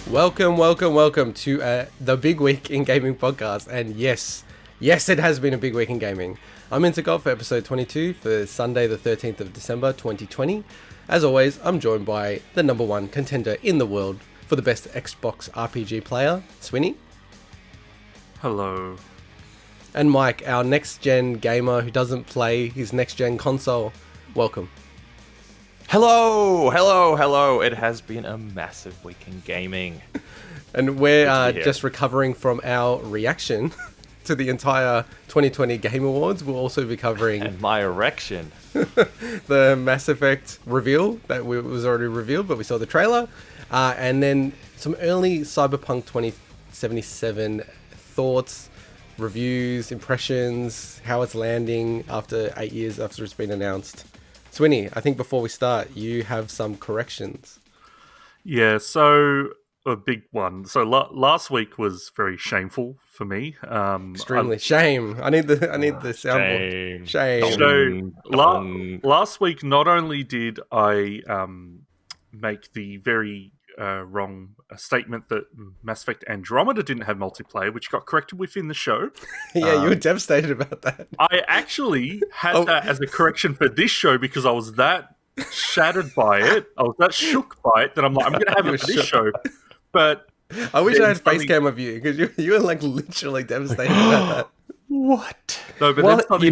Welcome to the Big Week in Gaming podcast. And yes, it has been a big week in gaming. I'm into golf for episode 22 for Sunday, the 13th of December, 2020. As always, I'm joined by the number one contender in the world for the best Xbox RPG player, Swinny. Hello. And Mike, our next-gen gamer who doesn't play his next-gen console. Welcome. Hello. It has been a massive week in gaming. And we're just recovering from our reaction to the entire 2020 Game Awards. We'll also be covering... And my erection. the Mass Effect reveal that was already revealed, but we saw the trailer. And then some early Cyberpunk 2077 thoughts, reviews, impressions, how it's landing after 8 years after it's been announced. Swinny, I think before we start, you have some corrections. Yeah, so a big one. So last week was very shameful for me. Extremely. Shame. I need the soundboard. Shame. So last week, not only did I make the very wrong statement that Mass Effect Andromeda didn't have multiplayer, which got corrected within the show. Yeah, you were devastated about that. I actually had that as a correction for this show because I was that shattered by it. I was that shook by it that I'm going to have it for this show. But I wish I had face cam of you because you were like literally devastated about that. What? No, but well, you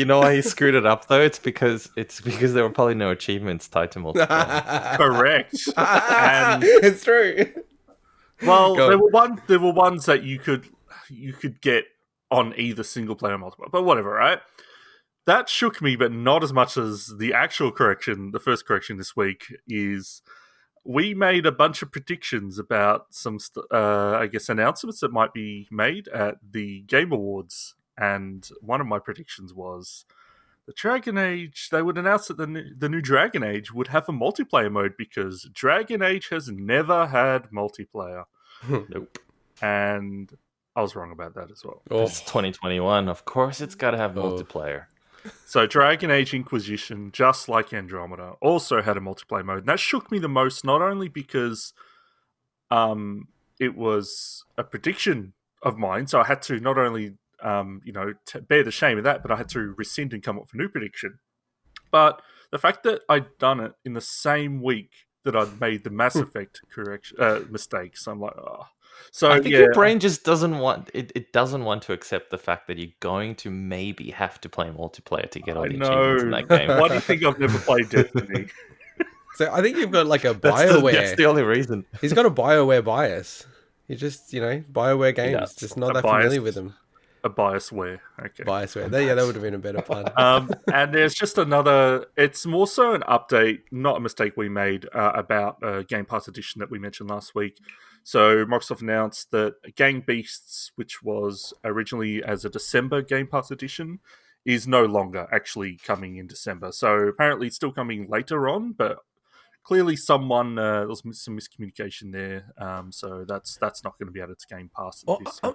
know why he screwed it up though? It's because there were probably no achievements tied to multiplayer. Correct. And, it's true. Well, there were ones that you could get on either single player or multiplayer, but whatever, right? That shook me, but not as much as the actual correction. The first correction this week is we made a bunch of predictions about some, announcements that might be made at the Game Awards. And one of my predictions was the Dragon Age, they would announce that the new Dragon Age would have a multiplayer mode because Dragon Age has never had multiplayer. Nope. And I was wrong about that as well. It's 2021. Of course it's got to have multiplayer. So Dragon Age Inquisition, just like Andromeda, also had a multiplayer mode. And that shook me the most, not only because it was a prediction of mine, so I had to not only bear the shame of that, but I had to rescind and come up with a new prediction. But the fact that I'd done it in the same week that I'd made the Mass Effect mistakes, I'm like, oh. So I think your brain just doesn't want it doesn't want to accept the fact that you're going to maybe have to play multiplayer to get all the achievements in that game. Why do you think I've never played Destiny? So I think you've got like a BioWare. That's the only reason. He's got a BioWare bias. You just, BioWare games, just not that familiar with them. A biasware. Okay. Biasware. Yeah, that would have been a better pun. And there's just another... It's more so an update, not a mistake we made, about Game Pass Edition that we mentioned last week. So Microsoft announced that Gang Beasts, which was originally as a December Game Pass Edition, is no longer actually coming in December. So apparently it's still coming later on, but clearly there was some miscommunication there. So that's not going to be added to Game Pass.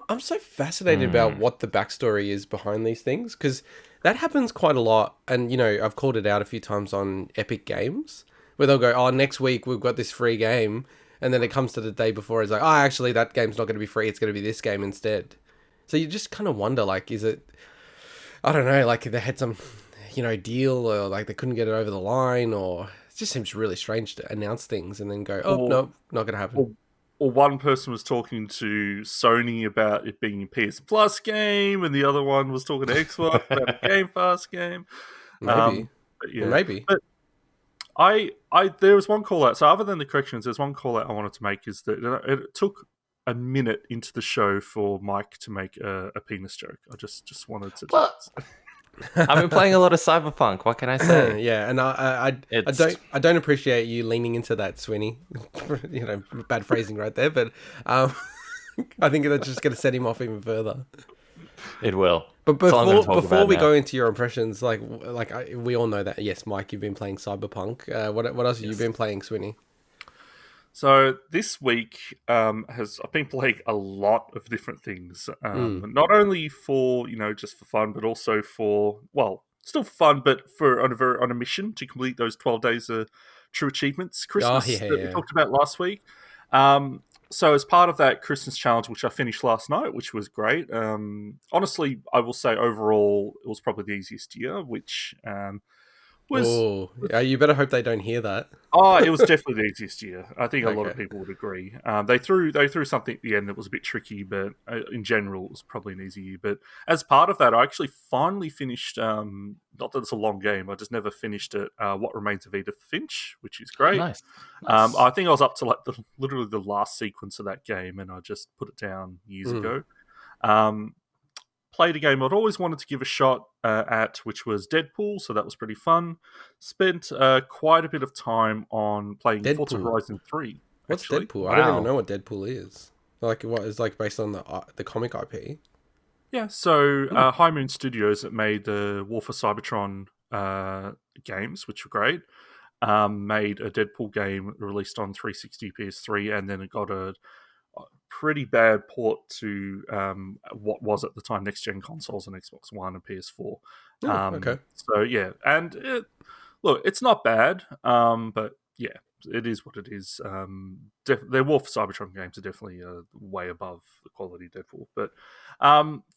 I'm so fascinated about what the backstory is behind these things, because that happens quite a lot. And, I've called it out a few times on Epic Games, where they'll go, next week we've got this free game. And then it comes to the day before, it's like, actually, that game's not going to be free. It's going to be this game instead. So you just kind of wonder, like, is it... I don't know, like, they had some, deal, or, like, they couldn't get it over the line, or... It just seems really strange to announce things and then go, no, not going to happen. Or one person was talking to Sony about it being a PS Plus game, and the other one was talking to Xbox about a Game Pass game. Maybe. Maybe. But there was one call out. So other than the corrections, there's one call out I wanted to make is that it took a minute into the show for Mike to make a penis joke. I just wanted to. What? I've been playing a lot of Cyberpunk. What can I say? Yeah, and I don't appreciate you leaning into that, Swinny. Bad phrasing right there, but I think that's just going to set him off even further. It will. But before we go into your impressions, we all know that, yes, Mike, you've been playing Cyberpunk. What else have you been playing, Swinny? So this week I've been playing a lot of different things, not only for just for fun, but also for still fun, but on a mission to complete those 12 days of true achievements Christmas that we talked about last week. So as part of that Christmas challenge, which I finished last night, which was great. Honestly, I will say overall it was probably the easiest year, which was. Oh, you better hope they don't hear that. Oh, it was definitely the easiest year. I think a lot of Okay. people would agree. They threw something at the end that was a bit tricky, but in general, it was probably an easy year. But as part of that, I actually finally finished. Not that it's a long game, I just never finished it. What Remains of Edith Finch, which is great. Nice. I think I was up to like literally the last sequence of that game, and I just put it down years ago. Played a game I'd always wanted to give a shot at, which was Deadpool, so that was pretty fun. Spent quite a bit of time on playing Forza Horizon 3. What's actually. Deadpool? I don't even know what Deadpool is. Like, what is like based on the comic IP? Yeah, so High Moon Studios that made the War for Cybertron games, which were great, made a Deadpool game released on 360 PS3, and then it got a pretty bad port to what was at the time next-gen consoles on Xbox One and PS4. Okay. So, yeah, and look, it's not bad, but yeah, it is what it is. Their War for Cybertron games are definitely way above the quality of Deadpool. But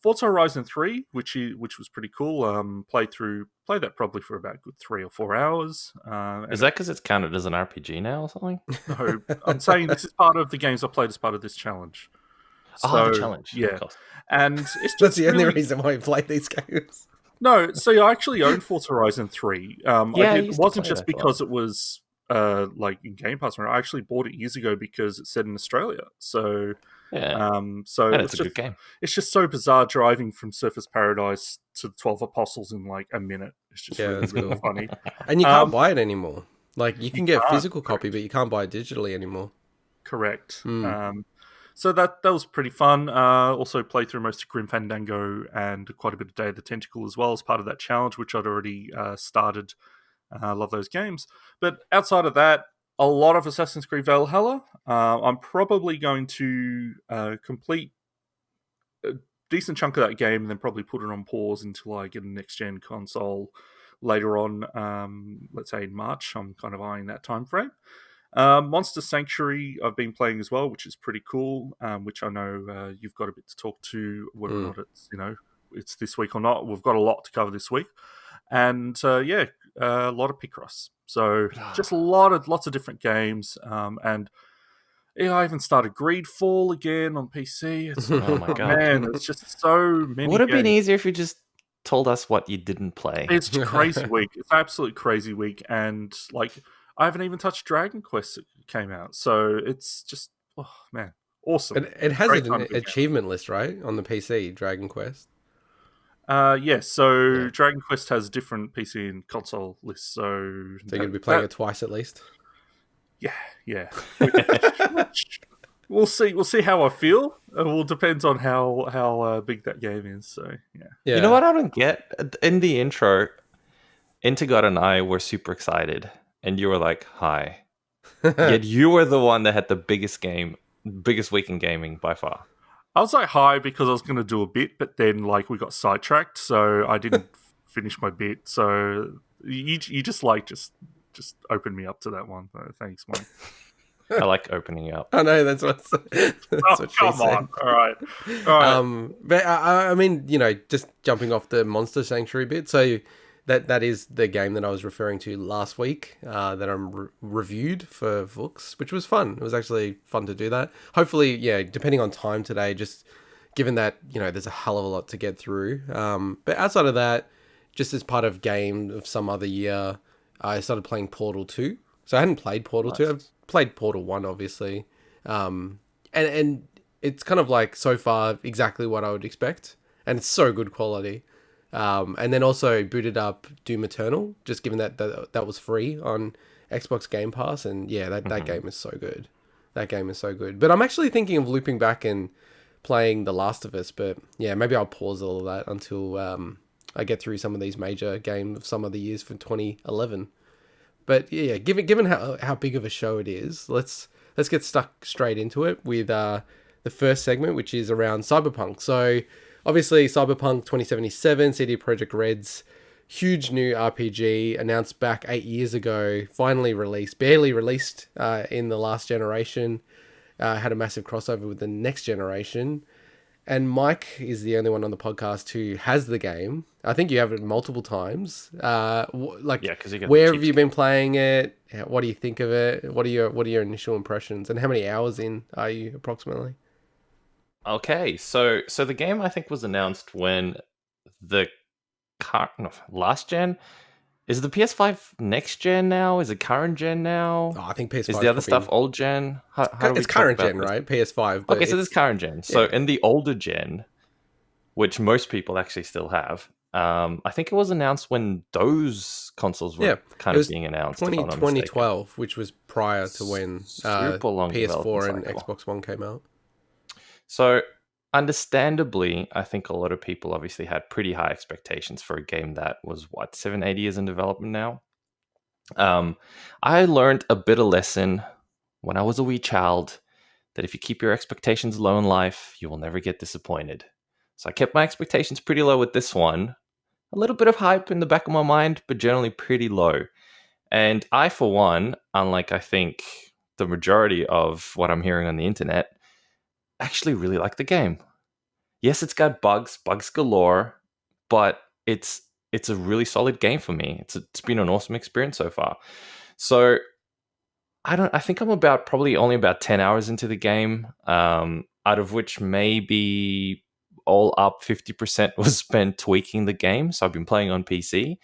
Forza Horizon 3, which was pretty cool, played that probably for about a good 3 or 4 hours. Is that because it's counted as an RPG now or something? No, I'm saying this is part of the games I played as part of this challenge. So, the challenge. Yeah. And it's just that's the only reason why I played these games. No, so I actually own Forza Horizon 3. It wasn't just because it was like in Game Pass. I actually bought it years ago because it's set in Australia. So yeah, so it's a good game. It's just so bizarre driving from Surface Paradise to the 12 Apostles in like a minute. It's just really funny. And you can't buy it anymore. Like you can get a physical copy, but you can't buy it digitally anymore. Correct. So that was pretty fun. Also played through most of Grim Fandango and quite a bit of Day of the Tentacle as well as part of that challenge, which I'd already started. I love those games. But outside of that, a lot of Assassin's Creed Valhalla. I'm probably going to complete a decent chunk of that game and then probably put it on pause until I get a next-gen console later on, let's say in March. I'm kind of eyeing that time frame. Monster Sanctuary I've been playing as well, which is pretty cool, which I know you've got a bit to talk to, whether or not it's this week or not. We've got a lot to cover this week. And a lot of Picross. So just lots of different games. And I even started Greedfall again on PC. Oh my god, man, it's just so many. Would have been easier if you just told us what you didn't play. It's a crazy week. It's an absolute crazy week, and like I haven't even touched Dragon Quest that came out. So it's just man, awesome. It has an achievement list, right, on the PC, Dragon Quest. Yes. So Dragon Quest has different PC and console lists. So you're going to be playing it twice at least. Yeah. We'll see. We'll see how I feel. It will depend on how big that game is. So yeah. You know what I don't get? In the intro, Intergod and I were super excited, and you were like, "Hi," yet you were the one that had the biggest week in gaming by far. I was like hi because I was going to do a bit, but then like we got sidetracked, so I didn't finish my bit. So you just opened me up to that one. Thanks, Mike. I like opening up. I know that's what come on. All right. But I mean, just jumping off the Monster Sanctuary bit. So that is the game that I was referring to last week that I'm reviewed for Vux, which was fun. It was actually fun to do that. Hopefully, depending on time today, just given that, there's a hell of a lot to get through. But outside of that, just as part of game of some other year, I started playing Portal 2. So I hadn't played Portal 2. I've played Portal 1, obviously. And it's kind of like, so far, exactly what I would expect. And it's so good quality. And then also booted up Doom Eternal, just given that was free on Xbox Game Pass. And that game is so good. That game is so good. But I'm actually thinking of looping back and playing The Last of Us. But maybe I'll pause all of that until I get through some of these major games of some of the years for 2011. But given how big of a show it is, let's get stuck straight into it with the first segment, which is around Cyberpunk. So obviously Cyberpunk 2077, CD Projekt Red's huge new RPG, announced back 8 years ago, finally released, barely released in the last generation. had a massive crossover with the next generation. And Mike is the only one on the podcast who has the game. I think you have it multiple times. Because where have you been playing it? What do you think of it? What are your initial impressions? And how many hours in are you approximately? Okay, so the game I think was announced when the last gen. Is the PS5 next gen now? Is it current gen now? Oh, I think PS5 is the other stuff old gen? How do we it's current gen, this? right? PS5. Okay, so this is current gen. So in the older gen, which most people actually still have, I think it was announced when those consoles were kind of being announced. 2012, which was prior to when super long PS4 and Xbox One came out. So understandably, I think a lot of people obviously had pretty high expectations for a game that was 7-8 years in development now. I learned a bit of lesson when I was a wee child that if you keep your expectations low in life, you will never get disappointed. So I kept my expectations pretty low with this one. A little bit of hype in the back of my mind, but generally pretty low. And I, for one, unlike I think the majority of what I'm hearing on the internet, actually really like the game. Yes, it's got bugs galore, but it's a really solid game for me. It's been an awesome experience so far. So I think I'm probably only about 10 hours into the game, out of which maybe all up 50% was spent tweaking the game. So I've been playing on PC.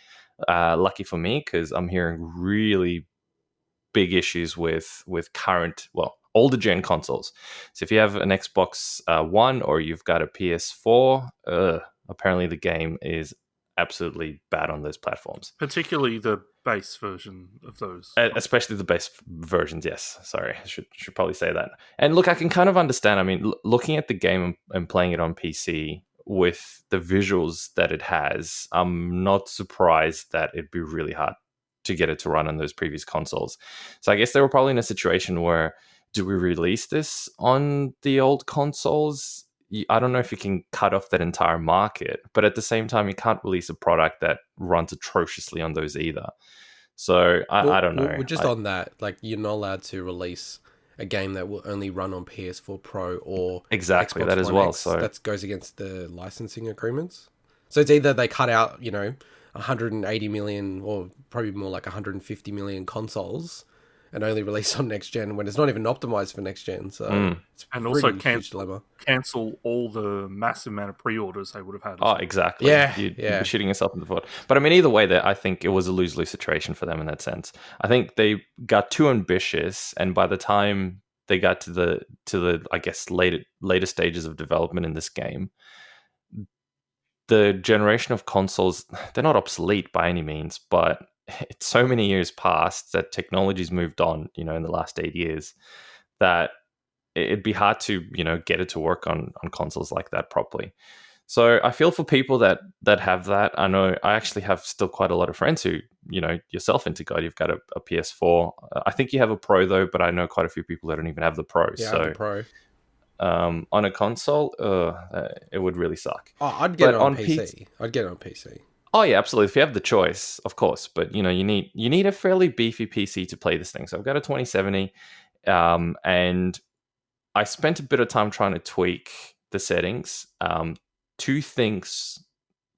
Lucky for me, because I'm hearing really big issues with current, older gen consoles. So if you have an Xbox One or you've got a PS4, apparently the game is absolutely bad on those platforms. Particularly the base version of those. Especially the base versions, yes. Sorry, I should probably say that. And look, I can kind of understand. I mean, looking at the game and playing it on PC with the visuals that it has, I'm not surprised that it'd be really hard to get it to run on those previous consoles. So I guess they were probably in a situation where, do we release this on the old consoles? I don't know if you can cut off that entire market, but at the same time, you can't release a product that runs atrociously on those either. So I don't know. We're just on that, like, you're not allowed to release a game that will only run on PS4 Pro or exactly Xbox that as One well. X. So that goes against the licensing agreements. So it's either they cut out, 180 million or probably more like 150 million consoles and only release on next gen when it's not even optimized for next gen. So it's and also huge dilemma. Cancel all the massive amount of pre-orders they would have had. Oh, exactly. You'd be shooting yourself in the foot. But I mean, either way, I think it was a lose-lose situation for them in that sense. I think they got too ambitious, and by the time they got to the I guess later stages of development in this game, the generation of consoles, they're not obsolete by any means, but it's so many years past that technology's moved on, in the last 8 years, that it'd be hard to, get it to work on consoles like that properly. So I feel for people that have that. I know I actually have still quite a lot of friends who, yourself into God, you've got a PS4. I think you have a Pro though, but I know quite a few people that don't even have the Pro. Yeah, so, I have the Pro. On a console, it would really suck. Oh, I'd get it on PC. I'd get it on PC. Oh yeah, absolutely. If you have the choice, of course. But you need a fairly beefy PC to play this thing. So I've got a 2070, and I spent a bit of time trying to tweak the settings. Two things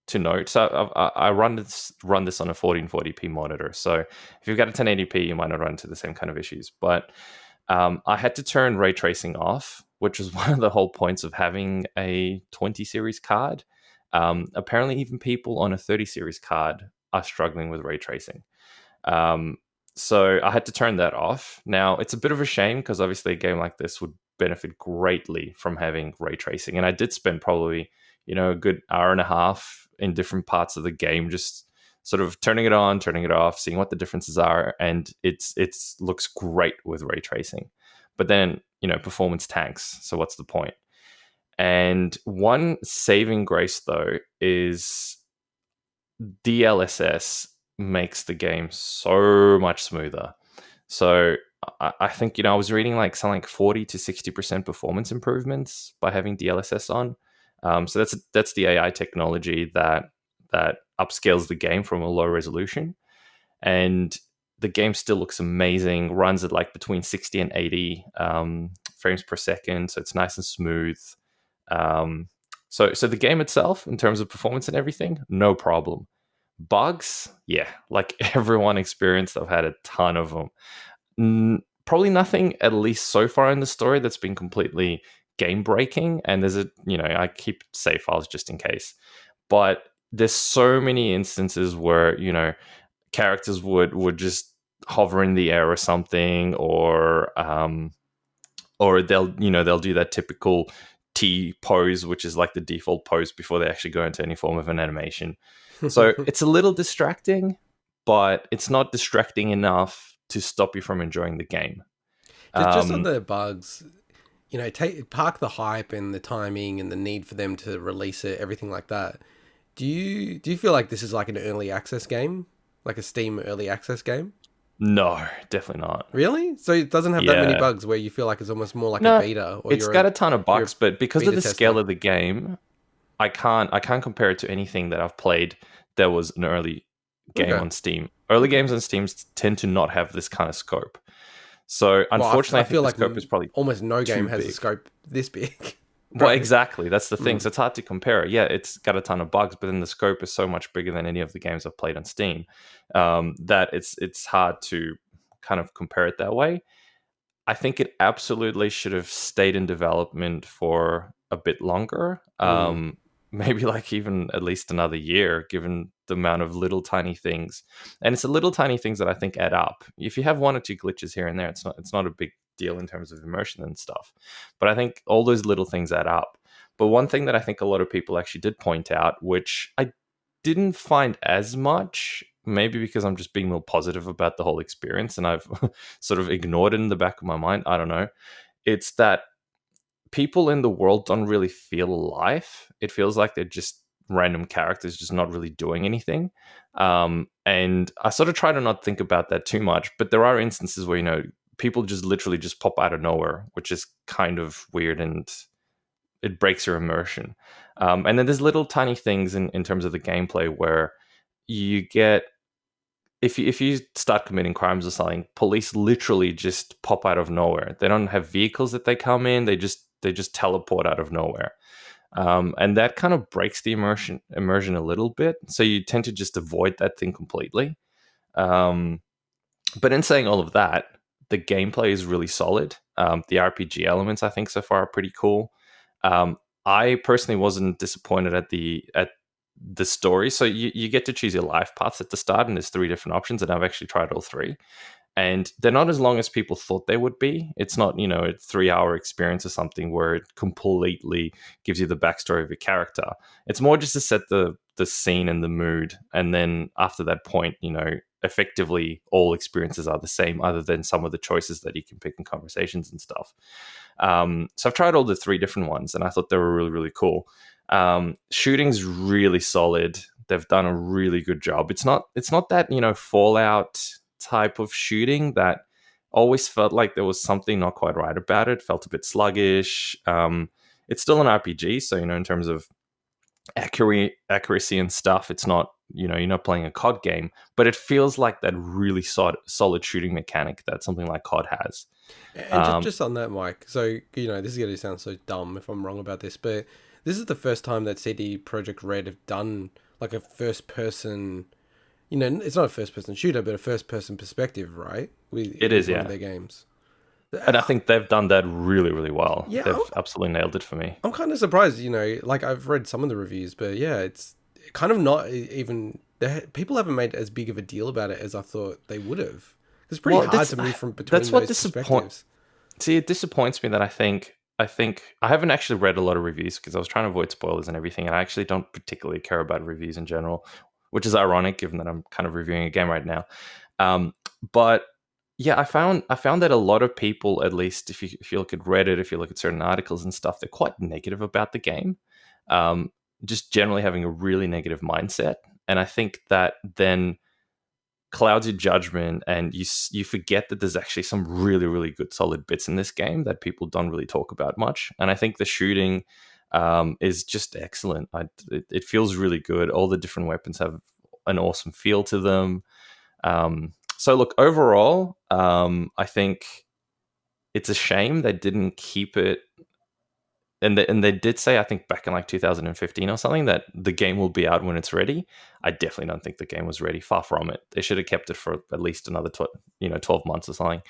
to note. So I run this on a 1440p monitor. So if you've got a 1080p, you might not run into the same kind of issues. But I had to turn ray tracing off, which was one of the whole points of having a 20 series card. Apparently, even people on a 30 series card are struggling with ray tracing. So I had to turn that off. Now, it's a bit of a shame because obviously a game like this would benefit greatly from having ray tracing. And I did spend probably, a good hour and a half in different parts of the game, just sort of turning it on, turning it off, seeing what the differences are. And it looks great with ray tracing. But then, performance tanks. So what's the point? And one saving grace, though, is DLSS makes the game so much smoother. So I think, I was reading something like 40 to 60% performance improvements by having DLSS on. So that's the AI technology that upscales the game from a low resolution. And the game still looks amazing, runs at between 60 and 80 frames per second, so it's nice and smooth. So the game itself, in terms of performance and everything, no problem. Bugs, yeah, like everyone experienced, I've had a ton of them. Probably nothing, at least so far in the story, that's been completely game breaking. And there's I keep save files just in case. But there's so many instances where, characters would just hover in the air or something, or they'll do that typical T pose, which is like the default pose before they actually go into any form of an animation. So it's a little distracting, but it's not distracting enough to stop you from enjoying the game. Just on the bugs, park the hype and the timing and the need for them to release it, everything like that. Do you feel like this is like an early access game, like a Steam early access game? No, definitely not. Really? So it doesn't have that many bugs where you feel like it's almost more like a beta? Or it's got a ton of bugs, but because of the scale of the game, I can't compare it to anything that I've played that was an early game on Steam. Early games on Steam tend to not have this kind of scope. So unfortunately, I feel like the scope is probably almost no game has a scope this big. Well, exactly. That's the thing. So it's hard to compare it. Yeah, it's got a ton of bugs, but then the scope is so much bigger than any of the games I've played on Steam that it's hard to kind of compare it that way. I think it absolutely should have stayed in development for a bit longer. Maybe like even at least another year, given the amount of little tiny things. And it's the little tiny things that I think add up. If you have one or two glitches here and there, it's not a big deal in terms of immersion and stuff. But I think all those little things add up. But one thing that I think a lot of people actually did point out, which I didn't find as much, maybe because I'm just being more positive about the whole experience and I've sort of ignored it in the back of my mind. I don't know. It's that people in the world don't really feel alive. It feels like they're just random characters just not really doing anything. And I sort of try to not think about that too much, but there are instances where, people just literally just pop out of nowhere, which is kind of weird and it breaks your immersion. And then there's little tiny things in terms of the gameplay where you get, if you start committing crimes or something, police literally just pop out of nowhere. They don't have vehicles that they come in. They just teleport out of nowhere. And that kind of breaks the immersion a little bit. So you tend to just avoid that thing completely. But in saying all of that, the gameplay is really solid. The RPG elements, I think, so far are pretty cool. I personally wasn't disappointed at the story. So you get to choose your life paths at the start, and there's 3 different options, and I've actually tried all 3. And they're not as long as people thought they would be. It's not, a 3-hour experience or something where it completely gives you the backstory of your character. It's more just to set the scene and the mood. And then after that point, effectively all experiences are the same other than some of the choices that you can pick in conversations and stuff. So I've tried all the 3 different ones and I thought they were really, really cool. Shooting's really solid. They've done a really good job. It's not that, Fallout type of shooting that always felt like there was something not quite right about it. Felt a bit sluggish. It's still an RPG, so in terms of accuracy and stuff, it's not, you're not playing a COD game, but it feels like that really solid shooting mechanic that something like COD has. And just on that, Mike, so this is going to sound so dumb if I'm wrong about this, but this is the first time that CD Projekt Red have done like a first person, it's not a first person shooter, but a first person perspective, right? It is, yeah. One of their games. And I think they've done that really, really well. Yeah, they've absolutely nailed it for me. I'm kind of surprised, like I've read some of the reviews, but yeah, it's kind of not even, people haven't made as big of a deal about it as I thought they would have. It's pretty hard to move from between those perspectives. See, it disappoints me that I think I haven't actually read a lot of reviews because I was trying to avoid spoilers and everything, and I actually don't particularly care about reviews in general, which is ironic given that I'm kind of reviewing a game right now. But yeah, I found that a lot of people, at least if you look at Reddit, if you look at certain articles and stuff, they're quite negative about the game. Just generally having a really negative mindset. And I think that then clouds your judgment and you forget that there's actually some really, really good solid bits in this game that people don't really talk about much. And I think the shooting is just excellent. It feels really good. All the different weapons have an awesome feel to them. So look, overall, I think it's a shame they didn't keep it. And they did say, I think back in like 2015 or something, that the game will be out when it's ready. I definitely don't think the game was ready. Far from it. They should have kept it for at least another 12 months or something.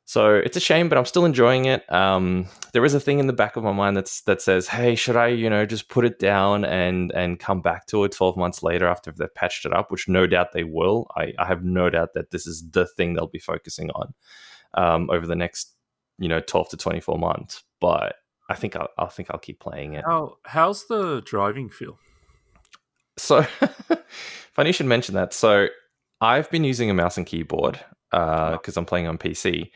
So it's a shame, but I'm still enjoying it. There is a thing in the back of my mind that says, hey, should I, just put it down and come back to it 12 months later after they've patched it up, which no doubt they will. I have no doubt that this is the thing they'll be focusing on over the next, 12 to 24 months. But I think I'll keep playing it. How's the driving feel? So, funny you should mention that. So, I've been using a mouse and keyboard because I'm playing on PC.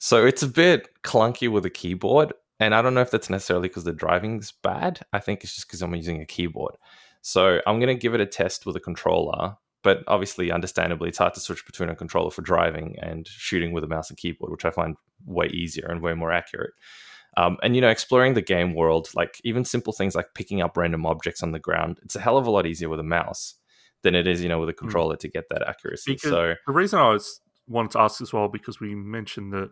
So it's a bit clunky with a keyboard, and I don't know if that's necessarily because the driving's bad. I think it's just because I'm using a keyboard. So I'm going to give it a test with a controller, but obviously, understandably, it's hard to switch between a controller for driving and shooting with a mouse and keyboard, which I find way easier and way more accurate. And, exploring the game world, like even simple things like picking up random objects on the ground, it's a hell of a lot easier with a mouse than it is, with a controller to get that accuracy. Because so the reason I wanted to ask as well, because we mentioned that,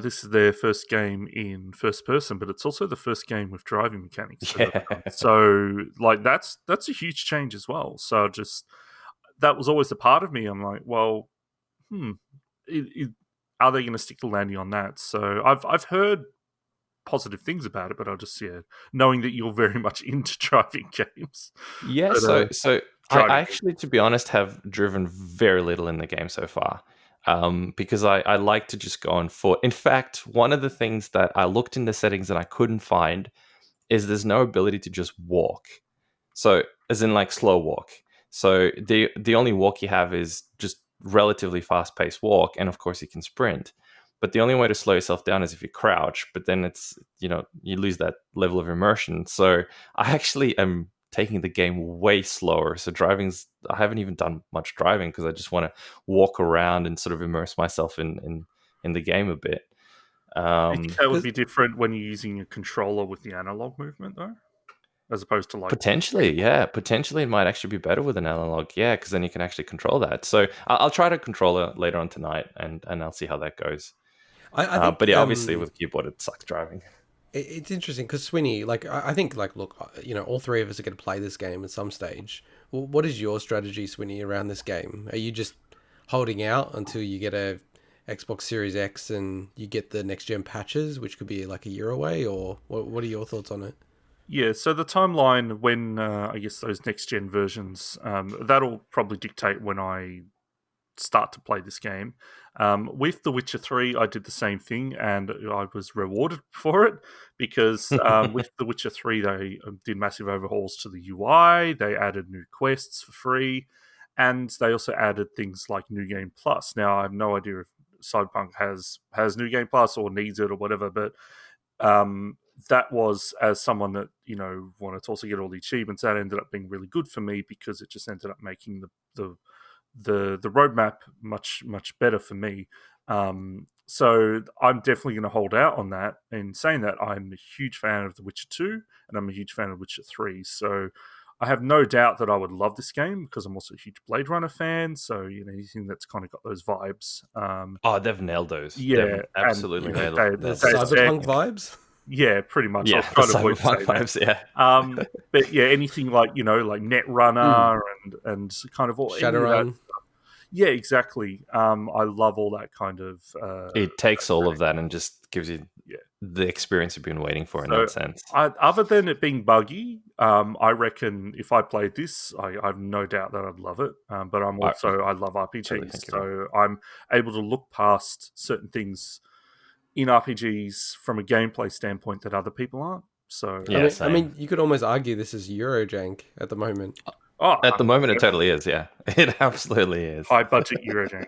this is their first game in first person, but it's also the first game with driving mechanics. Yeah. So, like, that's a huge change as well. So, that was always a part of me. I'm like, well, are they going to stick the landing on that? So, I've heard positive things about it, but I'll just knowing that you're very much into driving games. Yeah, but, so I actually, to be honest, have driven very little in the game so far. Because I like to just go on foot. In fact, one of the things that I looked in the settings and I couldn't find is there's no ability to just walk. So, as in like slow walk. So the only walk you have is just relatively fast-paced walk, and of course you can sprint. But the only way to slow yourself down is if you crouch, but then it's, you lose that level of immersion. So I actually am taking the game way slower. So I haven't even done much driving because I just want to walk around and sort of immerse myself in the game a bit. I think that would be different when you're using a controller with the analog movement, though, as opposed to like... Potentially, yeah. Potentially it might actually be better with an analog, yeah, because then you can actually control that. So I'll try to control it later on tonight, and I'll see how that goes. I think, but yeah, obviously with keyboard it sucks driving. It's interesting because Swinny, like I think, like look, all three of us are going to play this game at some stage. Well, what is your strategy, Swinny, around this game? Are you just holding out until you get a Xbox Series X and you get the next gen patches, which could be like a year away, or what are your thoughts on it? Yeah, so the timeline when I guess those next gen versions, that'll probably dictate when I start to play this game. With The Witcher 3, I did the same thing, and I was rewarded for it because with The Witcher 3, they did massive overhauls to the UI. They added new quests for free, and they also added things like New Game Plus. Now, I have no idea if Cyberpunk has New Game Plus or needs it or whatever, but that was, as someone that wanted to also get all the achievements, that ended up being really good for me because it just ended up making the roadmap much better for me. So I'm definitely going to hold out on that. In saying that, I'm a huge fan of The Witcher 2 and I'm a huge fan of Witcher 3. So I have no doubt that I would love this game because I'm also a huge Blade Runner fan. So anything that's kind of got those vibes. They've nailed those. Yeah, they've absolutely nailed the Cyberpunk vibes. Yeah, pretty much. Yeah, the Cyberpunk vibes. Yeah. But yeah, anything like like Netrunner and kind of all Shadowrun. Yeah, exactly. I love all that kind of... it takes all of that and just gives you the experience you've been waiting for in that sense. Other than it being buggy, I reckon if I played this, I have no doubt that I'd love it. But I love RPGs, totally, so I'm able to look past certain things in RPGs from a gameplay standpoint that other people aren't. So yeah, I mean, you could almost argue this is Eurojank at the moment. At the moment, it totally is. Yeah, it absolutely is. High budget Eurojank.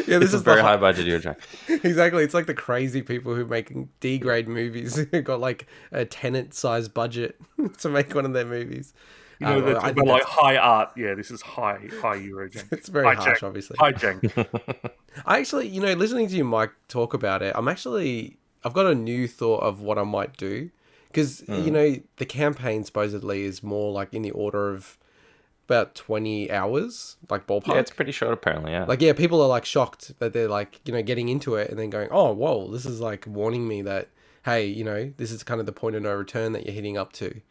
Yeah, this is very high budget Eurojank. Exactly, it's like the crazy people who make D grade movies who got like a Tenet sized budget to make one of their movies. They're like high art. Yeah, this is high Eurojank. It's very harsh, obviously. High jank. I actually, listening to you, Mike, talk about it, I've got a new thought of what I might do because the campaign supposedly is more like in the order of about 20 hours, like ballpark. Yeah, it's pretty short apparently, yeah. Like, yeah, people are like shocked that they're like, you know, getting into it and then going, oh, whoa, this is like warning me that, hey, you know, this is kind of the point of no return that you're hitting up to.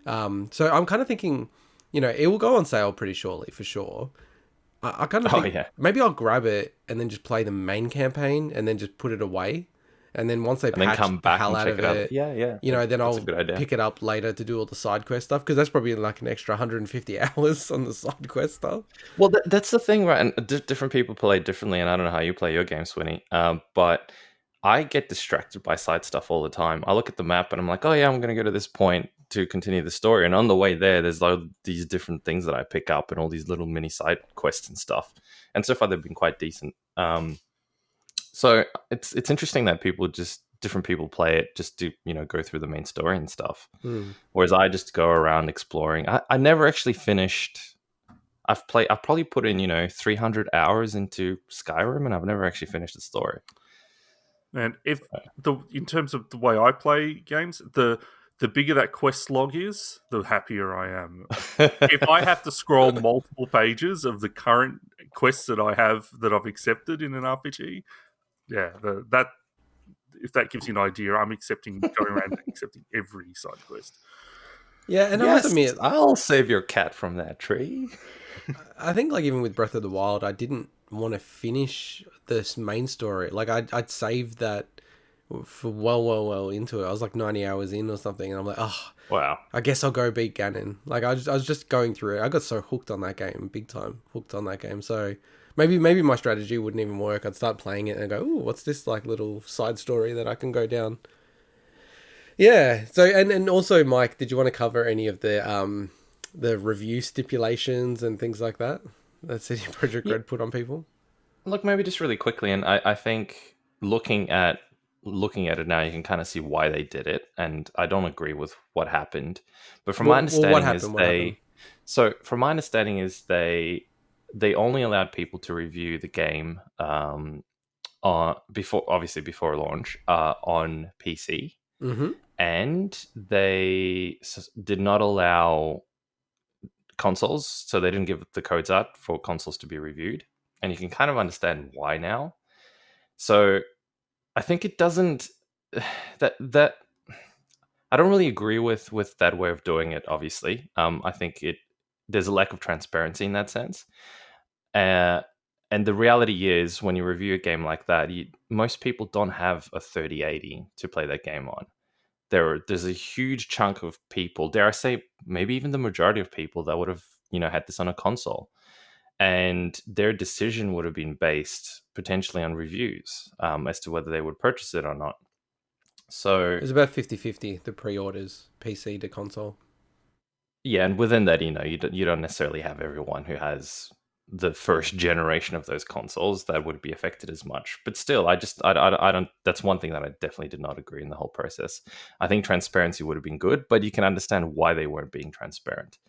So I'm kind of thinking, you know, it will go on sale pretty shortly for sure. I kind of think maybe I'll grab it and then just play the main campaign and then just put it away. And then once they patch come back the hell out of it, you know, then I'll pick it up later to do all the side quest stuff, because that's probably like an extra 150 hours on the side quest stuff. Well, that's the thing, right? And different people play differently, and I don't know how you play your game, Swinny, but I get distracted by side stuff all the time. I look at the map and I'm like, oh yeah, I'm going to go to this point to continue the story. And on the way there, there's like these different things that I pick up and all these little mini side quests and stuff. And so far, they've been quite decent. So it's interesting that different people play it just to, you know, go through the main story and stuff. Whereas I just go around exploring. I never actually finished. I've probably put in, you know, 300 hours into Skyrim, and I've never actually finished the story. And in terms of the way I play games, the bigger that quest log is, the happier I am. If I have to scroll multiple pages of the current quests that I have that I've accepted in an RPG, yeah, if that gives you an idea, I'm going around and accepting every side quest. Yeah, and I must admit, I'll save your cat from that tree. I think, like, even with Breath of the Wild, I didn't want to finish this main story. Like, I'd saved that for well into it. I was like 90 hours in or something, and I'm like, oh, wow, I guess I'll go beat Ganon. Like, I was just going through it. I got so hooked on that game, big time hooked on that game. So maybe my strategy wouldn't even work. I'd start playing it and go, ooh, what's this like little side story that I can go down? Yeah. So and also, Mike, did you want to cover any of the review stipulations and things like that CD Projekt Red put on people? Look, maybe just really quickly, and I think looking at it now, you can kind of see why they did it, and I don't agree with what happened. But from my understanding from my understanding is they only allowed people to review the game before launch on PC, and they did not allow consoles, so they didn't give the codes out for consoles to be reviewed, and you can kind of understand why now. So I think it doesn't that I don't really agree with that way of doing it. Obviously, I think there's a lack of transparency in that sense. And the reality is, when you review a game like that, most people don't have a 3080 to play that game on. There's a huge chunk of people, dare I say, maybe even the majority of people, that would have, you know, had this on a console, and their decision would have been based potentially on reviews as to whether they would purchase it or not. So it's about 50-50, the pre-orders, PC to console. Yeah, and within that, you know, you don't necessarily have everyone who has the first generation of those consoles that would be affected as much. But still, I don't. That's one thing that I definitely did not agree in the whole process. I think transparency would have been good, but you can understand why they weren't being transparent.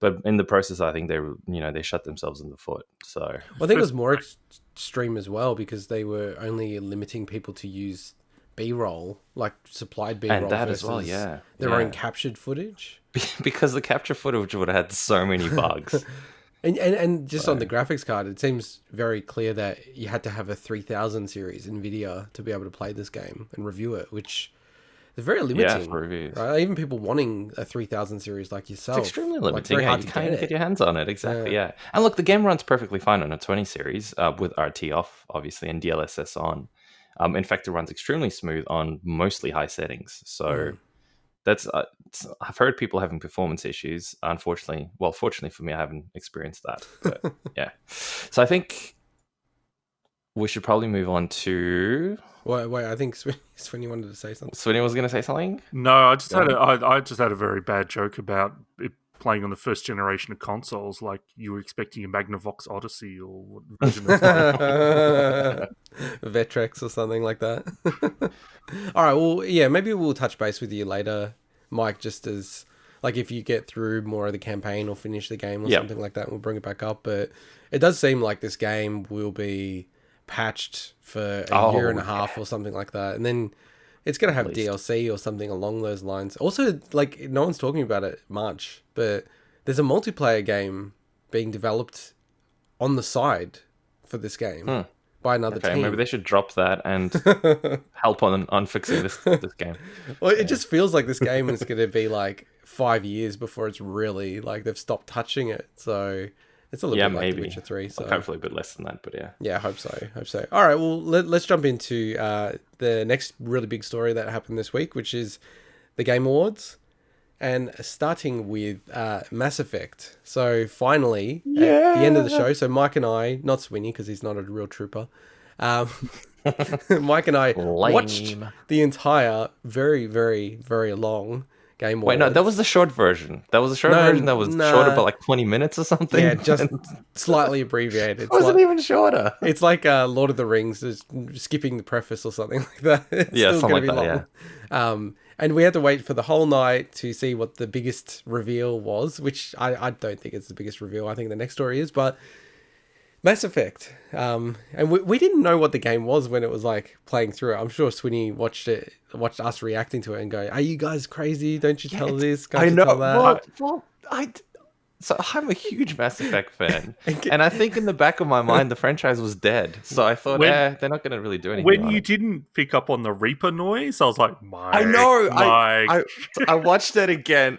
But in the process, I think they shot themselves in the foot. So I think it was more extreme as well, because they were only limiting people to use B-roll, like supplied B-roll, and that as well, their own captured footage. Because the capture footage would have had so many bugs. And just on the graphics card, it seems very clear that you had to have a 3000 series NVIDIA to be able to play this game and review it, which is very limiting. For reviews. Right? Even people wanting a 3000 series like yourself. It's extremely limiting. Like, you can't get your hands on it. Exactly, yeah. And look, the game runs perfectly fine on a 20 series with RT off, obviously, and DLSS on. In fact, it runs extremely smooth on mostly high settings. So... That's I've heard people having performance issues. Fortunately for me, I haven't experienced that. But, yeah, so I think we should probably move on to. Wait, I think Swinny wanted to say something. Swinny was going to say something. No, I just had a very bad joke about it playing on the first generation of consoles, like you were expecting a Magnavox Odyssey or what version of Vectrex or something like that. All right, well, yeah, maybe we'll touch base with you later, Mike, just as, like, if you get through more of the campaign or finish the game or something like that, we'll bring it back up. But it does seem like this game will be patched for a year and a half or something like that. And then it's going to have DLC or something along those lines. Also, like, no one's talking about it much, but there's a multiplayer game being developed on the side for this game by another team. Maybe they should drop that and help on fixing this game. Well, it just feels like this game is going to be like 5 years before it's really like they've stopped touching it. So it's a little bit like The Witcher 3. So hopefully a bit less than that, but yeah. Yeah, I hope so. All right, well, let's jump into the next really big story that happened this week, which is the Game Awards. And starting with Mass Effect. So finally, at the end of the show, so Mike and I, not Swinny because he's not a real trooper, Mike and I watched the entire very, very, very long Game Awards. Wait, no, that was the short version. That was the short version that was shorter by like 20 minutes or something. Yeah, just slightly abbreviated. It wasn't even shorter. It's like Lord of the Rings, just skipping the preface or something like that. It's still something like long. Yeah. And we had to wait for the whole night to see what the biggest reveal was, which I don't think it's the biggest reveal. I think the next story is, but Mass Effect. And we didn't know what the game was when it was like playing through it. I'm sure Swinny watched us reacting to it and go, "Are you guys crazy? Don't you tell this? I know. Tell that?" So I'm a huge Mass Effect fan, and I think in the back of my mind the franchise was dead. So I thought, they're not going to really do anything. When you didn't pick up on the Reaper noise, I was like, Mike. I know. Mike. I watched it again.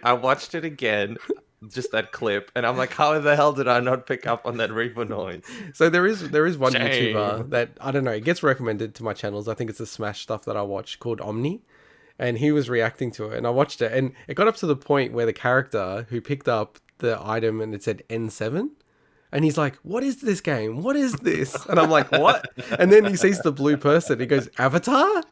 Just that clip, and I'm like, how the hell did I not pick up on that Reaper noise? So there is one YouTuber that, I don't know, it gets recommended to my channels. I think it's the Smash stuff that I watch, called Omni. And he was reacting to it, and I watched it, and it got up to the point where the character who picked up the item and it said N7, and he's like, "What is this game? What is this?" And I'm like, "What?" And then he sees the blue person. He goes, "Avatar?"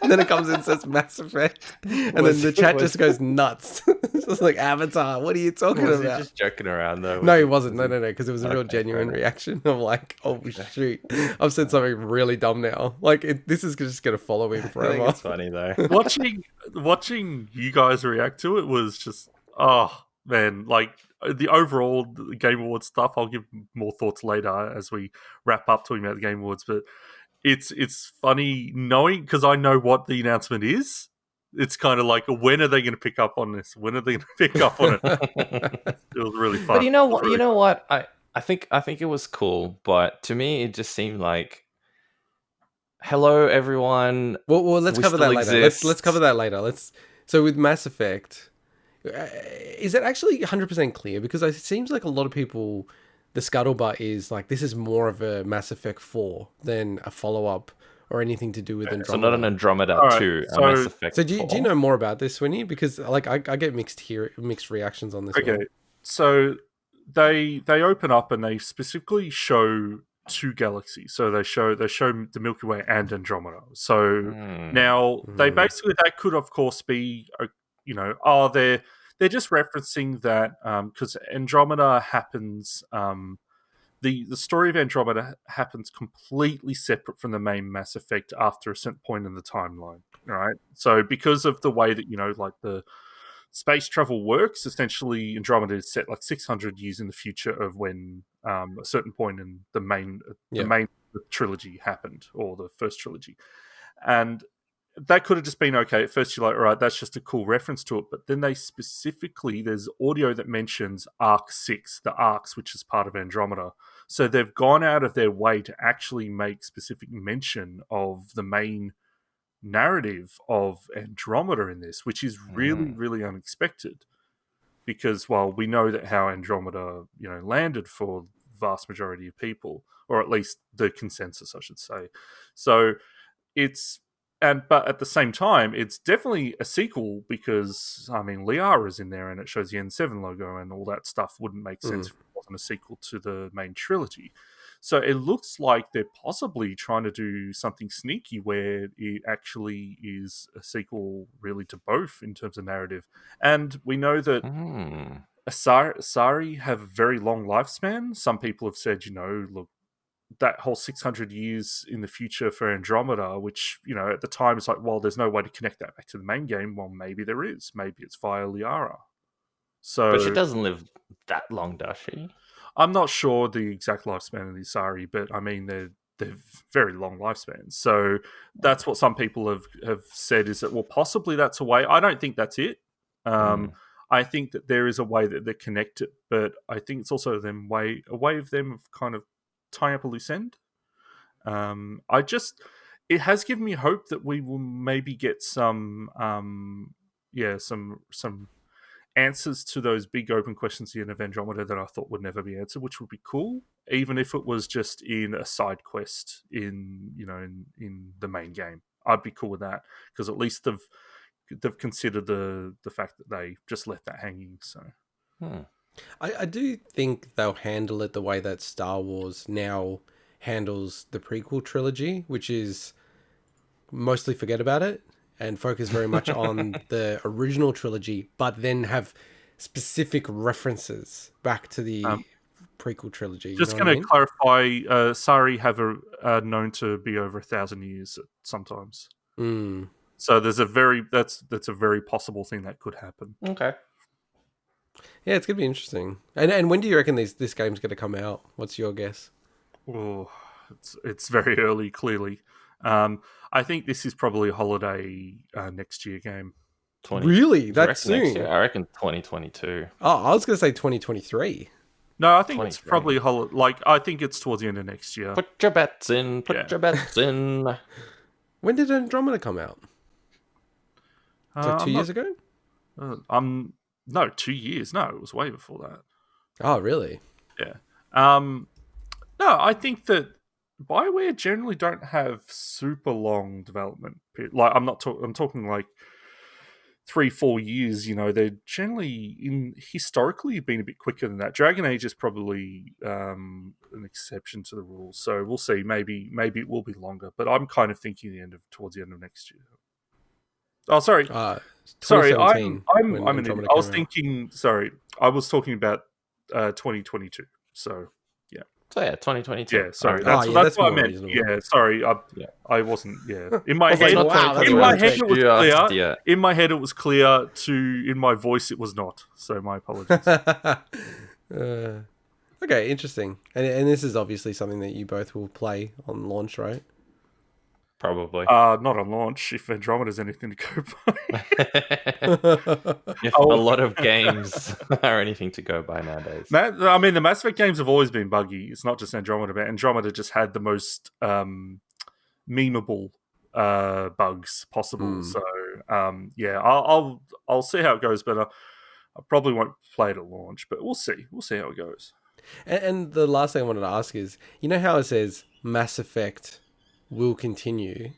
And then it comes in and says Mass Effect, and then the chat just goes nuts. It's just like, Avatar, what are you talking about? Was he just joking around though? No, he wasn't. No, because it was a real genuine reaction of like, "Oh shoot, I've said something really dumb now." Like this is just gonna follow him forever. I think it's funny though. Watching you guys react to it was just, oh man, like the overall Game Awards stuff. I'll give more thoughts later as we wrap up talking about the Game Awards, but it's funny knowing, because I know what the announcement is. It's kind of like, when are they going to pick up on this? When are they going to pick up on it? It was really fun. But you know what? I think it was cool, but to me it just seemed like, hello everyone. Well, let's cover that later. Let's cover that later. So with Mass Effect, is it actually 100% clear? Because it seems like a lot of people, the scuttlebutt is like, this is more of a Mass Effect 4 than a follow-up or anything to do with Andromeda. So not an Andromeda 2, a Mass Effect 4. So do you know more about this, Swinny? Because like I get mixed reactions on this one. Okay, so they open up and they specifically show two galaxies. So they show the Milky Way and Andromeda. So now they basically, that could of course be, they're just referencing that because Andromeda happens. The story of Andromeda happens completely separate from the main Mass Effect after a certain point in the timeline, right? So because of the way that, like the space travel works, essentially Andromeda is set like 600 years in the future of when a certain point in the main trilogy happened, or the first trilogy. And that could have just been, okay, at first you're like, all right, that's just a cool reference to it. But then there's audio that mentions Arc 6, the Arcs, which is part of Andromeda. So they've gone out of their way to actually make specific mention of the main narrative of Andromeda in this, which is really, really unexpected. Because, well, we know that how Andromeda, landed for the vast majority of people, or at least the consensus, I should say. So but at the same time, it's definitely a sequel, because, I mean, Liara's in there and it shows the N7 logo and all that stuff. Wouldn't make sense if it wasn't a sequel to the main trilogy. So it looks like they're possibly trying to do something sneaky where it actually is a sequel really to both in terms of narrative. And we know that Asari have a very long lifespan. Some people have said, look, that whole 600 years in the future for Andromeda, which, at the time it's like, well, there's no way to connect that back to the main game. Well, maybe there is. Maybe it's via Liara. So, but she doesn't live that long, does she? I'm not sure the exact lifespan of the Asari, but I mean, they're very long lifespans. So that's what some people have said, is that, well, possibly that's a way. I don't think that's it. I think that there is a way that they're connected, but I think it's also a way of them of kind of tying up a loose end. It has given me hope that we will maybe get some answers to those big open questions in Andromeda that I thought would never be answered, which would be cool, even if it was just in a side quest in the main game. I'd be cool with that, because at least they've considered the fact that they just left that hanging. So I do think they'll handle it the way that Star Wars now handles the prequel trilogy, which is mostly forget about it and focus very much on the original trilogy, but then have specific references back to the prequel trilogy. Just going to clarify, Sari have known to be over 1,000 years sometimes. So there's that's a very possible thing that could happen. Okay. Yeah, it's gonna be interesting. And when do you reckon this game's gonna come out? What's your guess? Oh, it's very early, clearly. I think this is probably a holiday next year game. Really? That soon? I reckon 2022. Oh, I was gonna say 2023. No, I think it's probably I think it's towards the end of next year. Put your bets in. Put your bets in. When did Andromeda come out? So 2 years ago? No, 2 years. No, it was way before that. Oh, really? Yeah. No, I think that BioWare generally don't have super long development period. Like, I'm talking like 3-4 years. They're generally historically been a bit quicker than that. Dragon Age is probably an exception to the rules. So we'll see. Maybe it will be longer, but I'm kind of thinking towards the end of next year. Oh, sorry. Sorry, I was thinking. Sorry, I was talking about 2022. So yeah. So yeah, 2022. Yeah, sorry. That's what I meant. Reasonable. Yeah, sorry. I wasn't. Yeah, in my head, it was clear. In my head, it was clear. In my voice, it was not. So my apologies. Okay, interesting. And this is obviously something that you both will play on launch, right? Probably. Not on launch, if Andromeda's anything to go by. If a lot of games are anything to go by nowadays. I mean, the Mass Effect games have always been buggy. It's not just Andromeda, but Andromeda just had the most memeable bugs possible. So, yeah, I'll see how it goes, but I probably won't play it at launch, but we'll see. We'll see how it goes. And the last thing I wanted to ask is, how it says Mass Effect will continue.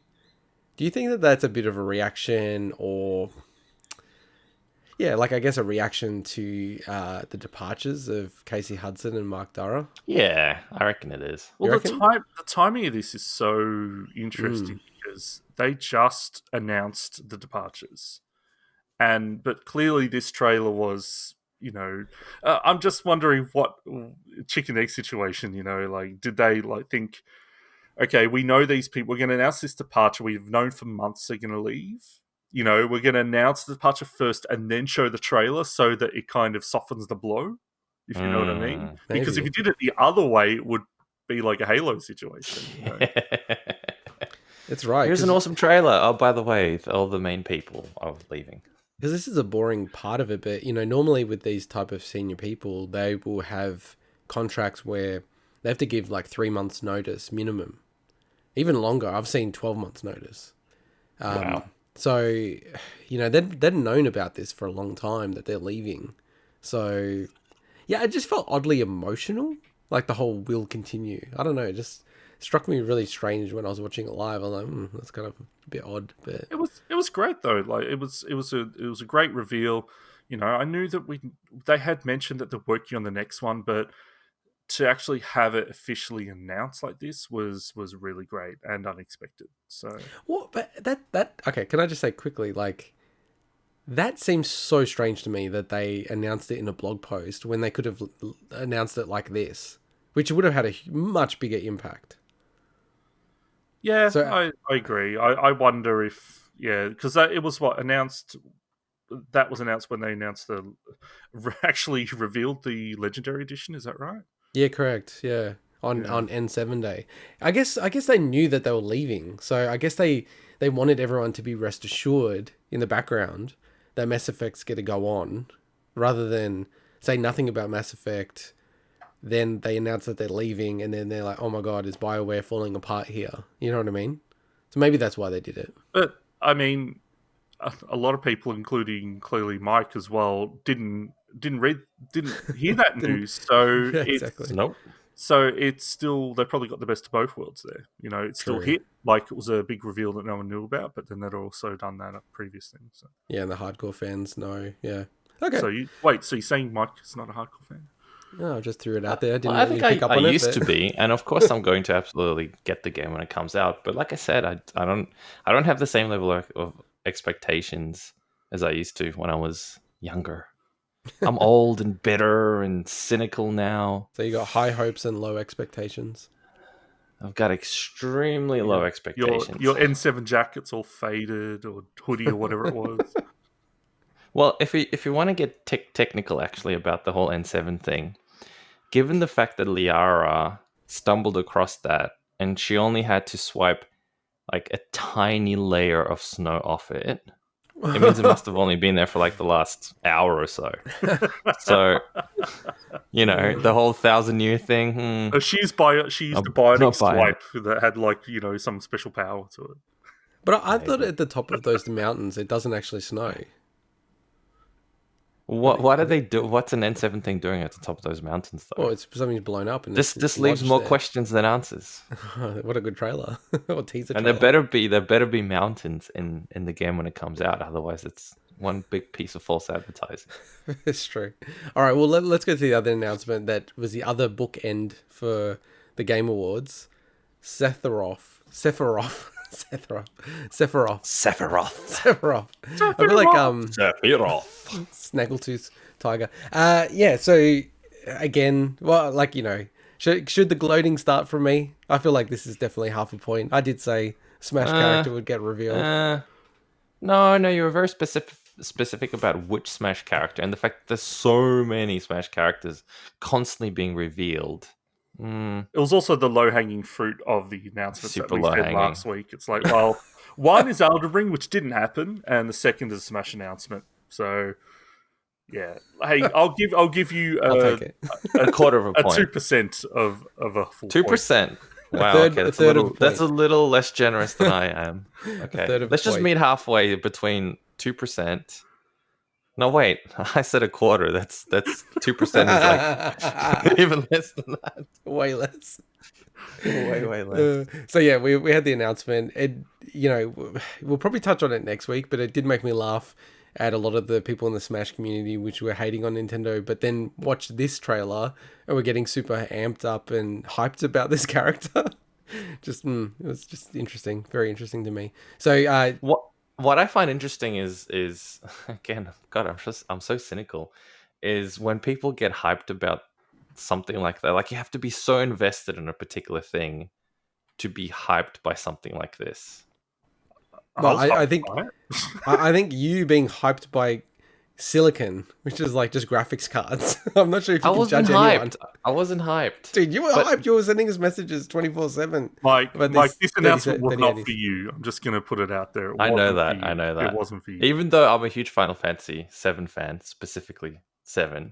Do you think that that's a bit of a reaction, or I guess a reaction to the departures of Casey Hudson and Mark Darrah? Yeah, I reckon it is. Well, the timing of this is so interesting because they just announced the departures, but clearly this trailer was, I'm just wondering what chicken egg situation. Did they think, okay, we know these people, we're going to announce this departure. We've known for months they're going to leave. We're going to announce the departure first and then show the trailer so that it kind of softens the blow, if you know what I mean. Maybe. Because if you did it the other way, it would be like a Halo situation. That's right. Here's an awesome trailer. Oh, by the way, all the main people are leaving. Because this is a boring part of it, but, normally with these type of senior people, they will have contracts where they have to give like 3 months notice minimum. Even longer. I've seen 12 months notice. Wow. So, they've known about this for a long time, that they're leaving. So, yeah, it just felt oddly emotional. Like the whole will continue. I don't know. It just struck me really strange when I was watching it live. I was like, that's kind of a bit odd. But it was great though. Like it was a great reveal. I knew that they had mentioned that they're working on the next one, but to actually have it officially announced like this was really great and unexpected. So what? But that okay. Can I just say quickly, like, that seems so strange to me that they announced it in a blog post when they could have announced it like this, which would have had a much bigger impact. Yeah, so, I agree. I wonder if because it was announced. That was announced when they actually revealed the Legendary Edition. Is that right? Yeah, correct. Yeah, on N7 day. I guess they knew that they were leaving, so I guess they wanted everyone to be rest assured in the background that Mass Effect's going to go on, rather than say nothing about Mass Effect. Then they announce that they're leaving, and then they're like, "Oh my god, is BioWare falling apart here?" You know what I mean? So maybe that's why they did it. But I mean, a lot of people, including clearly Mike as well, didn't hear that news. So Yeah, it's exactly. Nope. So it's still, they probably got the best of both worlds there. You know, it's still True. hit like it was a big reveal that no one knew about, but then they'd also done that at previous things. So. Yeah, and the hardcore fans know. Yeah. Okay. So you're saying Mike is not a hardcore fan? No, I just threw it out there. I think I used to be, and of course I'm going to absolutely get the game when it comes out. But like I said, I don't have the same level of expectations as I used to when I was younger. I'm old and bitter and cynical now. So you got high hopes and low expectations. I've got extremely low expectations. Your N7 jacket's all faded, or hoodie, or whatever it was. Well, if you want to get technical actually about the whole N7 thing, given the fact that Liara stumbled across that and she only had to swipe like a tiny layer of snow off it, it means it must have only been there for like the last hour or so. So, you know, the whole 1,000-year thing. She's the bionic swipe that had like, you know, some special power to it. But I thought at the top of those mountains, it doesn't actually snow. What do they do? What's an N7 thing doing at the top of those mountains, though? Well, it's something's blown up, and this leaves more questions than answers. What a good trailer or teaser! And trailer. there better be mountains in the game when it comes out. Otherwise, it's one big piece of false advertising. It's true. All right, well let's go to the other announcement that was the other bookend for the Game Awards. Sephiroth. I feel like Sephiroth. Snaggletooth Tiger. Yeah. So again, well, like, you know, should the gloating start from me? I feel like this is definitely half a point. I did say Smash character would get revealed. No, you were very specific about which Smash character, and the fact that there's so many Smash characters constantly being revealed. It was also the low-hanging fruit of the announcements that we had last week. It's like, well, one is Elden Ring, which didn't happen, and the second is a Smash announcement. So, yeah. Hey, I'll give you a quarter of a point, 2% of a full 2%. Wow, okay, that's a little less generous than I am. Okay, let's just meet halfway between 2%. No, wait. I said a quarter. That's 2% is like even less than that. Way less. Way less. So yeah, we had the announcement. It, you know, we'll probably touch on it next week, but it did make me laugh at a lot of the people in the Smash community which were hating on Nintendo, but then watched this trailer and we're getting super amped up and hyped about this character. It was just interesting, very interesting to me. So what I find interesting is again, God, I'm so cynical, is when people get hyped about something like that. Like, you have to be so invested in a particular thing to be hyped by something like this. Well, I think you being hyped by Silicon, which is like just graphics cards. I'm not sure if you can judge anyone. I wasn't hyped. Dude, you were hyped. You were sending us messages 24/7. Mike, this announcement was not for you. I'm just going to put it out there. I know that. It wasn't for you. Even though I'm a huge Final Fantasy 7 fan, specifically 7.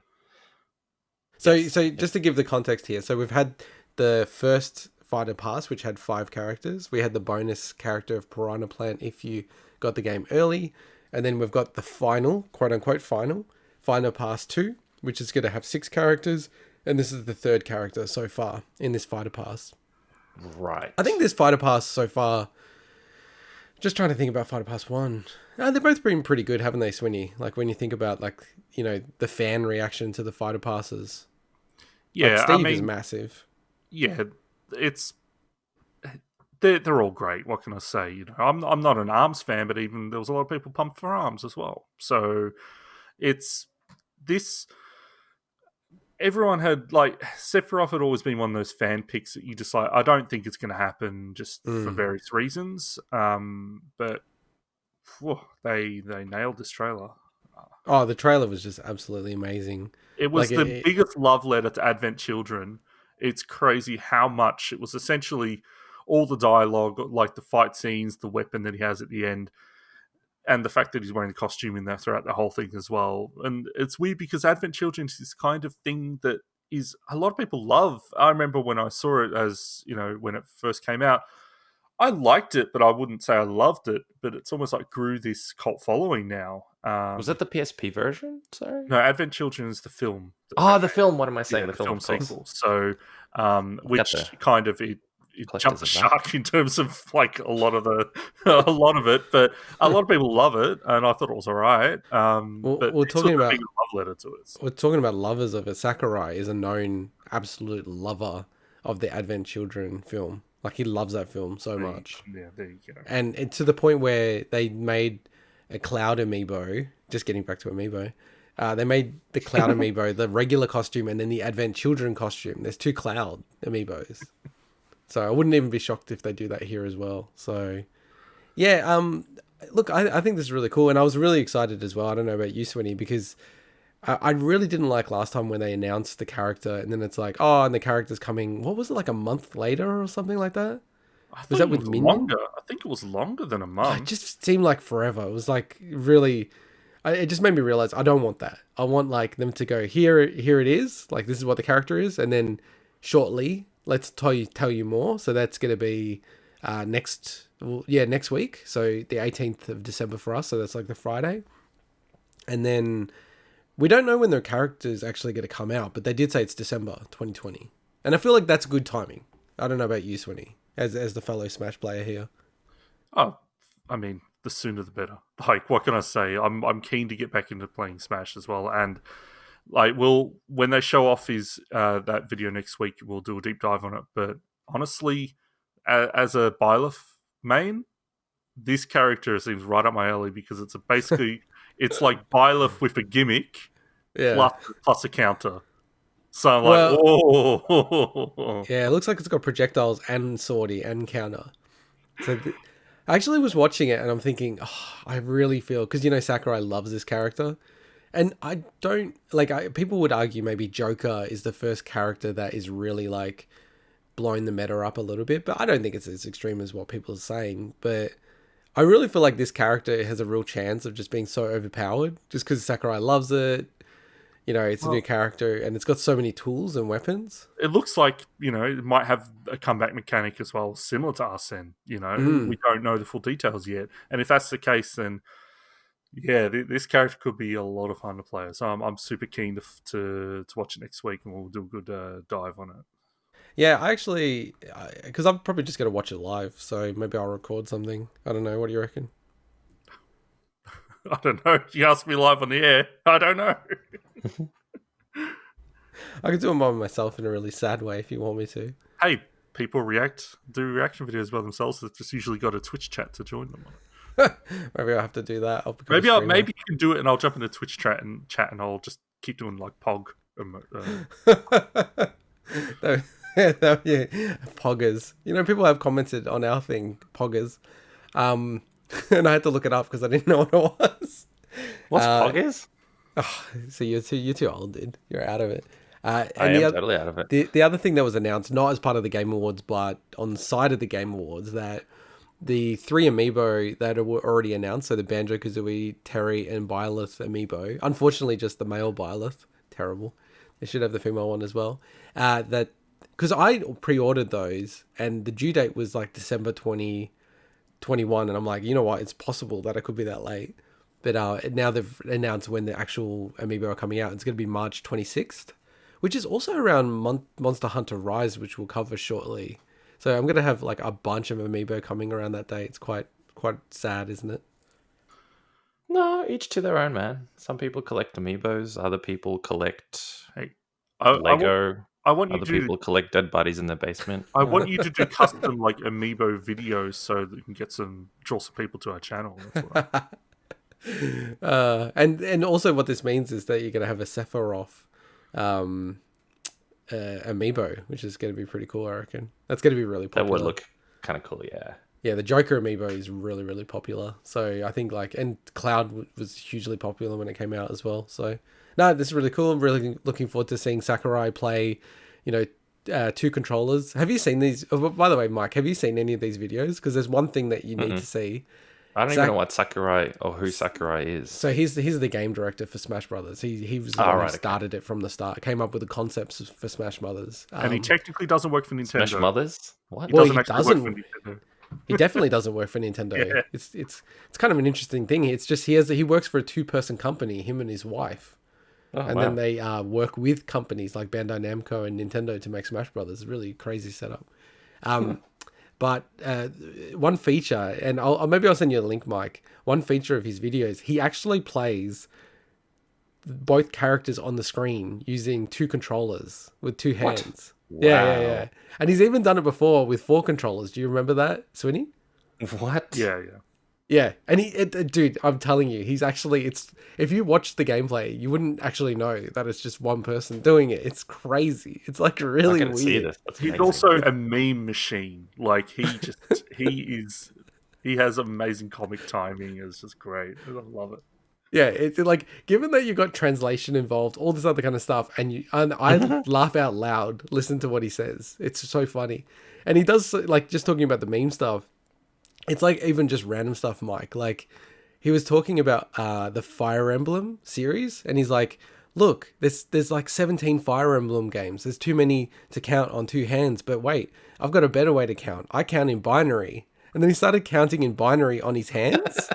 So just to give the context here, so we've had the first Fighter Pass, which had 5 characters. We had the bonus character of Piranha Plant if you got the game early. And then we've got the final, quote-unquote final, Fighter Pass 2, which is going to have 6 characters. And this is the 3rd character so far in this Fighter Pass. Right. I think this Fighter Pass so far, just trying to think about Fighter Pass 1. They've both been pretty good, haven't they, Swinny? Like, when you think about, like, you know, the fan reaction to the Fighter Passes. Yeah, like, Steve is massive. Yeah, they're all great. What can I say? You know, I'm not an ARMS fan, but even there was a lot of people pumped for ARMS as well. So it's this. Everyone had, like, Sephiroth had always been one of those fan picks that you just like. I don't think it's going to happen just for various reasons. But they nailed this trailer. Oh, the trailer was just absolutely amazing. It was the biggest love letter to Advent Children. It's crazy how much it was essentially all the dialogue, like the fight scenes, the weapon that he has at the end. and the fact that he's wearing the costume in there throughout the whole thing as well. And it's weird because Advent Children is this kind of thing that is a lot of people love. I remember when I saw it as, when it first came out, I liked it, but I wouldn't say I loved it. But it's almost like grew this cult following now. Was that the PSP version? Sorry? No, Advent Children is the film. The film. What am I saying? Yeah, the film sequel. So, which kind of it jumped the shark in terms of like a lot of it, but a lot of people love it, and I thought it was all right. But we're talking about a love letter to it. We're talking about lovers of it. Sakurai is a known absolute lover of the Advent Children film. Like, he loves that film so much. Yeah, there you go. And it's to the point where they made a Cloud Amiibo. Just getting back to Amiibo. They made the Cloud Amiibo, the regular costume, and then the Advent Children costume. There's 2 Cloud Amiibos. So I wouldn't even be shocked if they do that here as well. So, yeah, look, I think this is really cool. And I was really excited as well. I don't know about you, Swinny, because I really didn't like last time when they announced the character. And then it's like, oh, and the character's coming, what was it, like a month later or something like that? Was that with Minion? Longer. I think it was longer than a month. It just seemed like forever. It was like really... It just made me realize I don't want that. I want like them to go, here it is. Like, this is what the character is. And then shortly... let's tell you more. So that's going to be next week. So the 18th of December for us. So that's like the Friday. And then we don't know when the character's actually going to come out, but they did say it's December 2020. And I feel like that's good timing. I don't know about you, Swinny, as the fellow Smash player here. Oh, I mean, the sooner the better. Like, what can I say? I'm keen to get back into playing Smash as well. And like, when they show off his that video next week, we'll do a deep dive on it. But honestly, as a Byleth main, this character seems right up my alley because it's basically it's like Byleth with a gimmick, plus a counter. So I'm like, oh, yeah, it looks like it's got projectiles and swordy and counter. So I actually was watching it and I'm thinking, I really feel, because Sakurai loves this character. And I don't, people would argue maybe Joker is the first character that is really, blowing the meta up a little bit. But I don't think it's as extreme as what people are saying. But I really feel like this character has a real chance of just being so overpowered. Just because Sakurai loves it. It's a new character. And it's got so many tools and weapons. It looks like, it might have a comeback mechanic as well, similar to Arsene. We don't know the full details yet. And if that's the case, then... yeah, this character could be a lot of fun to play. So I'm super keen to watch it next week, and we'll do a good dive on it. Yeah, I actually, because I'm probably just going to watch it live, so maybe I'll record something. I don't know. What do you reckon? I don't know. You asked me live on the air. I don't know. I could do them by myself in a really sad way if you want me to. Hey, people do reaction videos by themselves. It's just usually got a Twitch chat to join them on. Maybe I'll have to do that. Maybe you can do it, and I'll jump into Twitch chat, and I'll just keep doing Pog. Poggers. People have commented on our thing, Poggers, and I had to look it up because I didn't know what it was. What's Poggers? Oh, so you're too old, dude. You're out of it. I am totally out of it. The other thing that was announced, not as part of the Game Awards, but on the side of the Game Awards, that the 3 Amiibo that were already announced, so the Banjo-Kazooie, Terry, and Byleth Amiibo, unfortunately just the male Byleth, terrible. They should have the female one as well. That because I pre-ordered those, and the due date was December 2021, and I'm like, you know what, it's possible that it could be that late. But now they've announced when the actual Amiibo are coming out. It's going to be March 26th, which is also around Monster Hunter Rise, which we'll cover shortly. So I'm going to have a bunch of Amiibo coming around that day. It's quite sad, isn't it? No, each to their own, man. Some people collect Amiibos. Other people collect Lego. Other people collect dead bodies in their basement. I want you to do custom Amiibo videos so that you can draw some people to our channel. That's what and also what this means is that you're going to have a Sephiroth Amiibo, which is going to be pretty cool, I reckon. That's going to be really popular. That would look kind of cool, yeah. Yeah, the Joker Amiibo is really, really popular. So I think and Cloud was hugely popular when it came out as well. So no, this is really cool. I'm really looking forward to seeing Sakurai play, 2 controllers. Have you seen these? Oh, by the way, Mike, have you seen any of these videos? Because there's one thing that you need to see. I don't even know what Sakurai or who Sakurai is. So he's the game director for Smash Brothers. He was the one who started it from the start. Came up with the concepts for Smash Brothers. And he technically doesn't work for Nintendo. Smash Brothers? What? Well, he doesn't work for Nintendo. He definitely doesn't work for Nintendo. Yeah. It's kind of an interesting thing. It's just he works for a 2-person company, him and his wife. Then they work with companies like Bandai Namco and Nintendo to make Smash Brothers. Really crazy setup. But one feature, and maybe I'll send you a link, Mike. One feature of his videos, he actually plays both characters on the screen using 2 controllers with 2 hands. Wow. Yeah. And he's even done it before with 4 controllers. Do you remember that, Swinny? What? Yeah. And dude, I'm telling you, he's actually, if you watch the gameplay, you wouldn't actually know that it's just one person doing it. It's crazy. It's like really weird. See this. He's also a meme machine. Like he has amazing comic timing. It's just great. I love it. Yeah, it's like, given that you got translation involved, all this other kind of stuff, and I laugh out loud, listen to what he says. It's so funny. And he does, like, just talking about the meme stuff, it's like even just random stuff, Mike. Like, he was talking about the Fire Emblem series, and he's like, look, there's like 17 Fire Emblem games. There's too many to count on 2 hands, but wait, I've got a better way to count. I count in binary. And then he started counting in binary on his hands.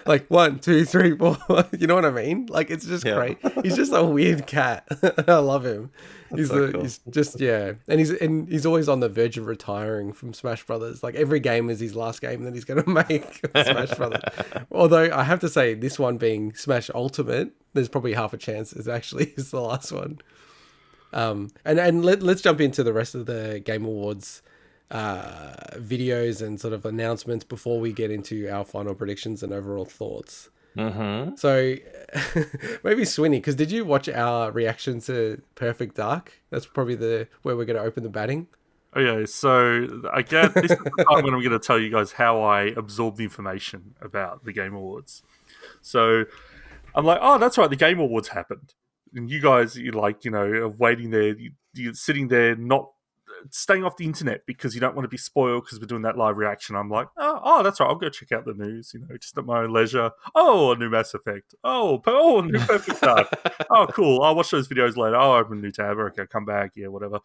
Like 1, 2, 3, 4. You know what I mean? Like, it's just great. He's just a weird cat. I love him. He's just and he's always on the verge of retiring from Smash Brothers. Like, every game is his last game that he's going to make. Smash Brothers. Although I have to say, this one being Smash Ultimate, there's probably half a chance it actually is the last one. And let's jump into the rest of the Game Awards videos and sort of announcements before we get into our final predictions and overall thoughts. So maybe Swinny, because did you watch our reaction to Perfect Dark? That's probably where we're going to open the batting. Okay, so again, this is the time when I'm going to tell you guys how I absorb the information about the Game Awards. So I'm like, oh, that's right, the Game Awards happened. And you guys, are waiting there, you're sitting there not staying off the internet because you don't want to be spoiled because we're doing that live reaction. I'm like, oh, that's right. I'll go check out the news, just at my own leisure. Oh, a new Mass Effect. Oh, a new Perfect Dark. Oh, cool. I'll watch those videos later. Oh, open a new tab. Okay, come back. Yeah, whatever.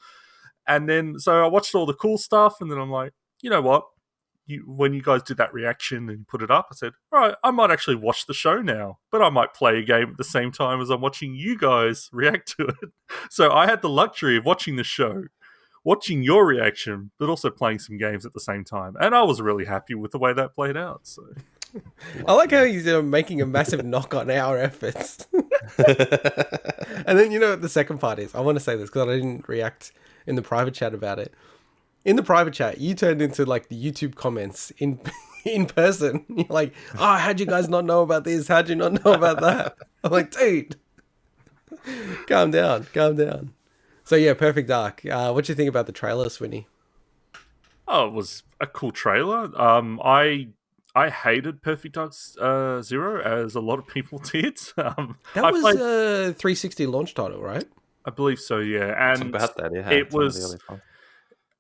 And then, so I watched all the cool stuff, and then I'm like, you know what? When you guys did that reaction and put it up, I said, all right, I might actually watch the show now, but I might play a game at the same time as I'm watching you guys react to it. So I had the luxury of watching the show, watching your reaction, but also playing some games at the same time. And I was really happy with the way that played out. So I like how he's making a massive knock on our efforts. And then, what the second part is? I want to say this because I didn't react in the private chat about it. In the private chat, you turned into like the YouTube comments in person. You're like, oh, how'd you guys not know about this? How'd you not know about that? I'm like, dude, calm down. So yeah, Perfect Dark. What do you think about the trailer, Swinny? Oh, it was a cool trailer. I hated Perfect Dark Zero, as a lot of people did. That was a 360 launch title, right? I believe so, yeah. And about that, yeah. It was.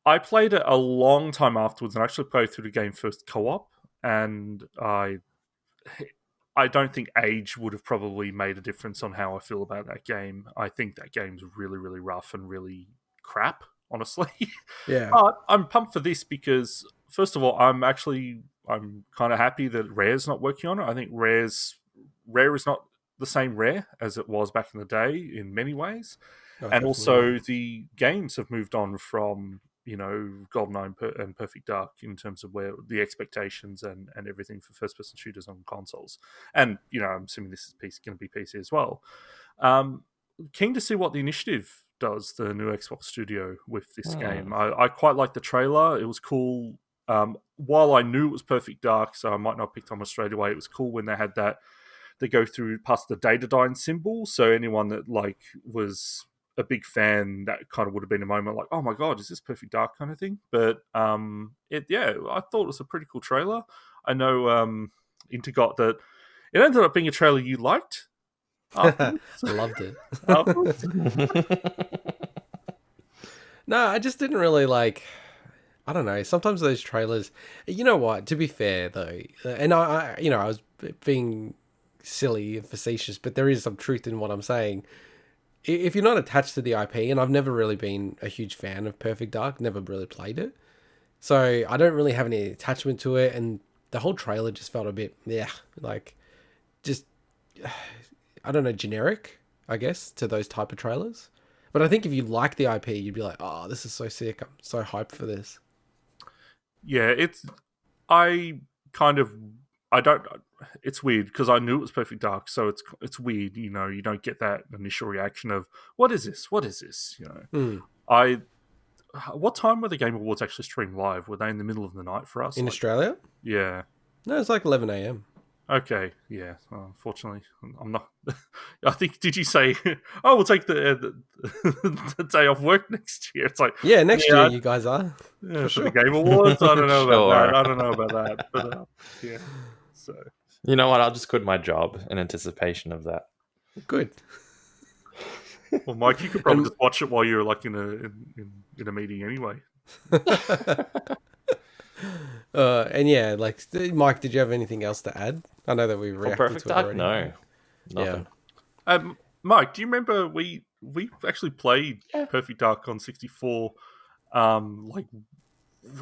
I played it a long time afterwards, and actually played through the game first co-op, and I don't think age would have probably made a difference on how I feel about that game. I think that game's really, really rough and really crap, honestly. Yeah. But I'm pumped for this because, first of all, I'm kind of happy that Rare's not working on it. I think Rare is not the same Rare as it was back in the day in many ways. Oh, and also the games have moved on from, GoldenEye and Perfect Dark in terms of where the expectations and everything for first-person shooters on consoles. And, I'm assuming this is going to be PC as well. Keen to see what the Initiative does, the new Xbox studio, with this game. I quite like the trailer. It was cool. While I knew it was Perfect Dark, so I might not have picked on it straight away, it was cool when they had that, they go through past the Datadyne symbol, so anyone that was a big fan, that kind of would have been a moment like, oh my god, is this Perfect Dark kind of thing? But I thought it was a pretty cool trailer. I know Inter got that it ended up being a trailer you liked. I loved it. No, I just didn't really like. I don't know. Sometimes those trailers, you know what? To be fair though, and I was being silly and facetious, but there is some truth in what I'm saying. If you're not attached to the IP, and I've never really been a huge fan of Perfect Dark, never really played it, so I don't really have any attachment to it, and the whole trailer just felt a bit, like, just, I don't know, generic, I guess, to those type of trailers. But I think if you like the IP, you'd be like, oh, this is so sick. I'm so hyped for this. Yeah, I kind of, I don't. It's weird because I knew it was Perfect Dark, so it's weird. You know, you don't get that initial reaction of what is this? What is this? You know, What time were the Game Awards actually streamed live? Were they in the middle of the night for us in Australia? Yeah. No, it's like 11 a.m. Okay, yeah. Well, unfortunately, I'm not. I think. Did you say? Oh, we'll take the day off work next year. It's like next year you guys are for sure. The Game Awards. I don't know about that. I don't know about that. But yeah. So you know what? I'll just quit my job in anticipation of that. Good. Well, Mike, you could probably just watch it while you're like in a meeting anyway. And yeah, like Mike, did you have anything else to add? I know that we reacted to it already. No, nothing. Yeah. Mike, do you remember we actually played Perfect Dark on 64, like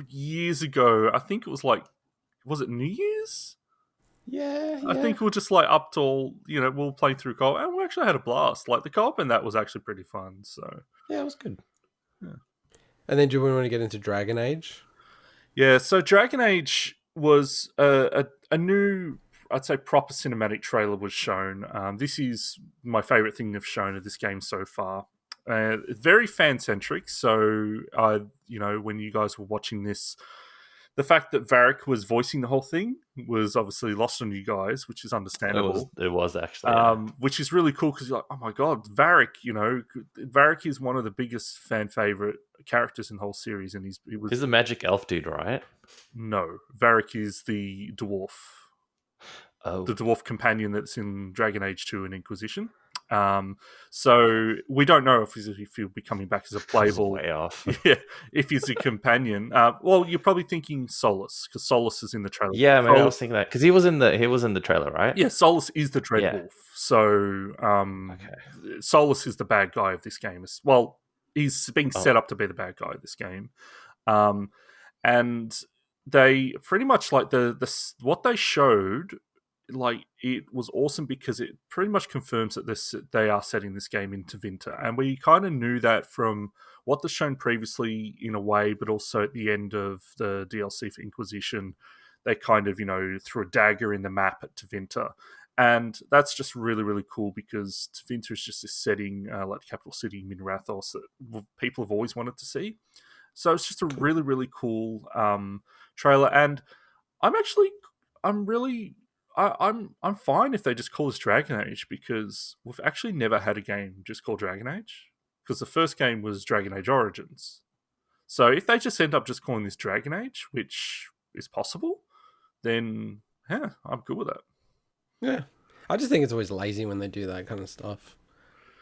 years ago? I think it was like, was it New Year's? Yeah. I think we were just like up till we'll play through co-op, and we actually had a blast. Like the co-op in that was actually pretty fun. So yeah, it was good. Yeah. And then do we want to get into Dragon Age? Yeah, so Dragon Age was a new, I'd say, proper cinematic trailer was shown. This is my favorite thing they've shown of this game so far. Very fan-centric, so, when you guys were watching this, the fact that Varric was voicing the whole thing was obviously lost on you guys, which is understandable. It was actually. Which is really cool because you're like, oh my god, Varric, Varric is one of the biggest fan favorite characters in the whole series, and he's the magic elf dude, right? No, Varric is the dwarf. Oh. The dwarf companion that's in Dragon Age 2 and Inquisition. So we don't know if he'll be coming back as a playable. Way off. Yeah, if he's a companion. Well, you're probably thinking Solus because Solus is in the trailer. Yeah, maybe I was thinking that because he was in the trailer, right? Yeah, Solus is the Dread Wolf. So Solus is the bad guy of this game. Well, he's being set up to be the bad guy of this game, and they pretty much like the what they showed. Like it was awesome because it pretty much confirms that they are setting this game into winter, and we kind of knew that from what they've shown previously in a way, but also at the end of the DLC for Inquisition, they kind of threw a dagger in the map at Tevinter, and that's just really really cool because Tevinter is just this setting like the capital city Minrathos that people have always wanted to see. So it's just a really really cool trailer, and I'm fine if they just call this Dragon Age because we've actually never had a game just called Dragon Age because the first game was Dragon Age Origins. So if they just end up just calling this Dragon Age, which is possible, then I'm good with that. Yeah. I just think it's always lazy when they do that kind of stuff.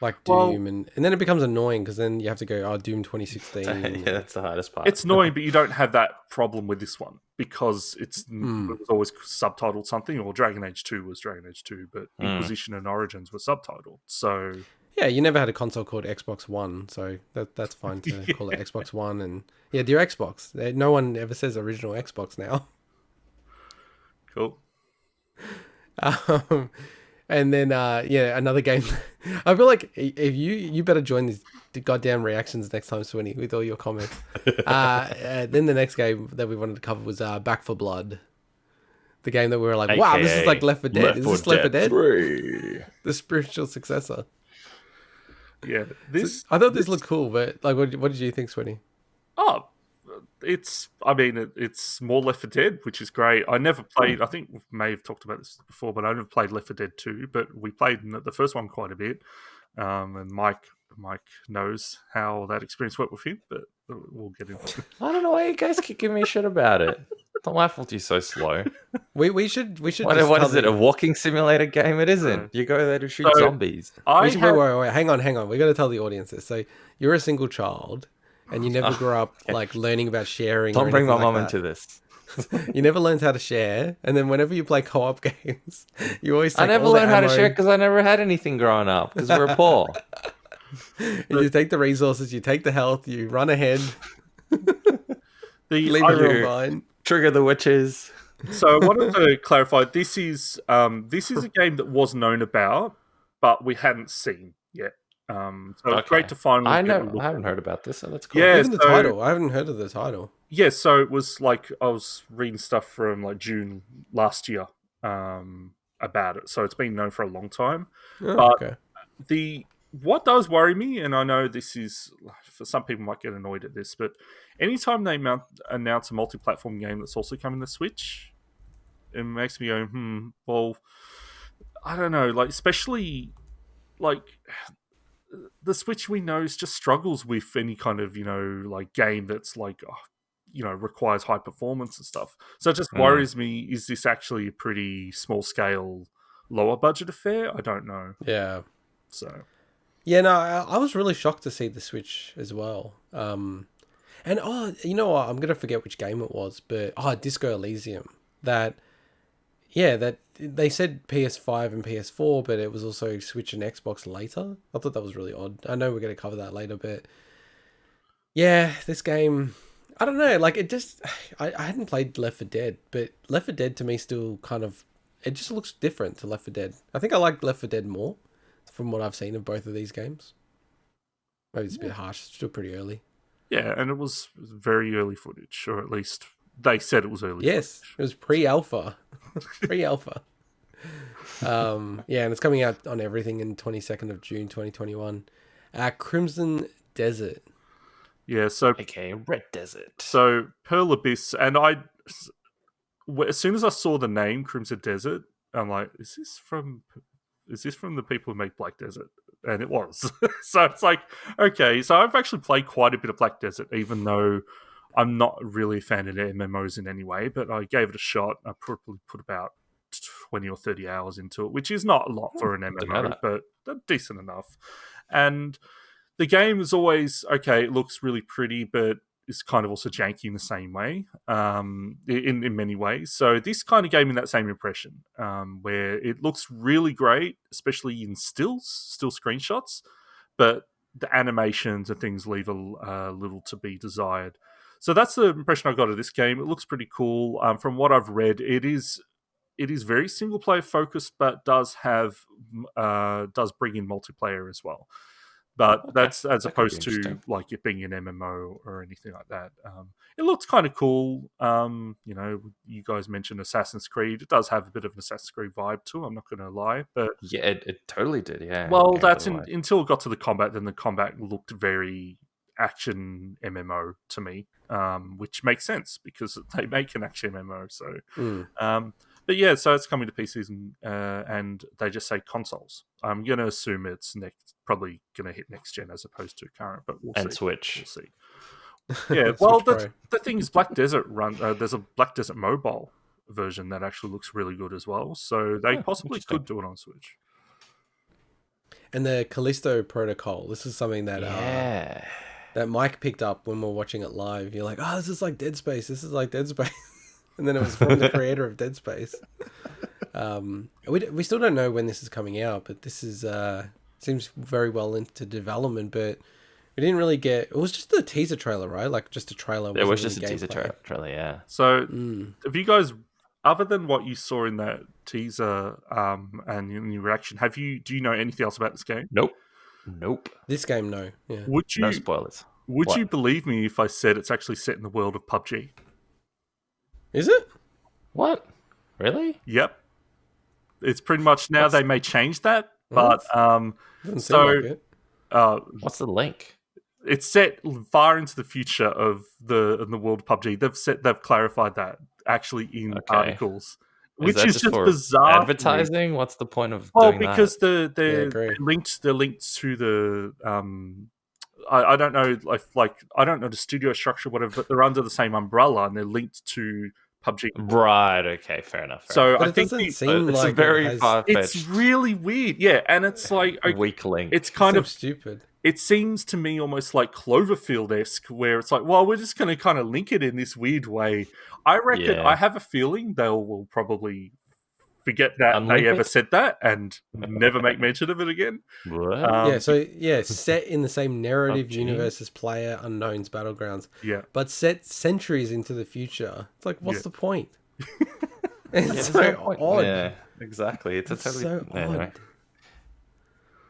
Like Doom, and then it becomes annoying because then you have to go, Doom 2016. Yeah, that's the hardest part. It's annoying, but you don't have that problem with this one because it was always subtitled something, or Dragon Age 2 was Dragon Age 2, but Inquisition and Origins were subtitled. So yeah, you never had a console called Xbox One, so that's fine to call it Xbox One. And yeah, dear Xbox. No one ever says original Xbox now. Cool. And then, another game. I feel like if you better join these goddamn reactions next time, Swinny, with all your comments. Then the next game that we wanted to cover was Back 4 Blood. The game that we were like, wow, this is like Left 4 Dead. Is this Left 4 Dead 3? The spiritual successor. Yeah. I thought this looked cool, but like, what did you think, Swinny? Oh, it's more Left 4 Dead, which is great. I never played, I think we may have talked about this before, but I never played Left 4 Dead 2, but we played the first one quite a bit. And Mike knows how that experience went with him, but we'll get into it. I don't know why you guys keep giving me shit about it. It's not my fault you're so slow. We should. What is it? A walking simulator game? It isn't. You go there to shoot zombies. Wait. Hang on. We got to tell the audience this. So you're a single child. and you never grew up like learning about sharing. Don't or bring my anything mom like into this. You never learned how to share, and then whenever you play co-op games, you always take I never all the learned how to ammo, share because I never had anything growing up because we're poor. and you take the resources, you take the health, you run ahead, leave I- everyone behind. Trigger the witches. So I wanted to clarify. This is a game that was known about, but we hadn't seen yet. So it's great to finally. I I haven't heard about this, so that's cool. Yeah, Even the title, I haven't heard of the title. Yeah, so it was like I was reading stuff from like June last year about it. So it's been known for a long time. Oh, But okay. what does worry me, and I know this is for some people might get annoyed at this, but anytime they announce a multi-platform game that's also coming to Switch, it makes me go, well, I don't know, like especially like the Switch we know just struggles with any kind of like game that's like requires high performance and stuff. So it just worries me. Is this actually a pretty small scale, lower budget affair? I don't know. Yeah. So yeah, no, I was really shocked to see the Switch as well. And you know what? I'm gonna forget which game it was, but Disco Elysium. That they said PS5 and PS4, but it was also Switch and Xbox later. I thought that was really odd. I know we're gonna cover that later, but yeah, this game, I don't know. Like it just, I hadn't played Left 4 Dead, but Left 4 Dead to me still kind of, it just looks different to Left 4 Dead. I think I like Left 4 Dead more from what I've seen of both of these games. Maybe it's a bit harsh. It's still pretty early. yeah, and it was very early footage, or at least they said it was early. Yes, footage. it was pre-alpha. Pre-alpha. Yeah, and it's coming out on everything in 22nd of June 2021. Crimson Desert. Yeah, so Okay, Red Desert. So Pearl Abyss, and as soon as I saw the name Crimson Desert, I'm like, is this from the people who make Black Desert? And it was. So it's like, okay, so I've actually played quite a bit of Black Desert, even though I'm not really a fan of MMOs in any way, but I gave it a shot. I probably put about 20 or 30 hours into it, which is not a lot for an MMO, but decent enough. And the game is always, okay, it looks really pretty, but it's kind of also janky in the same way, in many ways. So this kind of gave me that same impression, where it looks really great, especially in still screenshots, but the animations and things leave a little to be desired. So that's the impression I got of this game. It looks pretty cool. From what I've read, it is very single player focused, but does bring in multiplayer as well. But that's as opposed to like it being an MMO or anything like that. It looks kind of cool. You guys mentioned Assassin's Creed. It does have a bit of an Assassin's Creed vibe to it, I'm not going to lie. But yeah, it totally did, yeah. Well, that's until it got to the combat, then the combat looked very action MMO to me, which makes sense because they make an action MMO. So, but yeah, so it's coming to PCs and they just say consoles. I'm going to assume it's probably going to hit next gen as opposed to current, but we'll see. And Switch. We'll see. Yeah, well, the thing is, Black Desert there's a Black Desert mobile version that actually looks really good as well. So they possibly could do it on Switch. And the Callisto Protocol. This is something that that Mike picked up when we were watching it live. You're like, this is like Dead Space. This is like Dead Space. And then it was from the creator of Dead Space. We still don't know when this is coming out, but this is seems very well into development. But we didn't really get. It was just a teaser trailer, right? Like just a trailer. It was just a teaser trailer, yeah. So, have you guys, other than what you saw in that teaser, and in your reaction, do you know anything else about this game? Nope. This game, no. Yeah. No spoilers. Would you believe me if I said it's actually set in the world of PUBG? Is it? What? Really? Yep. It's pretty much now. They may change that, but What's the link? It's set far into the future of the world of PUBG. They've clarified that actually in articles, which is just bizarre. Advertising? What's the point of? Well, doing because that? they're linked. They're linked to the I don't know, like I don't know the studio structure, or whatever, but they're under the same umbrella and they're linked to PUBG. Right. Okay. Fair enough. So but I think it's very far-fetched. It's really weird, yeah, and it's like weak link. It's kind of stupid. it seems to me almost like Cloverfield-esque, where it's like, well, we're just going to kind of link it in this weird way. I reckon, I have a feeling they will probably forget that they ever said that and never make mention of it again. Set in the same narrative universe as Player Unknown's Battlegrounds. Yeah. But set centuries into the future. It's like, what's the point? It's so odd. Yeah, exactly. It's totally so odd. Anyway.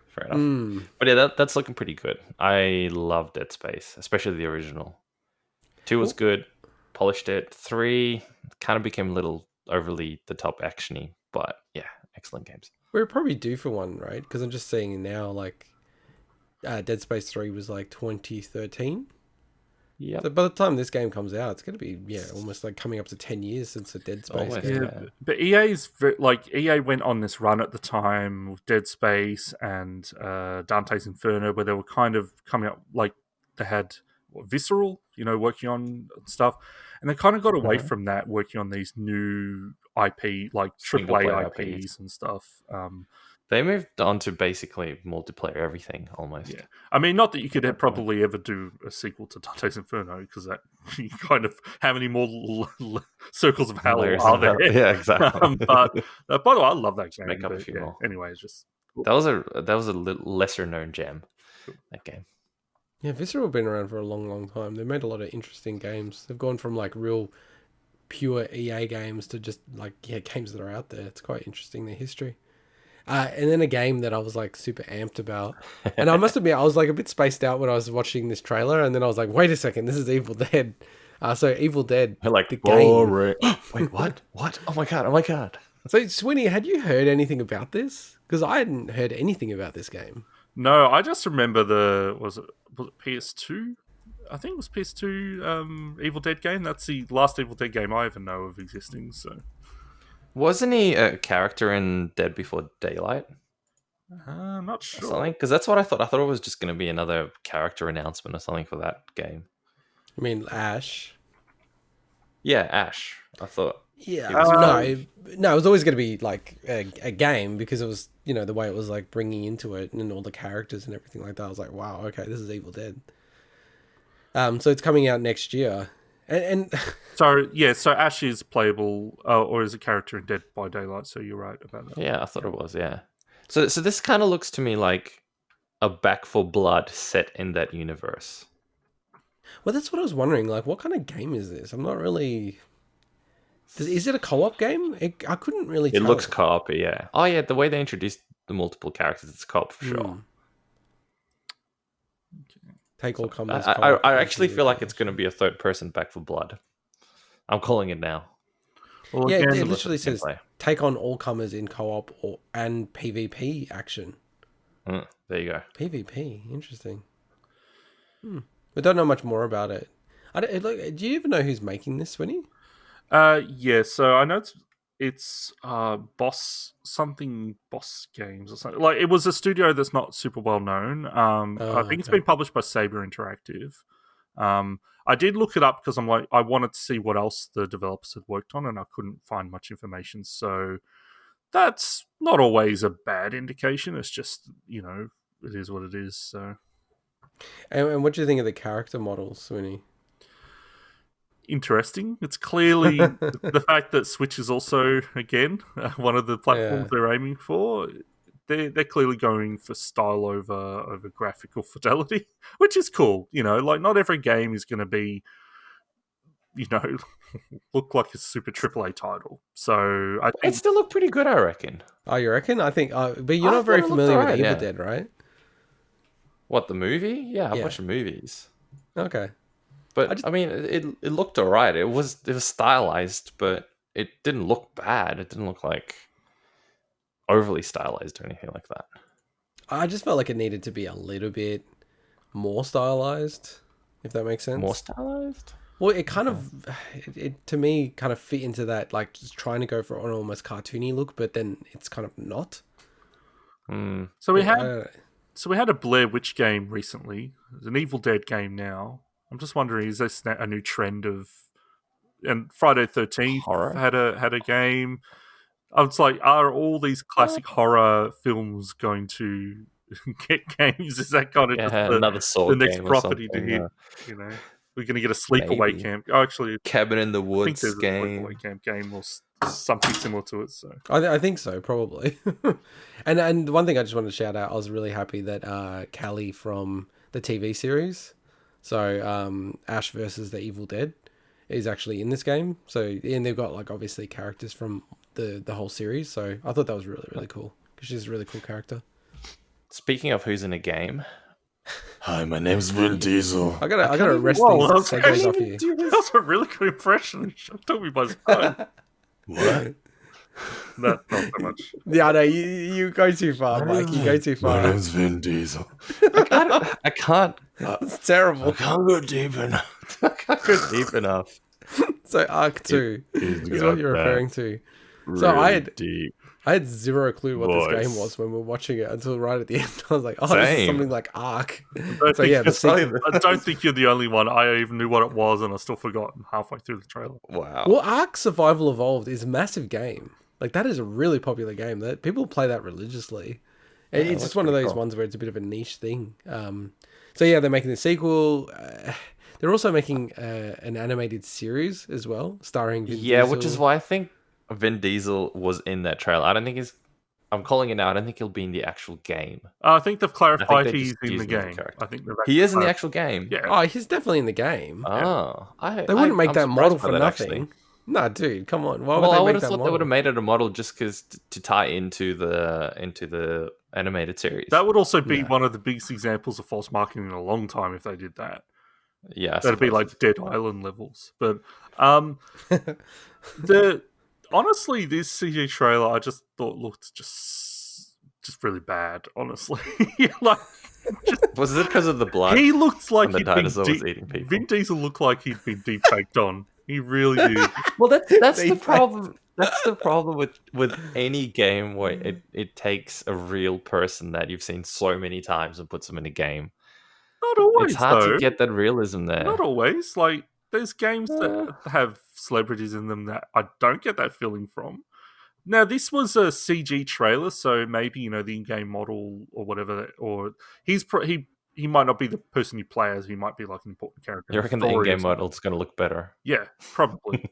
Fair enough. But yeah, that's looking pretty good. I love Dead Space, especially the original. 2 was good, polished it. 3 kind of became a little overly the top actiony, but yeah, excellent games. We're probably due for one, right? Because I'm just seeing now, like, Dead Space 3 was like 2013. Yeah. So by the time this game comes out, it's going to be almost like coming up to 10 years since the Dead Space game. Yeah, but EA went on this run at the time with Dead Space and Dante's Inferno, where they were kind of coming up, like they had Visceral, working on stuff, and they kind of got away from that, working on these new IP, like AAA IPs and stuff. They moved on to basically multiplayer everything, almost. Yeah. I mean, not that you could probably ever do a sequel to Dante's Inferno, because that you kind of, how many more circles of hell are there? Yeah, exactly. But by the way, I love that game. Make up a few more. Anyway, it's just... Cool. That was a little lesser known gem, that game. Yeah, Visceral have been around for a long, long time. They've made a lot of interesting games. They've gone from like real pure EA games to just like, games that are out there. It's quite interesting, their history. And then a game that I was like super amped about. And I must admit, I was like a bit spaced out when I was watching this trailer. And then I was like, wait a second, this is Evil Dead. So Evil Dead, like the game. Wait, what? What? Oh my God. So Swinny, had you heard anything about this? Because I hadn't heard anything about this game. No, I just remember was it PS2? I think it was PS2 Evil Dead game. That's the last Evil Dead game I even know of existing, so... Wasn't he a character in Dead Before Daylight? I'm not sure. Something? Because that's what I thought. I thought it was just going to be another character announcement or something for that game. I mean, Ash. Yeah, Ash. I thought. Yeah, no, it was always going to be like a game, because it was, the way it was like bringing into it and all the characters and everything like that. I was like, wow, okay, this is Evil Dead. So it's coming out next year. And so Ash is playable, or is a character in Dead by Daylight. So you're right about that. Yeah, I thought it was. Yeah. So this kind of looks to me like a Back 4 Blood set in that universe. Well, that's what I was wondering. Like, what kind of game is this? I'm not really. Is it a co-op game? I couldn't really tell. It looks co-op, yeah. Oh yeah, the way they introduced the multiple characters, it's co-op for sure. Take all comers. I actually feel like it's going to be a third-person Back 4 Blood. I'm calling it now. Well, yeah, it literally says take on all comers in co-op and PvP action. There you go. PvP, interesting. I don't know much more about it. Do you even know who's making this, Swinny? Yeah. So I know it's Boss Games or something. Like, it was a studio that's not super well known. I think it's been published by Saber Interactive. I did look it up because I'm like, I wanted to see what else the developers had worked on, and I couldn't find much information. So that's not always a bad indication. It's just, it is what it is. So. And what do you think of the character models, Swinny? Interesting. It's clearly the fact that Switch is also, again, one of the platforms they're aiming for. They're clearly going for style over graphical fidelity, which is cool. Like, not every game is going to be, look like a super AAA title. So I think it still looked pretty good, I reckon. Oh, you reckon? I think, but you're not very familiar with Evil Dead, right? What, the movie? Yeah, I've watched the movies. Okay. But I mean, it looked alright. It was stylized, but it didn't look bad. It didn't look like overly stylized or anything like that. I just felt like it needed to be a little bit more stylized, if that makes sense. More stylized? Well, it kind of, it to me kind of fit into that, like, just trying to go for an almost cartoony look, but then it's kind of not. So we had a Blair Witch game recently. There's an Evil Dead game now. I'm just wondering, is this a new trend of? And Friday the 13th horror had a game. I was like, are all these classic horror films going to get games? Is that kind of just another the sword next game property to or hit? You know, we're going to get a sleepaway Maybe. camp. Oh, actually, Cabin in the I think Woods there's a game. sleepaway camp game or something similar to it. So I think so, probably. and one thing I just wanted to shout out, I was really happy that Callie from the TV series, so Ash versus the Evil Dead, is actually in this game. So and they've got like obviously characters from the whole series. So I thought that was really cool because she's a really cool character. Speaking of who's in a game, hi, my name's Vin Diesel. I gotta arrest Whoa, these that's segues off you. that was a really good impression. It took me by surprise. What? Not so much. Yeah, no, you go too far, Mike. You go too far. My name's Vin Diesel. I can't. It's terrible. I can't go deep enough. I can't go deep enough. So Arc 2 is what you're referring to. So deep. I had zero clue what voice. this game was when we were watching it until right at the end. I was like, oh, this is Same. something like Ark. I So yeah, don't think you're the only one. I even knew what it was, and I still forgot halfway through the trailer. Wow. well, Ark Survival Evolved is a massive game. Like that is a really popular game that people play that religiously. And it's just one of those ones where it's a bit of a niche thing. So yeah, they're making the sequel. They're also making an animated series as well, starring Vin Diesel. which is why I think Vin Diesel was in that trailer. I don't think he's. I'm calling it now. I don't think he'll be in the actual game. I think they've clarified they he's just in used the him as a game. character. I think He is in the actual game. Yeah. Oh, he's definitely in the game. Oh, They wouldn't make I'm that model surprised for by that, nothing. actually. No, dude, come on. Why Well, would I they would make have that thought model? they would have made it a model just because to tie into the animated series. That would also be one of the biggest examples of false marketing in a long time if they did that. Yeah, That'd be like Dead Island levels. But honestly, this CG trailer I just thought looked just really bad. Honestly, like was it because of the blood? he looked like when the he'd dinosaur been was eating people. Vin Diesel looked like he'd been deep faked on. He really did. Well, that's the Deep problem. That's the problem with any game where it takes a real person that you've seen so many times and puts them in a game. Not always. It's hard though. to get that realism there. Not always. Like there's games that have celebrities in them that I don't get that feeling from. Now, this was a CG trailer, so maybe the in-game model or whatever, or he might not be the person you play as. He might be like an important character. You reckon the in-game model's going to look better? Yeah, probably.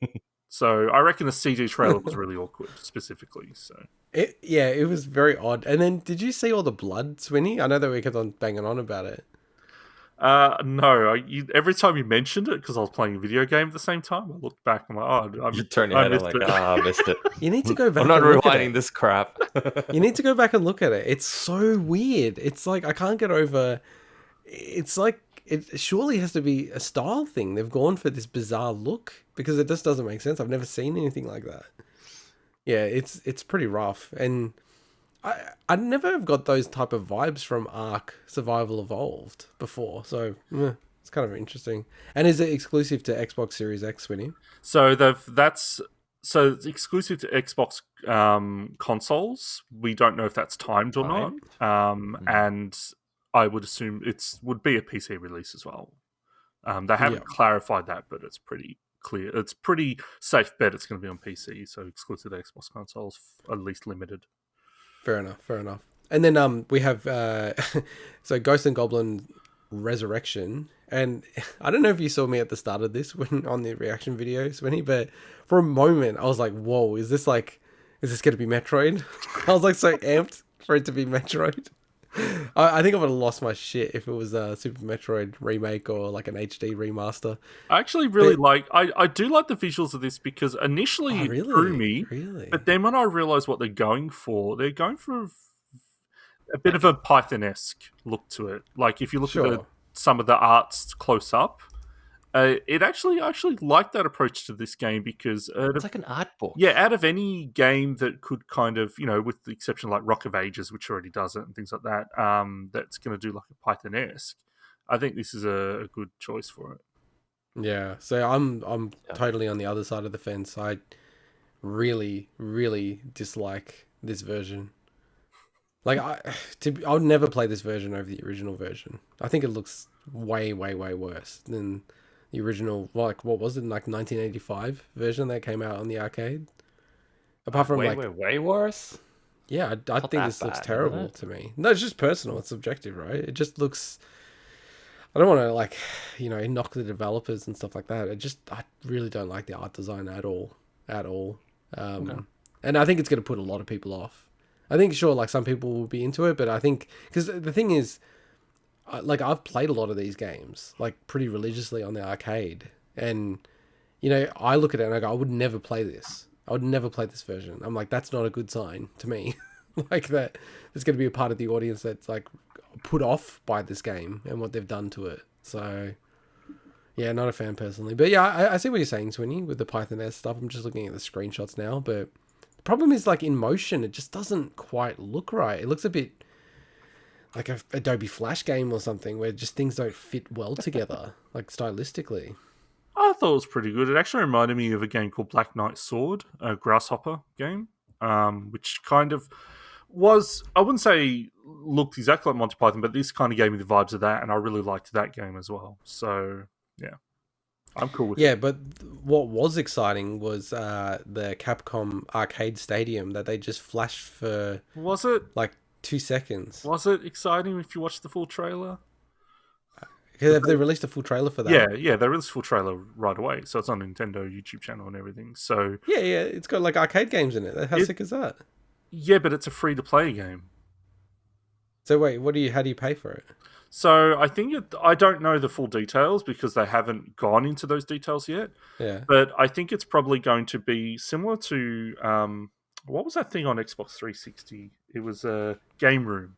So I reckon the CG trailer was really awkward, specifically. So it was very odd. And then, did you see all the blood, Swinny? I know that we kept on banging on about it. no. Every time you mentioned it, because I was playing a video game at the same time, I looked back and I'm like, you turn your head and like, I missed it. You need to go back. I'm not and look at rewinding it. this crap. You need to go back and look at it. It's so weird. It's like I can't get over. It's like it surely has to be a style thing. They've gone for this bizarre look because it just doesn't make sense. I've never seen anything like that. Yeah, it's pretty rough, and I never have got those type of vibes from Ark Survival Evolved before. So it's kind of interesting. And is it exclusive to Xbox Series X, Winnie? So it's exclusive to Xbox consoles. We don't know if that's timed or not. And I would assume would be a PC release as well. They haven't clarified that, but it's pretty clear. It's pretty safe bet it's going to be on PC. So exclusive to Xbox consoles, at least limited. Fair enough. And then we have so Ghost and Goblin Resurrection, and I don't know if you saw me at the start of this when on the reaction videos, Winnie, but for a moment I was like, "Whoa, is this going to be Metroid?" I was like so amped for it to be Metroid. I think I would have lost my shit if it was a Super Metroid remake or like an HD remaster. I actually really I do like the visuals of this because initially it drew me, but then when I realised what they're going for a bit of a Python-esque look to it. Like if you look at some of the arts close up, I actually like that approach to this game because it's like an art book. Yeah, out of any game that could kind of, with the exception of like Rock of Ages, which already does it and things like that, that's going to do like a Python-esque. I think this is a good choice for it. Yeah, so I'm totally on the other side of the fence. I really, really dislike this version. Like I would never play this version over the original version. I think it looks way, way, way worse than the original, like, what was it, like 1985 version that came out on the arcade? Apart from way worse? Yeah, I think this looks terrible to me. No, it's just personal. It's subjective, right? It just looks. I don't want to knock the developers and stuff like that. I really don't like the art design at all, Okay. And I think it's going to put a lot of people off. I think sure, like some people will be into it, but I think because the thing is, like I've played a lot of these games like pretty religiously on the arcade, and I look at it and I go, I would never play this. I would never play this version. I'm like, that's not a good sign to me. Like that, there's going to be a part of the audience that's like put off by this game and what they've done to it. So, yeah, not a fan personally. But yeah, I see what you're saying, Swinny, with the Python S stuff. I'm just looking at the screenshots now. But the problem is, like, in motion, it just doesn't quite look right. It looks a bit like a Adobe Flash game or something where just things don't fit well together, like stylistically. I thought it was pretty good. It actually reminded me of a game called Black Knight Sword, a Grasshopper game, which kind of was, I wouldn't say looked exactly like Monty Python, but this kind of gave me the vibes of that, and I really liked that game as well. So, yeah, I'm cool with it. Yeah, but what was exciting was the Capcom Arcade Stadium that they just flashed for... Was it? Like 2 seconds. Was it exciting if you watched the full trailer? Have they released a full trailer for that? Yeah, they released a full trailer right away, so it's on Nintendo YouTube channel and everything. So yeah, it's got like arcade games in it. How sick is that? Yeah, but it's a free-to-play game. So wait, how do you pay for it? So I think I don't know the full details because they haven't gone into those details yet. Yeah. But I think it's probably going to be similar to what was that thing on Xbox 360? It was a game room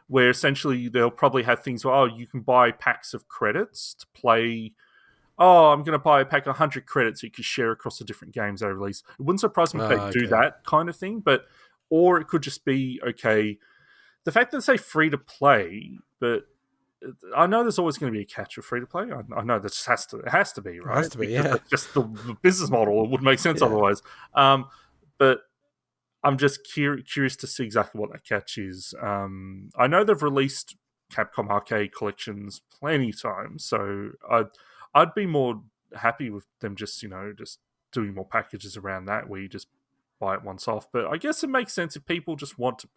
where essentially they'll probably have things where you can buy packs of credits to play. Oh, I'm going to buy a pack of 100 credits so you can share across the different games they release. It wouldn't surprise me if they do that kind of thing, or it could just be, okay, the fact that they say free to play, but I know there's always going to be a catch with free to play. I know that just has to be, right? It has to be, yeah. That's just the business model. It wouldn't make sense otherwise. But I'm just curious to see exactly what that catch is. I know they've released Capcom arcade collections plenty of times, so I'd be more happy with them just doing more packages around that where you just buy it once off. But I guess it makes sense if people just want to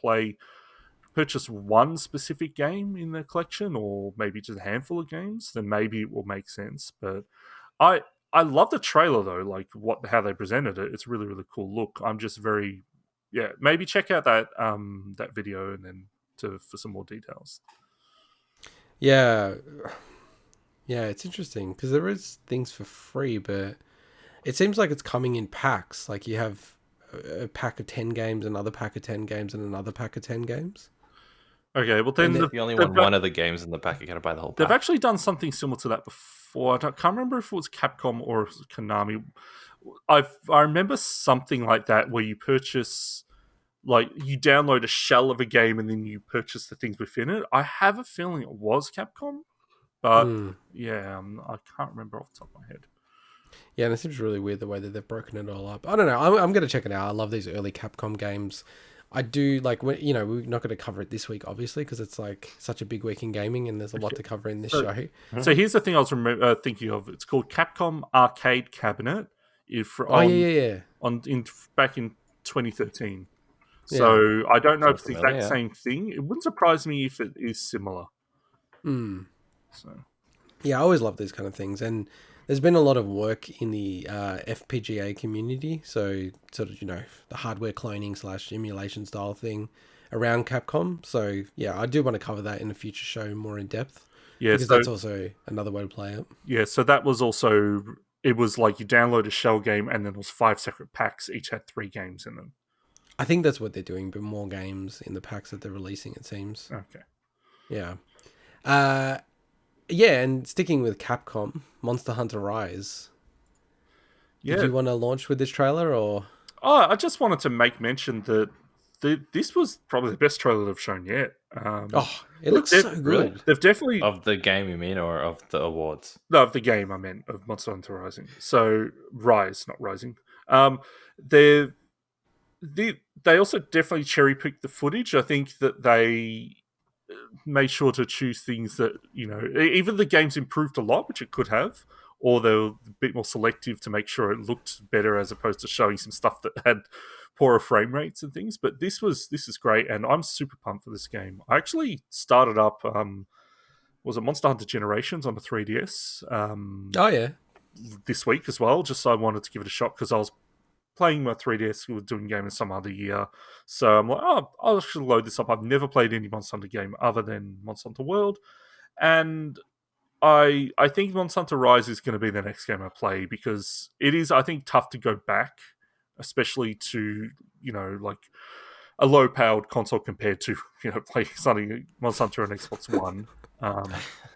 purchase one specific game in their collection, or maybe just a handful of games, then maybe it will make sense. But I love the trailer though, like how they presented it. It's a really, really cool look. I'm just very maybe check out that that video and then for some more details. Yeah, it's interesting because there is things for free, but it seems like it's coming in packs. Like you have a pack of 10 games, another pack of 10 games, and another pack of 10 games. Okay, well then if you only want one of the games in the pack, you gotta buy the whole pack. They've actually done something similar to that before. I can't remember if it was Capcom or it was Konami. I remember something like that where you purchase, like you download a shell of a game and then you purchase the things within it. I have a feeling it was Capcom, but I can't remember off the top of my head. Yeah, and it seems really weird the way that they've broken it all up. I don't know. I'm going to check it out. I love these early Capcom games. I do like when we're not going to cover it this week, obviously, because it's like such a big week in gaming, and there's a lot to cover in this show. So here's the thing I was thinking of. It's called Capcom Arcade Cabinet. Back in 2013. So I don't know if it's the exact same thing. It wouldn't surprise me if it is similar. So yeah, I always love these kind of things, and there's been a lot of work in the FPGA community, so sort of the hardware cloning / emulation style thing around Capcom. So yeah, I do want to cover that in a future show more in depth. Yeah, because that's also another way to play it. Yeah, so that was also, it was like you download a shell game and then it was 5 separate packs, each had 3 games in them. I think that's what they're doing, but more games in the packs that they're releasing, it seems. Okay. Yeah. Yeah, and sticking with Capcom, Monster Hunter Rise. Yeah. Did you want to launch with this trailer, or? Oh, I just wanted to make mention that this was probably the best trailer they've shown yet. It looks so good. Really, they've definitely... Of the game, you mean, or of the awards? No, of the game, I meant, of Monster Hunter Rising. So, Rise, not Rising. They also definitely cherry-picked the footage. I think that they made sure to choose things that, even the game's improved a lot, which it could have, or they were a bit more selective to make sure it looked better as opposed to showing some stuff that had poorer frame rates and things. But this is great, and I'm super pumped for this game. I actually started up was it Monster Hunter Generations on the 3DS Oh yeah. this week as well, just so I wanted to give it a shot because I was playing my 3DS or doing game in some other year. So I'm like, oh, I'll actually load this up. I've never played any Monster Hunter game other than Monster Hunter World. And I think Monster Hunter Rise is going to be the next game I play because it is, I think, tough to go back, especially to, like a low-powered console compared to, playing something Monster Hunter on Xbox One.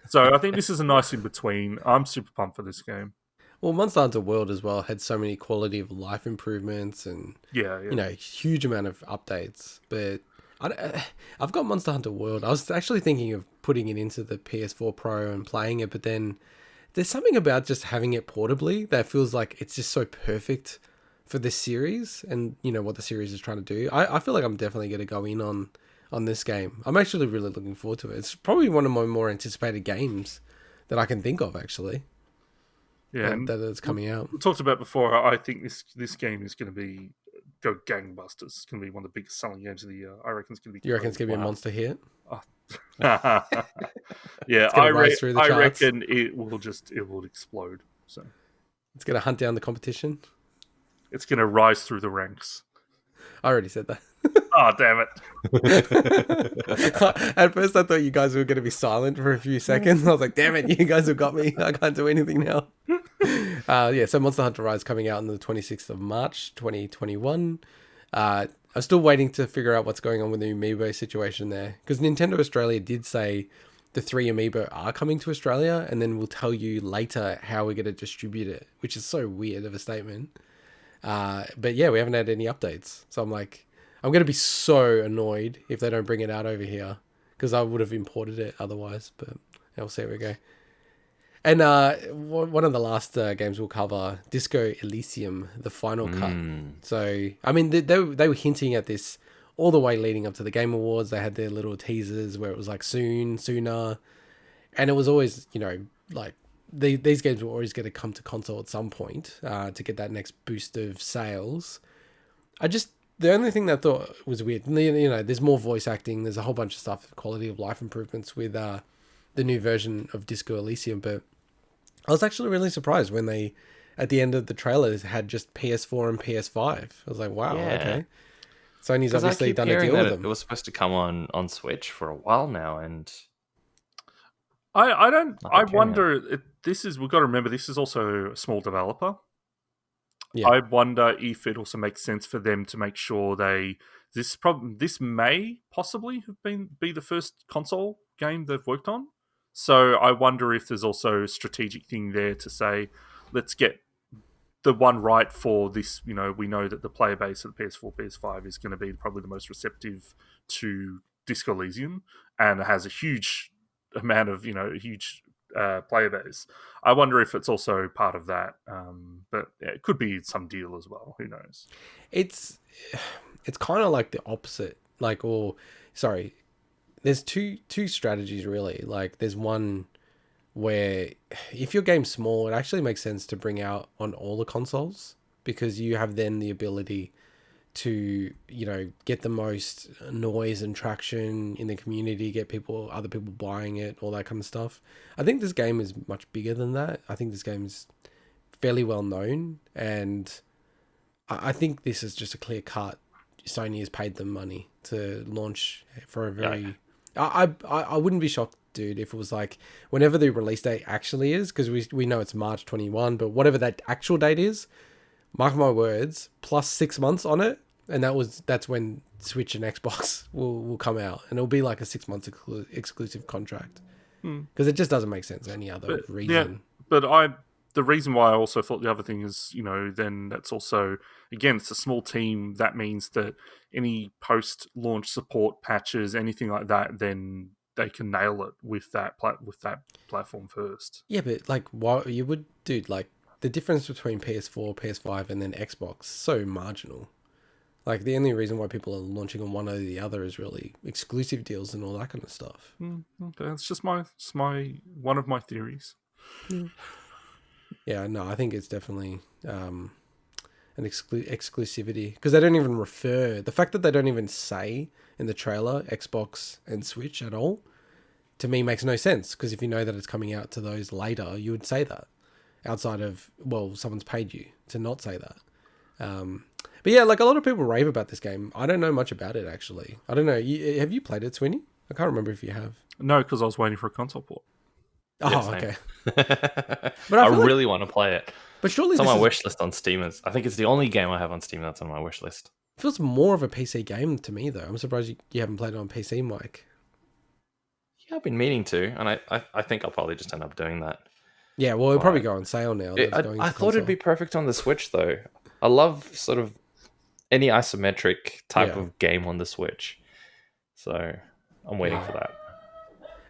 So I think this is a nice in-between. I'm super pumped for this game. Well, Monster Hunter World as well had so many quality of life improvements and huge amount of updates. But I've got Monster Hunter World. I was actually thinking of putting it into the PS4 Pro and playing it, but then there's something about just having it portably that feels like it's just so perfect for this series and what the series is trying to do. I feel like I'm definitely going to go in on this game. I'm actually really looking forward to it. It's probably one of my more anticipated games that I can think of, actually. Yeah, that it's coming out. We talked about before. I think this game is going to go gangbusters. It's going to be one of the biggest selling games of the year. I reckon it's going to be. You reckon it's going to be a monster hit? Oh. Yeah, I reckon it will explode. So it's going to hunt down the competition. It's going to rise through the ranks. I already said that. Oh, damn it. At first, I thought you guys were going to be silent for a few seconds. I was like, damn it, you guys have got me. I can't do anything now. So Monster Hunter Rise coming out on the 26th of March, 2021. I'm still waiting to figure out what's going on with the Amiibo situation there. Because Nintendo Australia did say the 3 Amiibo are coming to Australia, and then we'll tell you later how we're going to distribute it, which is so weird of a statement. But yeah, we haven't had any updates. So I'm like, I'm going to be so annoyed if they don't bring it out over here because I would have imported it otherwise, but we'll see how we go. And one of the last games we'll cover, Disco Elysium, the final cut. So, I mean, they were hinting at this all the way leading up to the Game Awards. They had their little teasers where it was like sooner. And it was always, like, these games were always going to come to console at some point to get that next boost of sales. The only thing that I thought was weird, there's more voice acting, there's a whole bunch of stuff, quality of life improvements with the new version of Disco Elysium, but I was actually really surprised when they, at the end of the trailers, had just PS4 and PS5. I was like, wow, okay. Sony's obviously done a deal with them. It was supposed to come on Switch for a while now, and I wonder. We've got to remember this is also a small developer. Yeah. I wonder if it also makes sense for them to make sure this may possibly have be the first console game they've worked on. So I wonder if there's also a strategic thing there to say, let's get the one right for this. We know that the player base of the PS4, PS5 is going to be probably the most receptive to Disco Elysium, and it has a huge amount of player base. I wonder if it's also part of that, but it could be some deal as well. Who knows? It's kind of like the opposite. There's two strategies really. Like there's one where if your game's small, it actually makes sense to bring out on all the consoles because you have then the ability to get the most noise and traction in the community, get other people buying it, all that kind of stuff. I think this game is much bigger than that. I think this game is fairly well known, and I think this is just a clear cut. Sony has paid them money to launch for a very. I wouldn't be shocked, dude, if it was like whenever the release date actually is, because we know it's March 21, but whatever that actual date is. Mark my words, plus 6 months on it, and that's when Switch and Xbox will come out, and it'll be like a 6 months exclusive contract because it just doesn't make sense any other reason. Yeah, but the reason why I also thought the other thing is, then that's also again it's a small team. That means that any post-launch support patches, anything like that, then they can nail it with that platform first. Yeah, but like, why you would, dude? Like. The difference between PS4, PS5, and then Xbox is so marginal. Like, the only reason why people are launching on one or the other is really exclusive deals and all that kind of stuff. Okay, it's just one of my theories. Yeah, no, I think it's definitely an exclusivity because they don't even refer. The fact that they don't even say in the trailer Xbox and Switch at all, to me makes no sense, because if you know that it's coming out to those later, you would say that. Outside of, well, someone's paid you to not say that. But yeah, like a lot of people rave about this game. I don't know much about it, actually. I don't know. Have you played it, Swinny? I can't remember if you have. No, because I was waiting for a console port. Oh, Yeah, okay. But I really want to play it. But surely it's on my wish list on Steam. I think it's the only game I have on Steam that's on my wish list. It feels more of a PC game to me, though. I'm surprised you haven't played it on PC, Mike. Yeah, I've been meaning to, and I think I'll probably just end up doing that. Yeah, well, it'll probably go on sale now. I thought it'd be perfect on the Switch, though. I love sort of any isometric type of game on the Switch. So I'm waiting for that.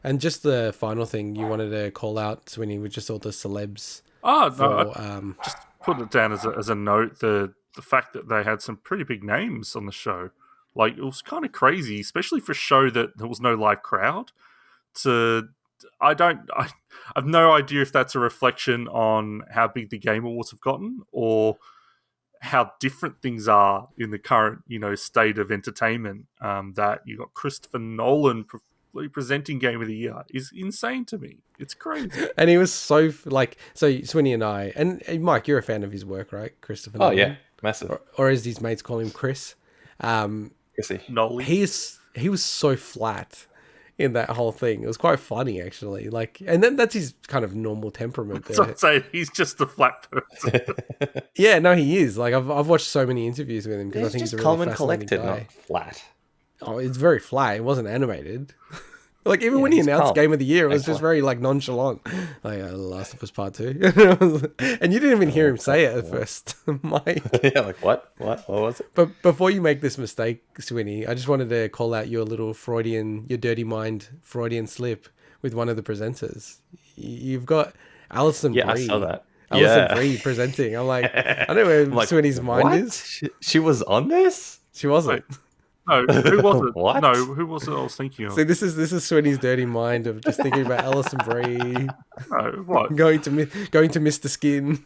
And just the final thing you wanted to call out, Swinny, with just all the celebs. Oh, no, just put it down as a note, the fact that they had some pretty big names on the show. Like, it was kind of crazy, especially for a show that there was no live crowd. I've no idea if that's a reflection on how big the Game Awards have gotten, or how different things are in the current, state of entertainment. That you got Christopher Nolan presenting Game of the Year is insane to me. It's crazy. And he was so Swinny and I, and Mike, you're a fan of his work, right? Christopher Nolan? Oh yeah, massive. Or as his mates call him, Chris. Chrissy. Nolan. He was so flat in that whole thing. It was quite funny, actually. And then that's his kind of normal temperament. So I'd say he's just a flat person. Yeah, no, he is. Like I've watched so many interviews with him because I think he's a really calm and fascinating collected, guy. not flat. Oh, it's very flat. It wasn't animated. Like even when he announced Game of the Year, it was just very like nonchalant. Like Last of Us Part 2. And you didn't even hear him say it at first, Mike. Yeah, like what? What was it? But before you make this mistake, Swinny, I just wanted to call out your little your dirty mind Freudian slip with one of the presenters. You've got Alison Brie. Yeah, I saw that. Alison Brie presenting. I'm like, I don't know where Swinny's mind is. She was on this? She wasn't. Wait. No, who was it? What? No, who was it I was thinking of? See, this is Swinny's dirty mind of just thinking about Alison Brie. No, what? Going to Mr. Skin.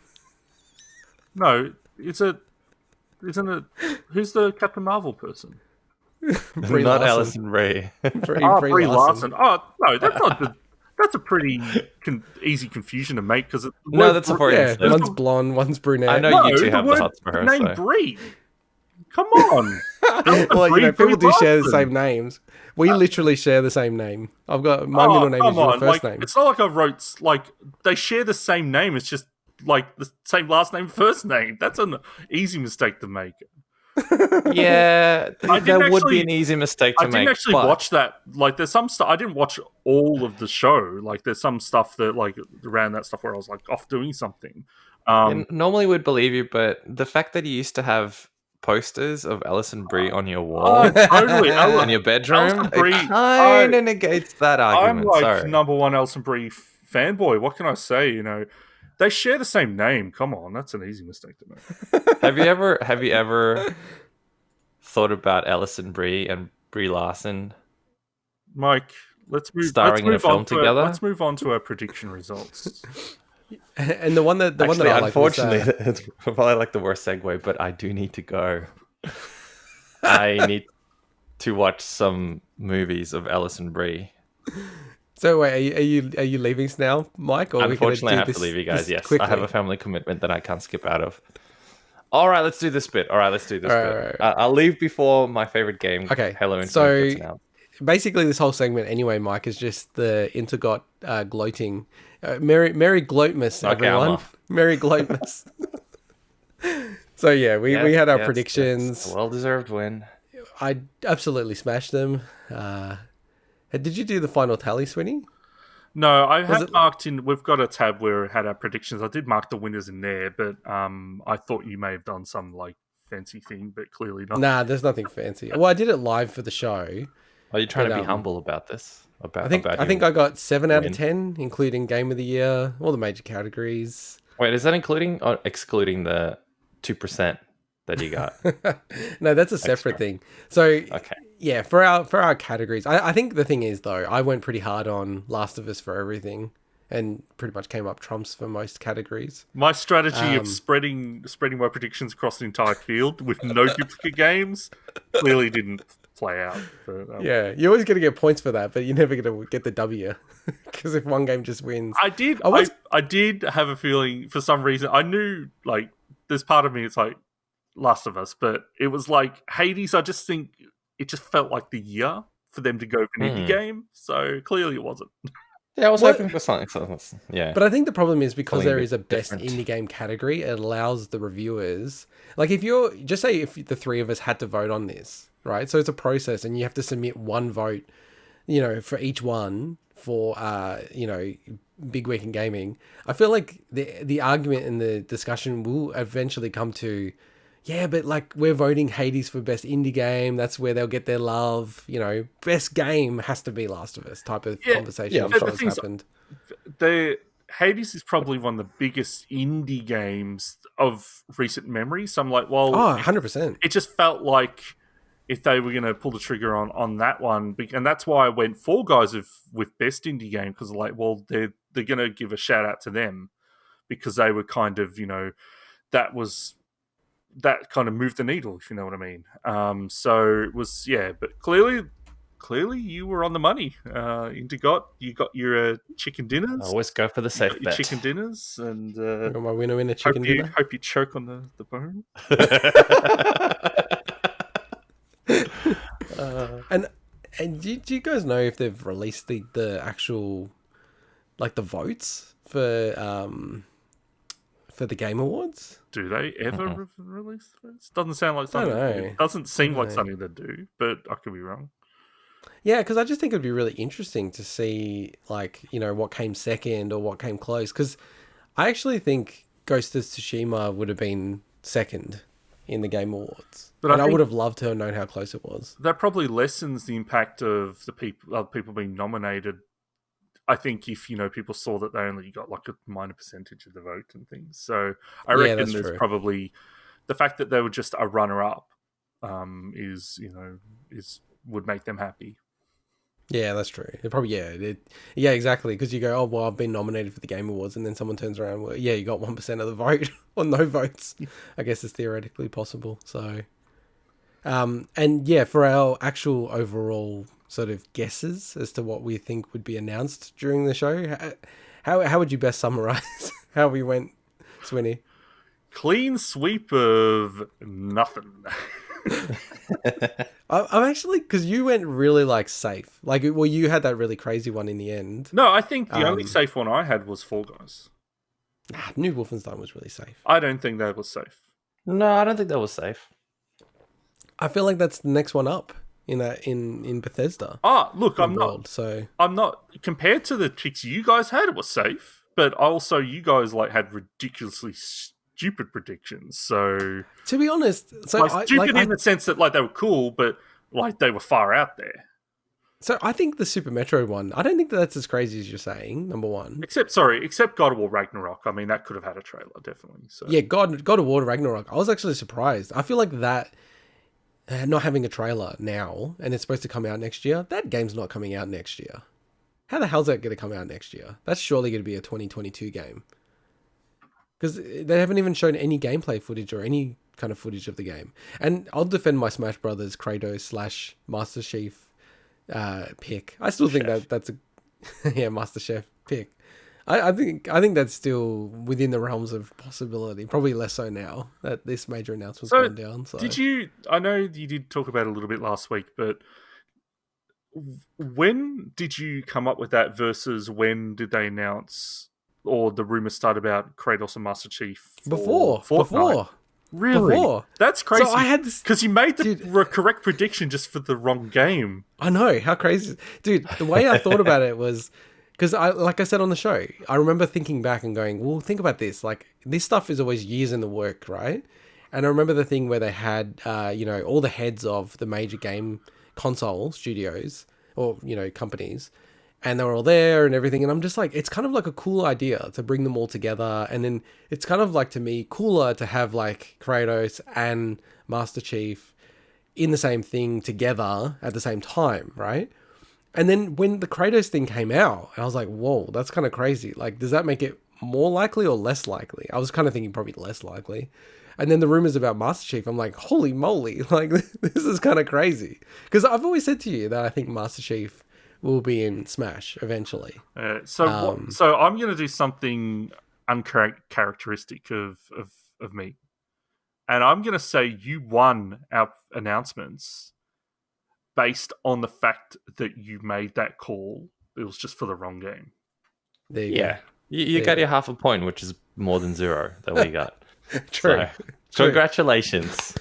No, isn't it? Who's the Captain Marvel person? Brie Not Larson. Alison Brie. Brie Larson. Oh no, that's not. That's a pretty easy confusion to make because no, that's a very one's blonde, one's brunette. I know you two have the hots for her. Name Brie. Come on. Well, people do share the same names. We literally share the same name. I've got my middle name is your first name. It's not like I wrote they share the same name. It's just like the same last name, first name. That's an easy mistake to make. Yeah, that would be an easy mistake to make. I didn't actually watch that. Like, there's some stuff. I didn't watch all of the show. Like, there's some stuff that, like, around that stuff where I was, like, off doing something. Normally would believe you, but the fact that you used to have posters of Alison Brie on your wall, totally, in your bedroom, it kind of negates that argument. I'm like number one Alison Brie fanboy. What can I say? They share the same name. Come on, that's an easy mistake to make. Have you ever thought about Alison Brie and Brie Larson, Mike? Let's move in a film together. Let's move on to our prediction results. And the one that I unfortunately, it's probably like the worst segue, but I do need to go. I need to watch some movies of Alison Brie. So wait, are you leaving now, Mike? Or unfortunately, I have to leave you guys. Yes, quickly? I have a family commitment that I can't skip out of. All right, let's do this bit. Right. I'll leave before my favorite game, Halo Infinite, gets announced. Basically, this whole segment, anyway, Mike, is just the intergot gloating. Merry Gloatmas, everyone. Merry Gloatmas. So yeah, we had our predictions. A well-deserved win. I absolutely smashed them. Did you do the final tally, Swinny? No, I have marked in. We've got a tab where we had our predictions. I did mark the winners in there, but I thought you may have done some like fancy thing, but clearly not. Nah, there's nothing fancy. Well, I did it live for the show. Are you trying to be humble about this? I think I got 7 out of 10, including Game of the Year, all the major categories. Wait, is that including or excluding the 2% that you got? No, that's a separate thing. So yeah, for our categories, I think the thing is though, I went pretty hard on Last of Us for everything, and pretty much came up trumps for most categories. My strategy of spreading my predictions across the entire field with no duplicate games clearly didn't play out. But, yeah, you're always going to get points for that, but you're never going to get the W because if one game just wins, I did have a feeling for some reason. I knew like there's part of me it's like Last of Us, but it was like Hades. I just think it just felt like the year for them to go for an indie game. So clearly it wasn't. Yeah, I was hoping for something. Yeah, but I think the problem is because Something there a is a bit best different. indie game category, it allows the reviewers, like if you're just say if the three of us had to vote on this, right? So it's a process, and you have to submit one vote, you know, for each one for you know, big week in gaming. I feel like the argument and the discussion will eventually come to, yeah, but like we're voting Hades for best indie game. That's where they'll get their love. You know, best game has to be Last of Us type of conversation. I'm sure has happened. Hades is probably one of the biggest indie games of recent memory. So I'm like, well, 100%. It just felt like if they were going to pull the trigger on that one, and that's why I went Fall Guys with best indie game because like, well, they're going to give a shout out to them because they were kind of, you know, that kind of moved the needle, if you know what I mean. So it was, but clearly you were on the money. You got your chicken dinners. Always go for the safe bet. Your chicken dinners, and got my winner chicken dinner. Hope you choke on the bone. And do you guys know if they've released the actual like the votes for the Game Awards? Do they ever release votes? Doesn't sound like something. It doesn't seem like something they do, but I could be wrong. Yeah, because I just think it'd be really interesting to see, like, you know, what came second or what came close. Because I actually think Ghost of Tsushima would have been second in the Game Awards, but I would have loved to have known how close it was. That probably lessens the impact of the people being nominated. I think if, you know, people saw that they only got like a minor percentage of the vote and things. So I reckon there's probably the fact that they were just a runner-up would make them happy. Yeah, that's true. It probably, yeah, exactly. Because you go, oh, well, I've been nominated for the Game Awards, and then someone turns around, well, yeah, you got 1% of the vote or no votes. I guess it's theoretically possible. So, and yeah, for our actual overall sort of guesses as to what we think would be announced during the show, how would you best summarize how we went, Swinny? Clean sweep of nothing. I'm actually, because you went really like safe, like, well, you had that really crazy one in the end. No, I think the only safe one I had was Fall Guys. New Wolfenstein was really safe. I don't think that was safe. No, I don't think that was safe. I feel like that's the next one up in Bethesda. Look, I'm not compared to the picks you guys had. It was safe, but also you guys like had ridiculously stupid predictions. So to be honest, stupid in the sense that like they were cool, but like they were far out there. So I think the Super Metroid one, I don't think that's as crazy as you're saying. Number one, except God of War Ragnarok. I mean, that could have had a trailer, definitely. So yeah, God of War Ragnarok. I was actually surprised. I feel like that not having a trailer now, and it's supposed to come out next year. That game's not coming out next year. How the hell's that going to come out next year? That's surely going to be a 2022 game. Because they haven't even shown any gameplay footage or any kind of footage of the game. And I'll defend my Smash Brothers Kratos / Master Chief pick. I still think that's a Master Chef pick. I think that's still within the realms of possibility. Probably less so now that this major announcement's gone down. So I know you did talk about it a little bit last week, but when did you come up with that versus when did they announce or the rumors start about Kratos and Master Chief? Before. Really? Before. That's crazy. So I had this... Because you made the correct prediction just for the wrong game. I know. How crazy. Dude, the way I thought about it was... Because like I said on the show, I remember thinking back and going, well, think about this. Like, this stuff is always years in the work, right? And I remember the thing where they had, all the heads of the major game console studios or, companies, and they were all there and everything. And I'm just like, it's kind of like a cool idea to bring them all together. And then it's kind of like, to me, cooler to have like Kratos and Master Chief in the same thing together at the same time, right? And then when the Kratos thing came out, I was like, whoa, that's kind of crazy. Like, does that make it more likely or less likely? I was kind of thinking probably less likely. And then the rumors about Master Chief, I'm like, holy moly, like this is kind of crazy. Because I've always said to you that I think Master Chief will be in Smash eventually. So I'm going to do something uncharacteristic of me. And I'm going to say you won our announcements based on the fact that you made that call. It was just for the wrong game. There you go. You got your half a point, which is more than 0 that we got. True. So, congratulations.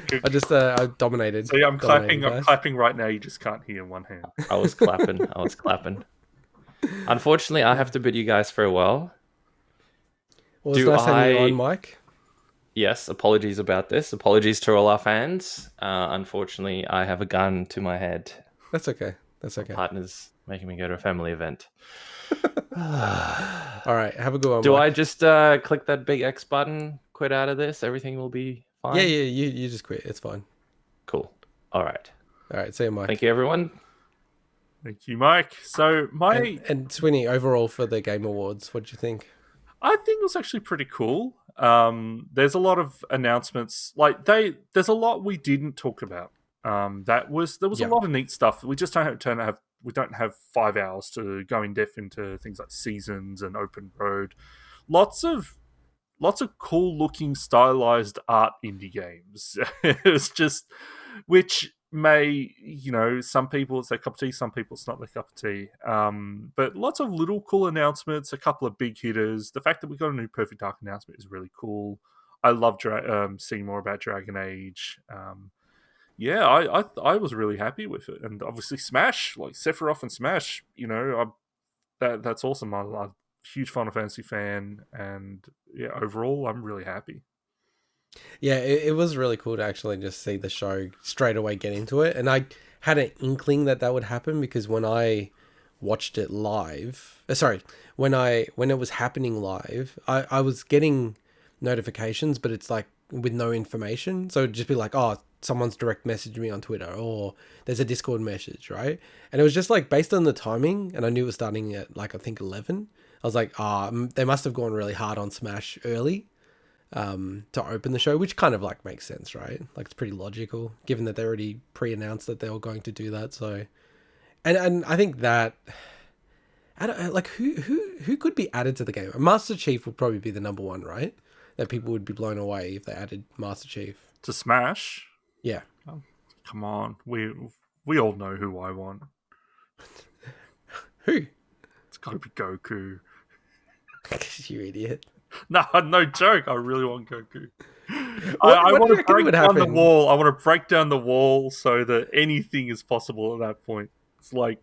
I dominated. So I'm clapping. I'm clapping right now. You just can't hear one hand. I was clapping. Unfortunately, I have to bid you guys farewell. Well, it's nice having you on, Mike. Yes, apologies about this. Apologies to all our fans. Unfortunately, I have a gun to my head. That's okay. My partner's making me go to a family event. All right, have a good one. Do Mike. I just click that big X button, quit out of this? Everything will be fine? Yeah, you just quit. It's fine. Cool. All right, see you, Mike. Thank you, everyone. Thank you, Mike. So and Sweeney, overall for the Game Awards, what do you think? I think it was actually pretty cool. There's a lot of announcements. There's a lot we didn't talk about. There was a lot of neat stuff. We just don't have 5 hours to go in depth into things like seasons and open road. Lots of cool looking stylized art indie games. It's just, which may, some people it's their cup of tea, some people it's not their cup of tea. But lots of little cool announcements, a couple of big hitters. The fact that we got a new Perfect Dark announcement is really cool. I love seeing more about Dragon Age. I was really happy with it, and obviously Smash, like Sephiroth and Smash, that's awesome. I'm a huge Final Fantasy fan, and overall, I'm really happy. Yeah, it was really cool to actually just see the show straight away get into it, and I had an inkling that would happen because when I watched it live, when it was happening live, I was getting notifications, but it's like with no information, so it'd just be like, oh, someone's direct messaged me on Twitter, or there's a Discord message, right? And it was just like based on the timing, and I knew it was starting at like I think 11. I was like, they must have gone really hard on Smash early to open the show, which kind of like makes sense, right? Like it's pretty logical given that they already pre-announced that they were going to do that. So, and I think that like who could be added to the game? Master Chief would probably be the number one, right? That people would be blown away if they added Master Chief to Smash. Yeah. Oh, come on, we all know who I want. Who? It's got to be Goku. You idiot. No joke. I really want Goku. I want to break down the wall. I want to break down the wall so that anything is possible at that point. It's like,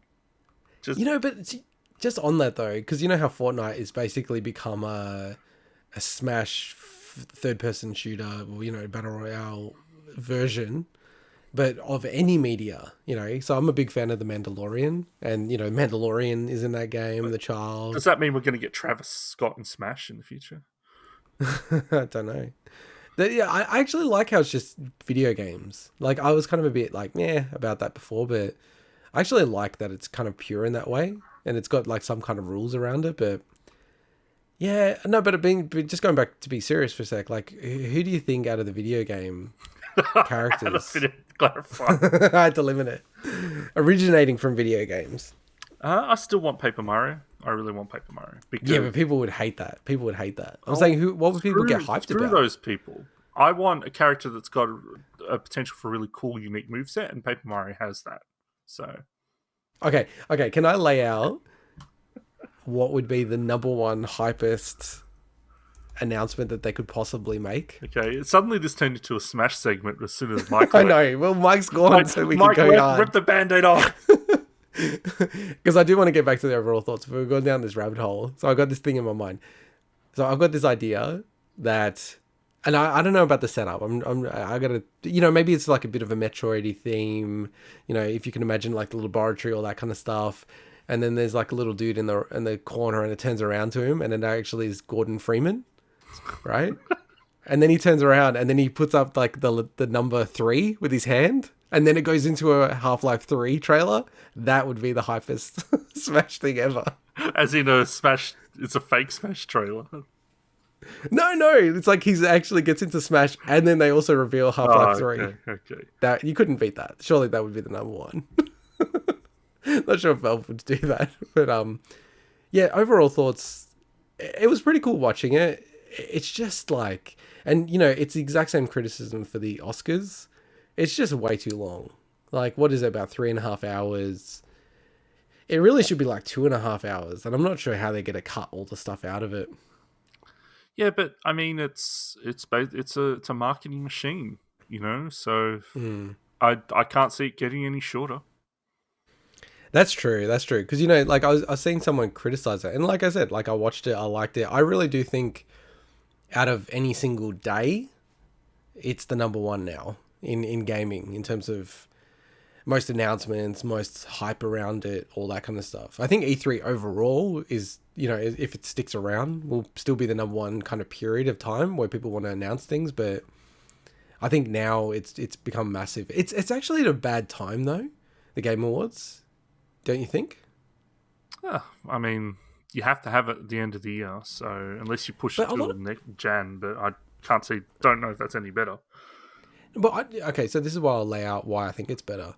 just but it's just on that though, because you know how Fortnite is basically become a Smash third-person shooter, or battle royale version, but of any media, So I'm a big fan of The Mandalorian, and Mandalorian is in that game. The Child. Does that mean we're going to get Travis Scott in Smash in the future? I don't know. I actually like how it's just video games. Like I was kind of a bit like about that before, but I actually like that it's kind of pure in that way, and it's got like some kind of rules around it. But yeah, no, but just going back to be serious for a sec, like who do you think out of the video game characters? Clarify. I had to limit it. Originating from video games. I still want Paper Mario. I really want Paper Mario. Yeah, but people would hate that. I'm saying, what would people get hyped about? Those people. I want a character that's got a potential for a really cool, unique moveset, and Paper Mario has that. So, okay. Can I lay out what would be the number one hypest announcement that they could possipossibly make? Okay, suddenly this turned into a Smash segment as soon as Mike. I know. Well, Mike's gone, so we can go hard. Rip the Band-Aid off. Because I do want to get back to the overall thoughts, but we've gone down this rabbit hole. So I got this thing in my mind. So I've got this idea that, and I don't know about the setup. I gotta, maybe it's like a bit of a Metroid-y theme. If you can imagine like the laboratory, all that kind of stuff. And then there's like a little dude in the corner, and it turns around to him, and it actually is Gordon Freeman, right? And then he turns around, and then he puts up like the number 3 with his hand, and then it goes into a Half-Life 3 trailer, that would be the hypest Smash thing ever. As in a Smash, it's a fake Smash trailer. No, it's like he actually gets into Smash, and then they also reveal Half-Life 3. Okay. That you couldn't beat that. Surely that would be the number one. Not sure if Valve would do that, but yeah. Overall thoughts. It was pretty cool watching it. It's just like, and it's the exact same criticism for the Oscars. It's just way too long. Like, what is it, about 3.5 hours? It really should be like 2.5 hours, and I'm not sure how they're going to cut all the stuff out of it. Yeah, but I mean, it's a marketing machine, So I can't see it getting any shorter. That's true. Because like I was seeing someone criticize it, and like I said, like I watched it, I liked it. I really do think, out of any single day, it's the number one now in gaming in terms of most announcements, most hype around it, all that kind of stuff. I think E3 overall is, if it sticks around, will still be the number one kind of period of time where people want to announce things. But I think now it's become massive. It's actually at a bad time though, the Game Awards, don't you think? I mean, you have to have it at the end of the year, so unless you push it to next Jan, but I don't know if that's any better. But okay, so this is why I'll lay out why I think it's better.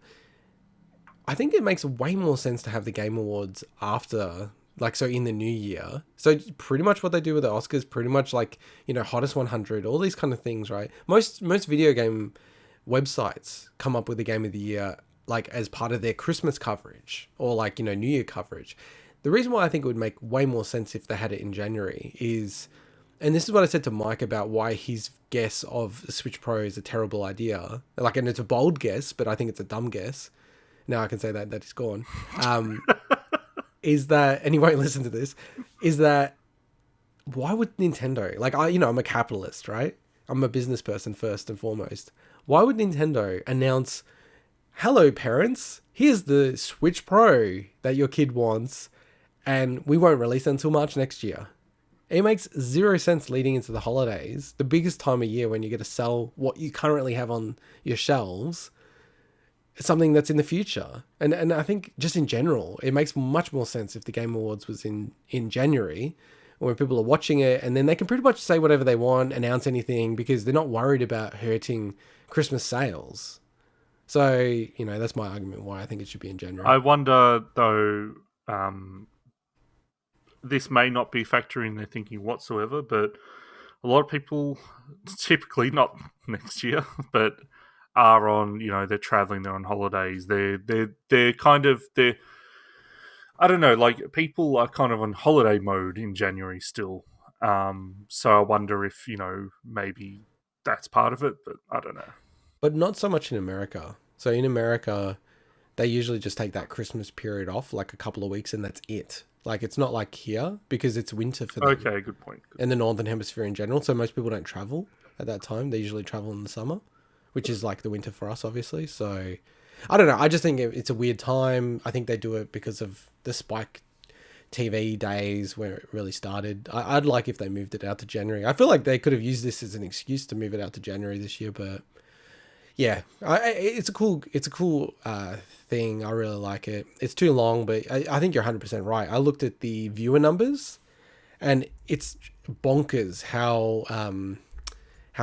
I think it makes way more sense to have the Game Awards after, so in the new year. So pretty much what they do with the Oscars, pretty much like, Hottest 100, all these kind of things, right? Most video game websites come up with the Game of the Year, like as part of their Christmas coverage or like, New Year coverage. The reason why I think it would make way more sense if they had it in January is, and this is what I said to Mike about why his guess of the Switch Pro is a terrible idea. And it's a bold guess, but I think it's a dumb guess. Now I can say that he's gone. Is that, and he won't listen to this, is that why would Nintendo, I'm a capitalist, right? I'm a business person first and foremost. Why would Nintendo announce, hello parents, here's the Switch Pro that your kid wants, and we won't release it until March next year? It makes zero sense leading into the holidays, the biggest time of year when you get to sell what you currently have on your shelves, something that's in the future. And I think just in general, it makes much more sense if the Game Awards was in January, when people are watching it, and then they can pretty much say whatever they want, announce anything, because they're not worried about hurting Christmas sales. So, that's my argument why I think it should be in January. I wonder, though, this may not be factoring their thinking whatsoever, but a lot of people, typically not next year, but are on, they're traveling, they're on holidays, they're I don't know, like people are kind of on holiday mode in January still. So I wonder if, maybe that's part of it, but I don't know. But not so much in America. So in America, they usually just take that Christmas period off, like a couple of weeks, and that's it. Like, it's not like here, because it's winter for them. Okay, good point. In the Northern Hemisphere in general. So most people don't travel at that time. They usually travel in the summer, which is like the winter for us, obviously. So, I don't know. I just think it's a weird time. I think they do it because of the Spike TV days where it really started. I'd like if they moved it out to January. I feel like they could have used this as an excuse to move it out to January this year, but yeah, it's a cool thing. I really like it. It's too long, but I think you're 100% right. I looked at the viewer numbers, and it's bonkers how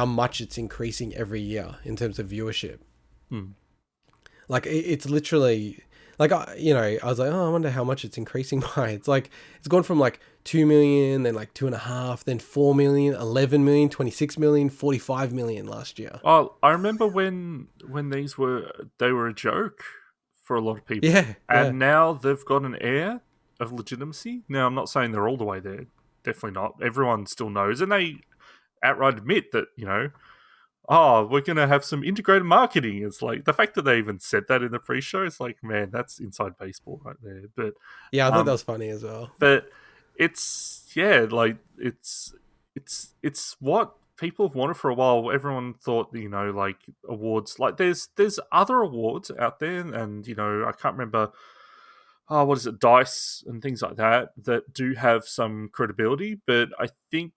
much it's increasing every year in terms of viewership. Like it's literally like, I was like, oh, I wonder how much it's increasing by. It's like, it's gone from like 2 million, then like 2.5, then 4 million, 11 million, 26 million, 45 million last year. Oh, I remember when they were a joke for a lot of people. Yeah. And now they've got an air of legitimacy. Now, I'm not saying they're all the way there. Definitely not. Everyone still knows. And they outright admit that, we're going to have some integrated marketing. It's like the fact that they even said that in the pre-show, it's like, man, that's inside baseball right there. But yeah, I thought that was funny as well. But it's what people have wanted for a while. Everyone thought, like awards, like there's other awards out there, and I can't remember. Oh, what is it, DICE and things like that do have some credibility, but I think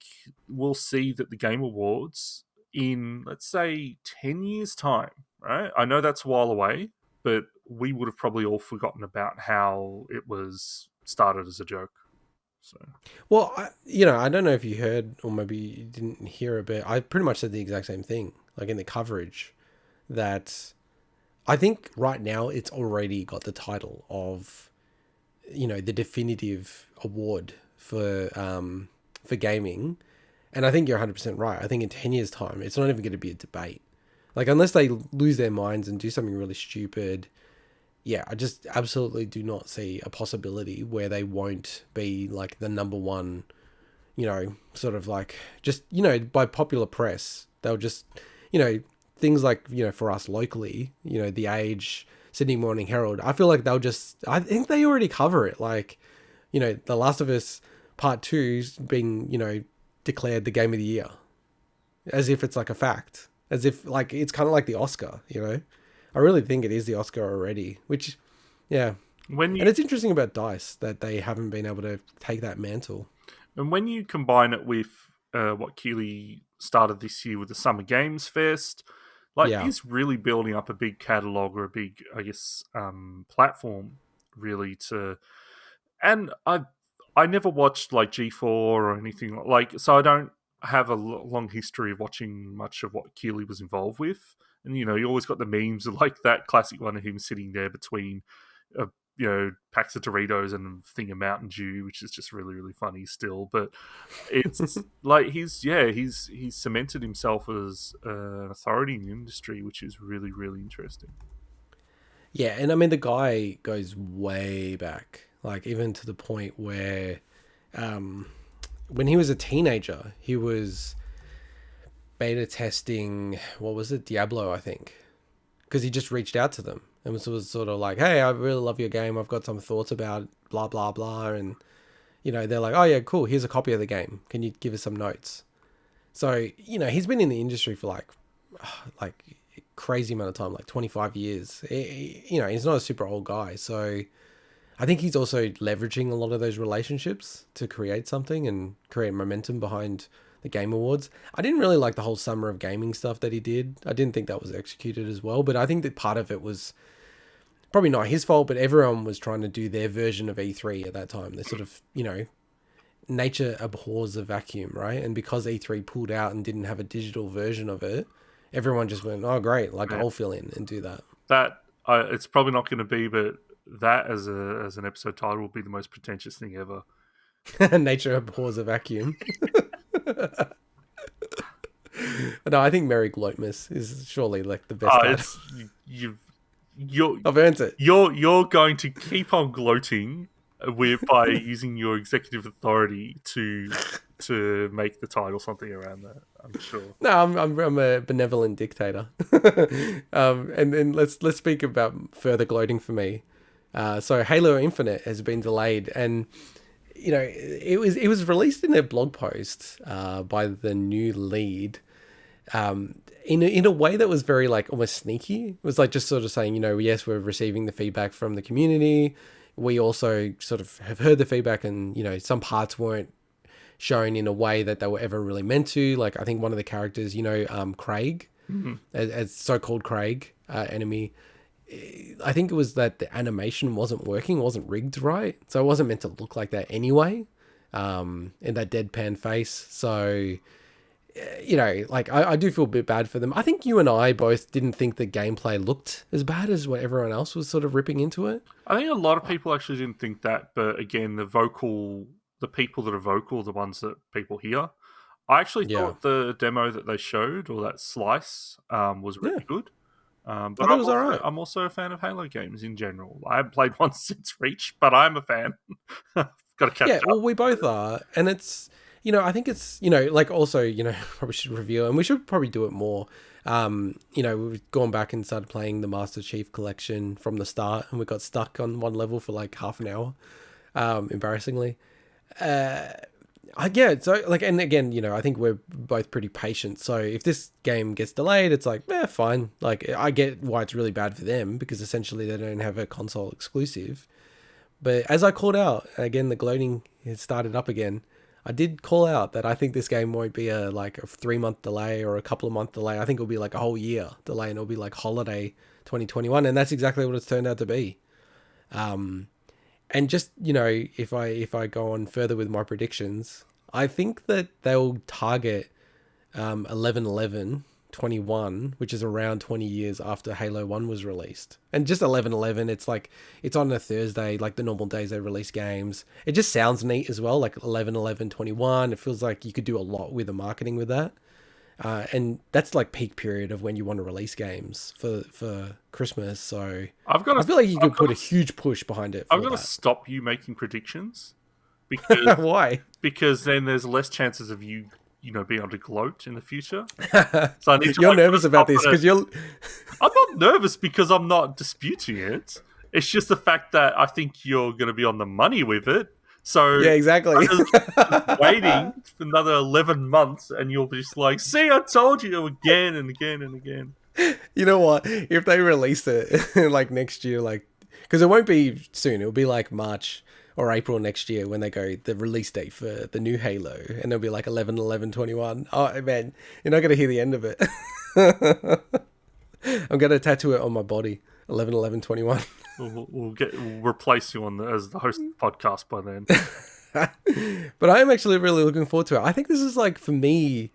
we'll see that the Game Awards in, let's say, 10 years' time, right? I know that's a while away, but we would have probably all forgotten about how it was started as a joke. So, well, I don't know if you heard or maybe you didn't hear a bit. I pretty much said the exact same thing, like in the coverage, that I think right now it's already got the title of, the definitive award for gaming. And I think you're 100% right. I think in 10 years' time, it's not even going to be a debate. Like, unless they lose their minds and do something really stupid, yeah, I just absolutely do not see a possibility where they won't be like the number one, sort of like just, by popular press. They'll just, things like, for us locally, The Age, Sydney Morning Herald, I feel like I think they already cover it. Like, The Last of Us Part 2's being, declared the game of the year, as if it's like a fact, as if like it's kind of like the Oscar. I really think it is the Oscar already, which, yeah. And it's interesting about DICE that they haven't been able to take that mantle. And when you combine it with what Keighley started this year with the Summer Games Fest, he's really building up a big catalog or a big, I guess, platform really to. And I never watched like G4 or anything so I don't have a long history of watching much of what Keighley was involved with. And, you always got the memes of like that classic one of him sitting there between, packs of Doritos and a thing of Mountain Dew, which is just really, really funny still. But it's like he's cemented himself as an authority in the industry, which is really, really interesting. Yeah, and I mean, the guy goes way back, like even to the point where when he was a teenager, he was beta testing, what was it, Diablo, I think, because he just reached out to them and was sort of like, hey, I really love your game, I've got some thoughts about blah blah blah, and they're like, oh yeah, cool, here's a copy of the game, can you give us some notes? So he's been in the industry for like crazy amount of time, like 25 years. He's not a super old guy, so I think he's also leveraging a lot of those relationships to create something and create momentum behind the Game Awards. I didn't really like the whole Summer of Gaming stuff that he did. I didn't think that was executed as well, but I think that part of it was probably not his fault, but everyone was trying to do their version of E3 at that time. They sort of, nature abhors a vacuum, right? And because E3 pulled out and didn't have a digital version of it, everyone just went, oh great, like I'll fill in and do that. It's probably not going to be, but that as an episode title will be the most pretentious thing ever. Nature abhors a vacuum. No, I think Merry Gloatmas is surely like the best. I've earned it. You're going to keep on gloating by using your executive authority to make the title something around that. I'm sure. No, I'm a benevolent dictator. And then let's speak about further gloating for me. So Halo Infinite has been delayed, and it was released in a blog post by the new lead, in a way that was very like almost sneaky. It was like just sort of saying, yes, we're receiving the feedback from the community. We also sort of have heard the feedback, and some parts weren't shown in a way that they were ever really meant to. Like I think one of the characters, Craig, as so-called Craig, enemy. I think it was that the animation wasn't working, wasn't rigged right, so it wasn't meant to look like that anyway. In that deadpan face, so like I do feel a bit bad for them. I think you and I both didn't think the gameplay looked as bad as what everyone else was sort of ripping into it. I think a lot of people actually didn't think that, but again, the people that are vocal, the ones that people hear. I actually thought the demo that they showed, or that slice, was really good. But I thought it was alright. I'm also a fan of Halo games in general. I haven't played one since Reach, but I'm a fan. Got to catch up. Yeah, well, we both are, and it's I think it's like also probably should review, and we should probably do it more. We've gone back and started playing the Master Chief Collection from the start, and we got stuck on one level for like half an hour, embarrassingly. So like, and again, I think we're both pretty patient. So if this game gets delayed, it's like, fine. Like I get why it's really bad for them, because essentially they don't have a console exclusive. But as I called out, again, the gloating has started up again. I did call out that I think this game won't be a 3-month delay or a couple of month delay. I think it'll be like a whole year delay, and it'll be like holiday 2021, and that's exactly what it's turned out to be. And just, if I go on further with my predictions, I think that they'll target 11/11/21, which is around 20 years after Halo 1 was released. And just 11/11, it's on a Thursday, like the normal days they release games. It just sounds neat as well, like 11/11/21. It feels like you could do a lot with the marketing with that. And that's like peak period of when you want to release games for Christmas. So I feel like you could put a huge push behind it. I've got to stop you making predictions. Because, why? Because then there's less chances of you being able to gloat in the future. So I need to, you're nervous about this because you're... I'm not nervous because I'm not disputing it. It's just the fact that I think you're going to be on the money with it. So yeah, exactly. I'm just waiting for another 11 months, and you'll be just like, "See, I told you again and again and again." You know what? If they release it like next year, because it won't be soon, it'll be like March or April next year when they go the release date for the new Halo, and it'll be like 11/11/21. Oh man, you're not gonna hear the end of it. I'm gonna tattoo it on my body, 11/11/21. We'll replace you as the host of the podcast by then. But I am actually really looking forward to it. I think this is like, for me,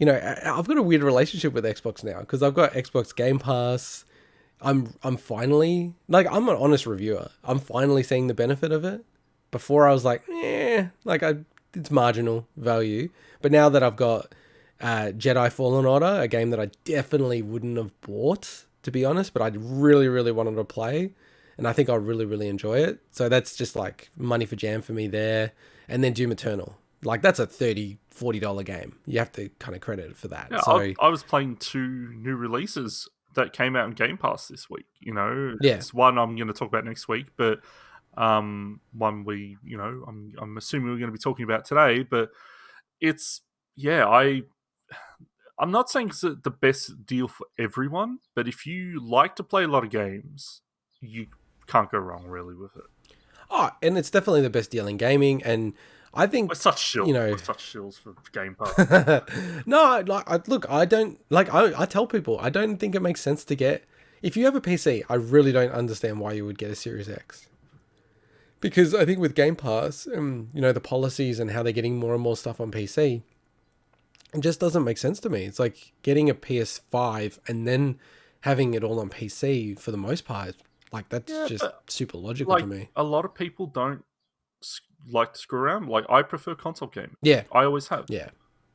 I've got a weird relationship with Xbox now because I've got Xbox Game Pass. I'm finally, I'm an honest reviewer. I'm finally seeing the benefit of it. Before I was like, it's marginal value. But now that I've got Jedi Fallen Order, a game that I definitely wouldn't have bought, to be honest, but I really, really wanted to play. And I think I'll really, really enjoy it. So that's just like money for jam for me there. And then Doom Eternal. That's a $30, $40 game. You have to kind of credit it for that. Yeah, so I was playing 2 new releases that came out in Game Pass this week. Yeah. It's one I'm going to talk about next week, but one I'm assuming we're going to be talking about today. But it's I'm not saying it's the best deal for everyone, but if you like to play a lot of games, you can't go wrong really with it. Oh, and it's definitely the best deal in gaming, and I think we're such shills for Game Pass. No, I don't I tell people I don't think it makes sense to get, if you have a PC, I really don't understand why you would get a Series X. Because I think with Game Pass, the policies and how they're getting more and more stuff on PC, it just doesn't make sense to me. It's like getting a PS5 and then having it all on PC for the most part. That's just super logical to me. A lot of people don't like to screw around. I prefer console gaming. Yeah. I always have. Yeah.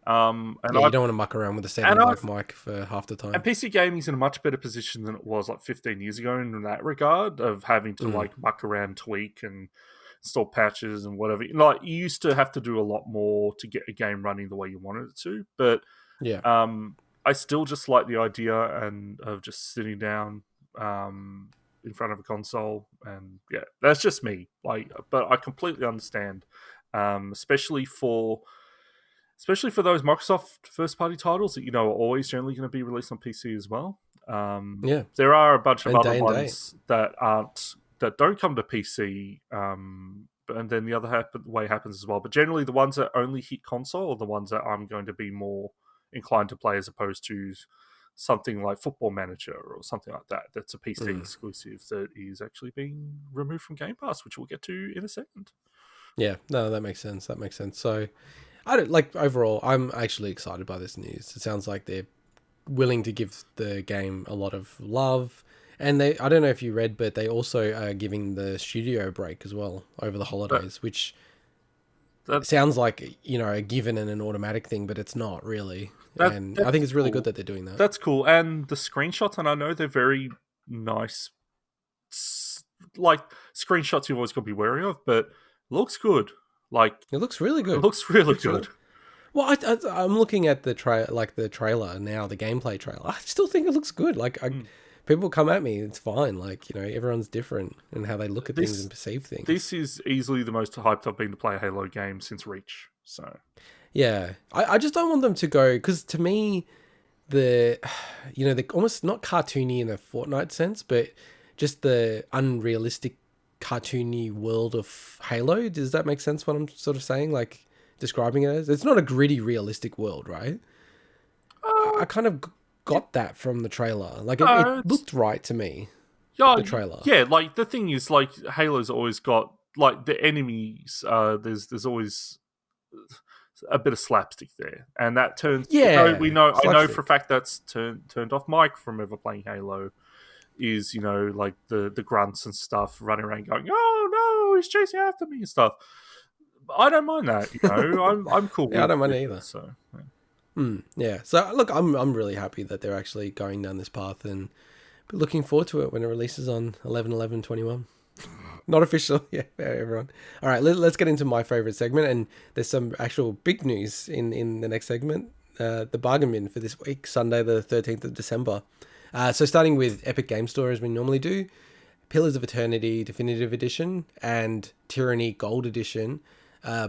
And you don't want to muck around with the sound mic for half the time. And PC gaming's in a much better position than it was 15 years ago in that regard of having to muck around, tweak, and install patches and whatever. You used to have to do a lot more to get a game running the way you wanted it to. But yeah, I still just like the idea of just sitting down in front of a console, and yeah, that's just me. But I completely understand, especially for those Microsoft first-party titles that are always generally going to be released on PC as well. There are a bunch of other ones that don't come to PC, and then the other way happens as well. But generally, the ones that only hit console are the ones that I'm going to be more inclined to play, as opposed to something like Football Manager or something like that. That's a PC exclusive that is actually being removed from Game Pass, which we'll get to in a second. Yeah, no, that makes sense. So, I don't overall, I'm actually excited by this news. It sounds like they're willing to give the game a lot of love. And I don't know if you read, but they also are giving the studio a break as well over the holidays, which sounds like, a given and an automatic thing, but it's not really. And I think it's really good that they're doing that. That's cool. And the screenshots, and I know they're very nice, screenshots you've always got to be wary of, but looks good. It looks really good. It looks really good. Well, I'm looking at the trailer now, the gameplay trailer. I still think it looks good. People come at me, it's fine. Everyone's different in how they look at things and perceive things. This is easily the most hyped I've been to play a Halo game since Reach. So yeah, I just don't want them to go, because to me, they're almost not cartoony in a Fortnite sense, but just the unrealistic cartoony world of Halo. Does that make sense what I'm sort of saying? describing it as. It's not a gritty, realistic world, right? I kind of got that from the trailer. Like, it looked right to me, the trailer. Yeah, like, the thing is, like, Halo's always got, like, the enemies, there's always a bit of slapstick there. And that turns... Yeah, I know slapstick. for a fact that's turned off Mike from ever playing Halo, is, you know, like, the grunts and stuff running around going, oh, no, he's chasing after me and stuff. I don't mind that, you know. I'm cool with I don't mind it either. So, yeah. Yeah. So look, I'm really happy that they're actually going down this path, and looking forward to it when it releases on 11/11/21. Not official, yeah, everyone. All right, let's get into my favorite segment, and there's some actual big news in the next segment. The bargain bin for this week, Sunday the 13th of December. So starting with Epic Game Store as we normally do, Pillars of Eternity Definitive Edition and Tyranny Gold Edition.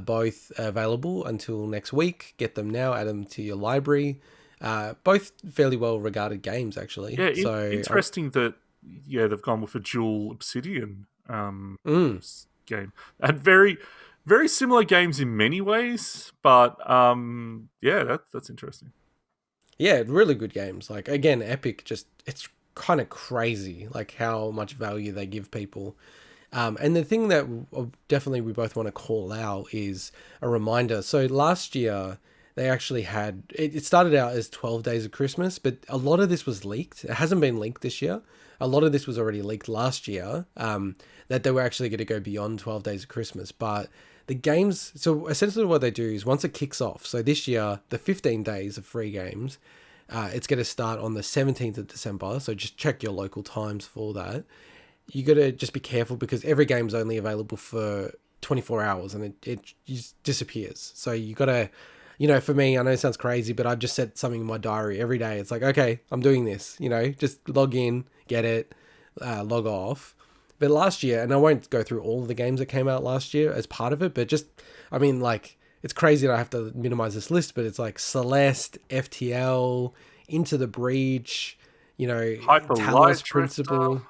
Both available until next week. Get them now, add them to your library. Both fairly well regarded games, actually. Yeah, so interesting that they've gone with a dual Obsidian game. And very, very similar games in many ways, but that's interesting. Yeah, really good games. Like, again, Epic it's kind of crazy, like how much value they give people. And the thing that definitely we both want to call out is a reminder. So last year, they actually had... It started out as 12 Days of Christmas, but a lot of this was leaked. It hasn't been leaked this year. A lot of this was already leaked last year, that they were actually going to go beyond 12 Days of Christmas. But the games... So essentially what they do is once it kicks off, so this year, the 15 days of free games, it's going to start on the 17th of December. So just check your local times for that. You got to just be careful because every game's only available for 24 hours and it just disappears. So you got to, you know, for me, I know it sounds crazy, but I just set something in my diary every day. It's like, okay, I'm doing this, you know, just log in, get it, log off. But last year, and I won't go through all of the games that came out last year as part of it, but just, I mean, like, it's crazy that I have to minimize this list, but it's like Celeste, FTL, Into the Breach, you know, Talos Principle.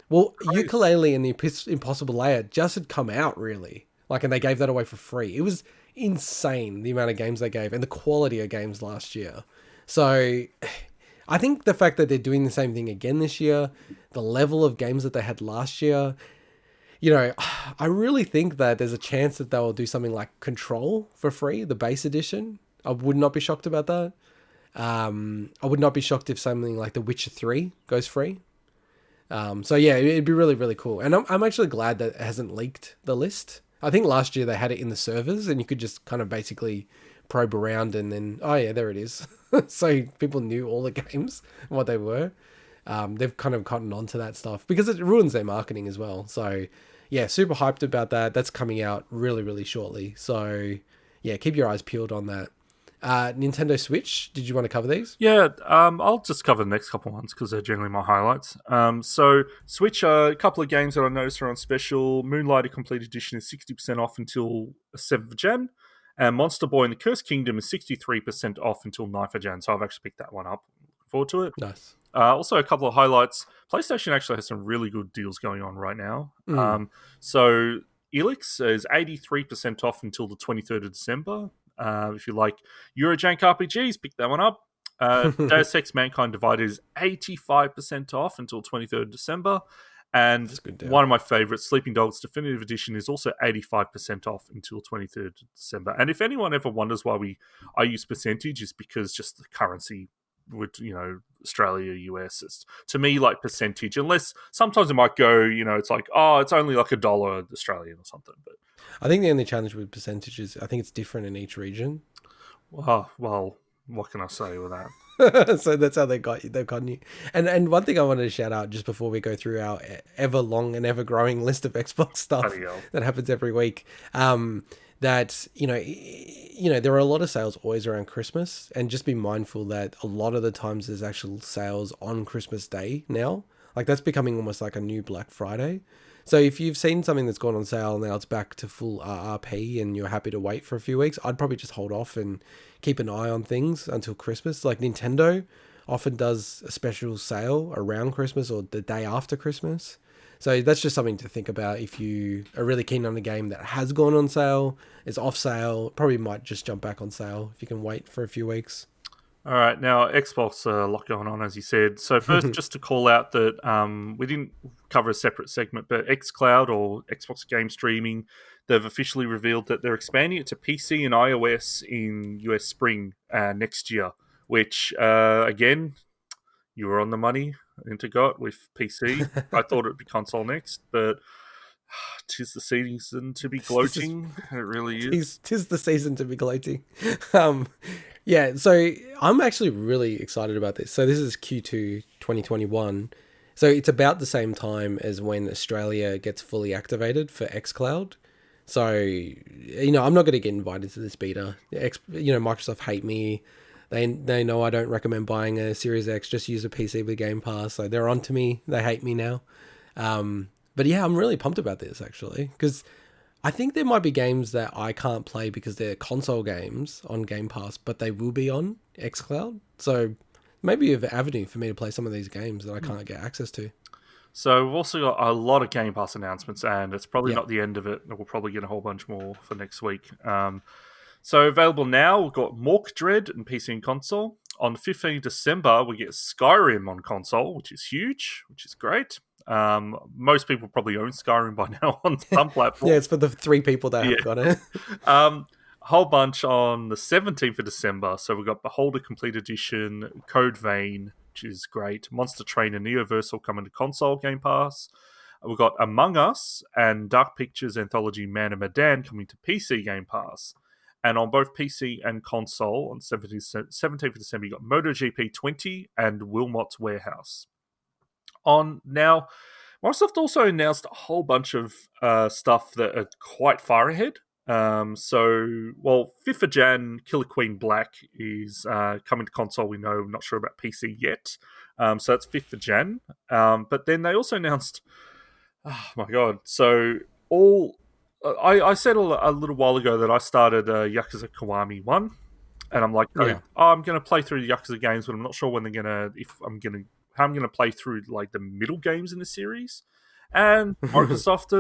Well, Yooka-Laylee and the Impossible Layer just had come out, really. Like, and they gave that away for free. It was insane, the amount of games they gave and the quality of games last year. So, I think the fact that they're doing the same thing again this year, the level of games that they had last year, you know, I really think that there's a chance that they'll do something like Control for free, the base edition. I would not be shocked about that. I would not be shocked if something like The Witcher 3 goes free. So yeah, it'd be really, really cool. And I'm actually glad that it hasn't leaked the list. I think last year they had it in the servers and you could just kind of basically probe around and then, oh yeah, there it is. So people knew all the games, what they were. They've kind of gotten onto that stuff because it ruins their marketing as well. So yeah, super hyped about that. That's coming out really, really shortly. So yeah, keep your eyes peeled on that. Nintendo Switch, did you want to cover these? Yeah, I'll just cover the next couple ones because they're generally my highlights. So Switch, a couple of games that I noticed are on special. Moonlighter Complete Edition is 60% off until 7th of Jan. And Monster Boy and the Cursed Kingdom is 63% off until 9th of Jan. So I've actually picked that one up. Looking forward to it. Nice. Also, a couple of highlights. PlayStation actually has some really good deals going on right now. So Elix is 83% off until the 23rd of December. If you like Eurojank RPGs, pick that one up. Deus Ex Mankind Divided is 85% off until 23rd December. And one of my favorites, Sleeping Dogs Definitive Edition, is also 85% off until 23rd December. And if anyone ever wonders why I use percentage, is because just the currency with, you know, Australia, US, it's, to me, like percentage, unless sometimes it might go, you know, it's like, oh, it's only like $1 Australian or something. But I think the only challenge with percentages, I think it's different in each region. Well, what can I say with that? So that's how they've gotten you. And one thing I wanted to shout out just before we go through our ever long and ever growing list of Xbox stuff that happens every week, that, you know, there are a lot of sales always around Christmas, and just be mindful that a lot of the times there's actual sales on Christmas Day now. Like, that's becoming almost like a new Black Friday. So if you've seen something that's gone on sale, now it's back to full RRP and you're happy to wait for a few weeks, I'd probably just hold off and keep an eye on things until Christmas. Like, Nintendo often does a special sale around Christmas or the day after Christmas. So that's just something to think about if you are really keen on a game that has gone on sale, is off sale, probably might just jump back on sale if you can wait for a few weeks. All right, now Xbox, a lot going on, as you said. So first, just to call out that we didn't cover a separate segment, but xCloud or Xbox Game Streaming, they've officially revealed that they're expanding it to PC and iOS in US spring next year, which, again, you were on the money, Intergot, with PC. I thought it'd be console next, but 'tis the season to be gloating. It really is. Tis the season to be gloating. Yeah, so I'm actually really excited about this. So this is Q2 2021. So it's about the same time as when Australia gets fully activated for xCloud. So, I'm not going to get invited to this beta. Microsoft hate me. They know I don't recommend buying a Series X. Just use a PC with Game Pass. So they're onto me. They hate me now. But yeah, I'm really pumped about this actually, because I think there might be games that I can't play because they're console games on Game Pass, but they will be on xCloud. So maybe an avenue for me to play some of these games that I can't get access to. So we've also got a lot of Game Pass announcements, and it's probably not the end of it. We'll probably get a whole bunch more for next week. So available now, we've got Mork Dread and PC and console. On 15th December, we get Skyrim on console, which is huge, which is great. Most people probably own Skyrim by now on some platform. Yeah, it's for the 3 people that have got it. A whole bunch on the 17th of December. So we've got Beholder Complete Edition, Code Vein, which is great. Monster Train and Neoversal coming to console Game Pass. We've got Among Us and Dark Pictures Anthology Man of Medan coming to PC Game Pass. And on both PC and console, on 17th of December, you got MotoGP 20 and Wilmot's Warehouse. Now, Microsoft also announced a whole bunch of stuff that are quite far ahead. 5th of Jan, Killer Queen Black is coming to console. We know, not sure about PC yet. So that's 5th of Jan. But then they also announced, oh my god, so I said a little while ago that I started Yakuza Kiwami 1, and I'm like, I'm going to play through the Yakuza games, but I'm not sure when how I'm going to play through like the middle games in the series. And Microsoft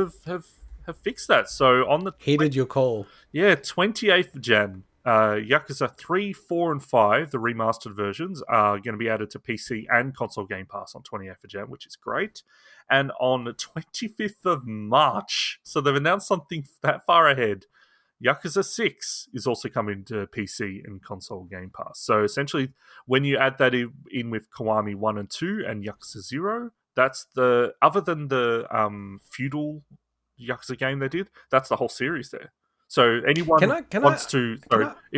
have fixed that. So on the heeded your call. Yeah, 28th of Jan, Yakuza 3, 4, and 5, the remastered versions, are going to be added to PC and console Game Pass on 28th of Jan, which is great. And on the 25th of March, so they've announced something that far ahead, Yakuza 6 is also coming to PC and console Game Pass. So essentially, when you add that in with Kiwami 1 and 2 and Yakuza 0, that's other than the feudal Yakuza game they did, that's the whole series there. So if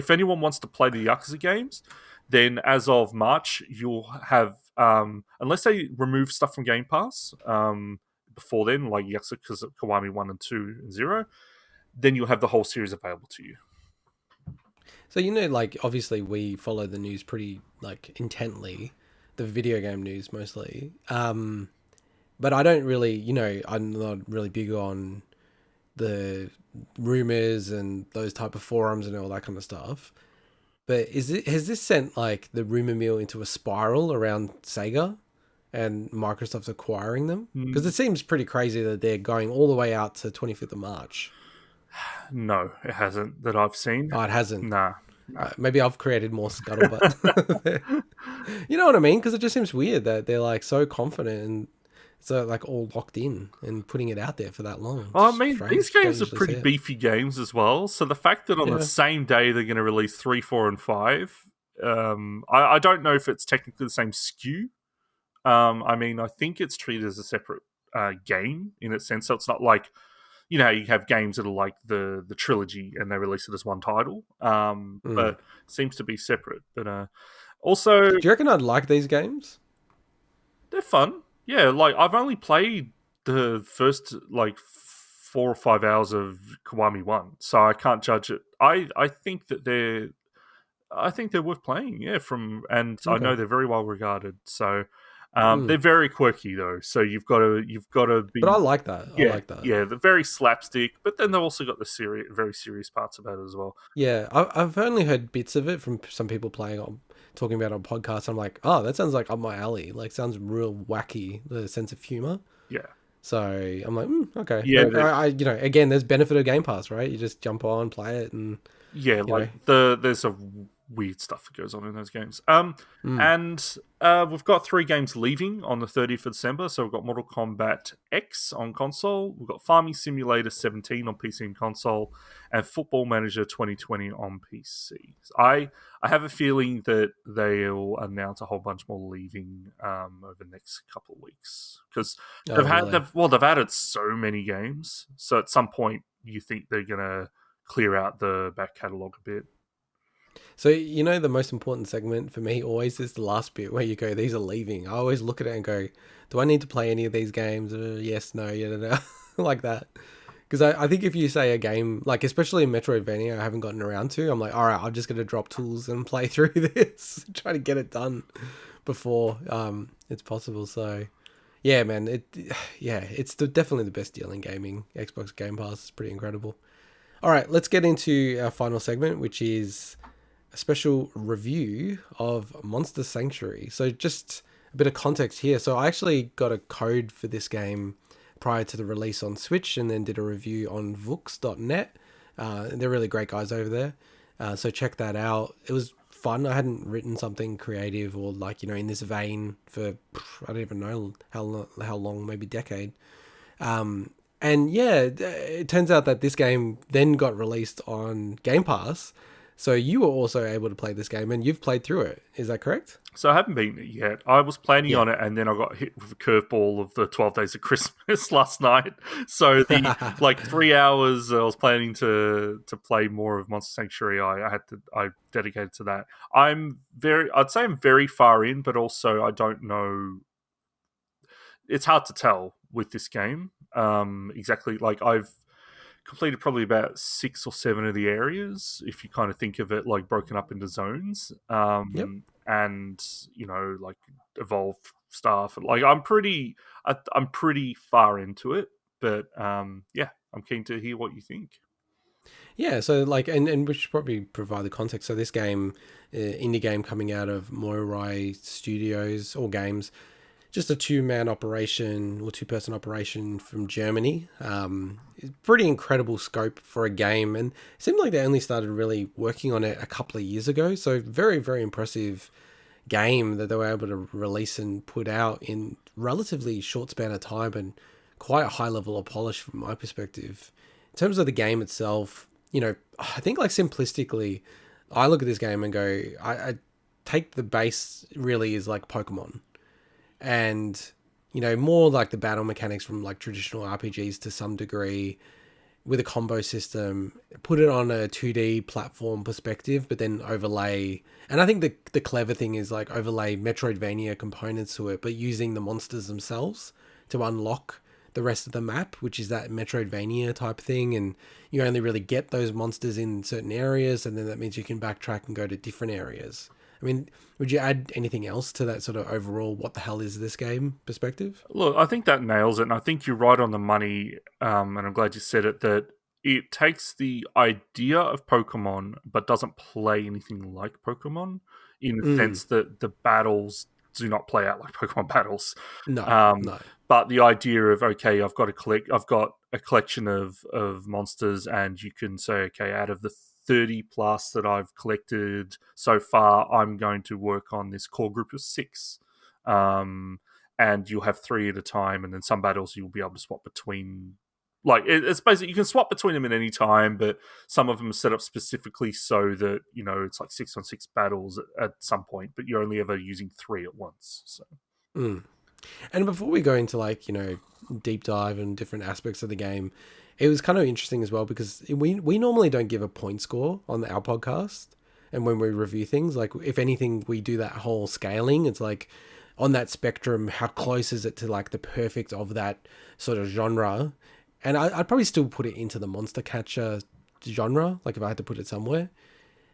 anyone wants to play the Yakuza games, then as of March, you'll have, unless they remove stuff from Game Pass before then, like Yakuza Kiwami 1 and 2 and 0, then you'll have the whole series available to you. So, obviously we follow the news pretty, intently, the video game news mostly. But I don't really, I'm not really big on the rumors and those type of forums and all that kind of stuff. But has this sent the rumor mill into a spiral around Sega and Microsoft acquiring them? Because it seems pretty crazy that they're going all the way out to 25th of March. No, it hasn't that I've seen. Oh, it hasn't? Nah. Maybe I've created more scuttlebutt. You know what I mean? Because it just seems weird that they're so confident and so all locked in and putting it out there for that long. Well, I mean, these games are pretty beefy games as well. So the fact that on the same day they're going to release 3, 4, and 5, I don't know if it's technically the same SKU. I mean, I think it's treated as a separate game in a sense. So it's not like, you have games that are like the trilogy and they release it as one title. But it seems to be separate. But also, do you reckon I'd like these games? They're fun. Yeah, I've only played the first 4 or 5 hours of Kiwami 1, so I can't judge it. I think that they're worth playing. Yeah, I know they're very well regarded. So they're very quirky though. So you've got to be. But I like that. Yeah, I like that. Yeah, they're very slapstick, but then they've also got the very serious parts about it as well. Yeah, I've only heard bits of it from some people talking about it on podcasts. I'm like, oh, that sounds like up my alley. Sounds real wacky, the sense of humor. Yeah. So I'm like, okay. Yeah, But again, there's benefit of Game Pass, right? You just jump on, play it, and there's a weird stuff that goes on in those games. And we've got 3 games leaving on the 30th of December. So we've got Mortal Kombat X on console, we've got Farming Simulator 17 on PC and console, and Football Manager 2020 on PC. I have a feeling that they'll announce a whole bunch more leaving over the next couple of weeks, because they've added so many games. So at some point, you think they're gonna clear out the back catalogue a bit. So, the most important segment for me always is the last bit where you go, these are leaving. I always look at it and go, do I need to play any of these games? Yes, no, like that. Because I think if you say a game, like especially in Metroidvania, I haven't gotten around to, I'm like, all right, I'm just going to drop tools and play through this, try to get it done before it's possible. So, yeah, man, it's definitely the best deal in gaming. Xbox Game Pass is pretty incredible. All right, let's get into our final segment, which is a special review of Monster Sanctuary. So just a bit of context here. So I actually got a code for this game prior to the release on Switch, and then did a review on vux.net. They're really great guys over there. So check that out. It was fun. I hadn't written something creative or in this vein for, I don't even know how long, maybe decade. And yeah, it turns out that this game then got released on Game Pass. So you were also able to play this game, and you've played through it. Is that correct? So I haven't beaten it yet. I was planning on it, and then I got hit with a curveball of the 12 Days of Christmas last night. So the 3 hours I was planning to play more of Monster Sanctuary, I dedicated to that. I'd say I'm very far in, but also I don't know. It's hard to tell with this game exactly. Like, I've completed probably about 6 or 7 of the areas, if you kind of think of it like broken up into zones. And evolved stuff. Like, I'm pretty far into it, but I'm keen to hear what you think. Yeah, so and we should probably provide the context. So this game, indie game coming out of Morai Studios or Games, just a 2-man operation or 2-person operation from Germany. Pretty incredible scope for a game, and it seemed like they only started really working on it a couple of years ago. So very, very impressive game that they were able to release and put out in relatively short span of time, and quite a high level of polish from my perspective. In terms of the game itself, I think simplistically, I look at this game and go, I take the base really is like Pokemon. And more like the battle mechanics from traditional RPGs to some degree, with a combo system, put it on a 2D platform perspective, but then overlay. And I think the clever thing is overlay Metroidvania components to it, but using the monsters themselves to unlock the rest of the map, which is that Metroidvania type thing. And you only really get those monsters in certain areas, and then that means you can backtrack and go to different areas. I mean, would you add anything else to that sort of overall what the hell is this game perspective? Look, I think that nails it, and I think you're right on the money, and I'm glad you said it, that it takes the idea of Pokemon but doesn't play anything like Pokemon, in the sense that the battles do not play out like Pokemon battles. No. But the idea of, okay, I've got a collection of monsters, and you can say, okay, out of the 30 plus that I've collected so far, I'm going to work on this core group of 6. And you'll have 3 at a time, and then some battles you'll be able to swap between. It's basically, you can swap between them at any time, but some of them are set up specifically so that, it's like 6-on-6 battles at some point, but you're only ever using 3 at once. So. And before we go into deep dive and different aspects of the game, it was kind of interesting as well, because we normally don't give a point score on our podcast, and when we review things, if anything, we do that whole scaling. It's on that spectrum, how close is it to the perfect of that sort of genre? And I'd probably still put it into the monster catcher genre, if I had to put it somewhere.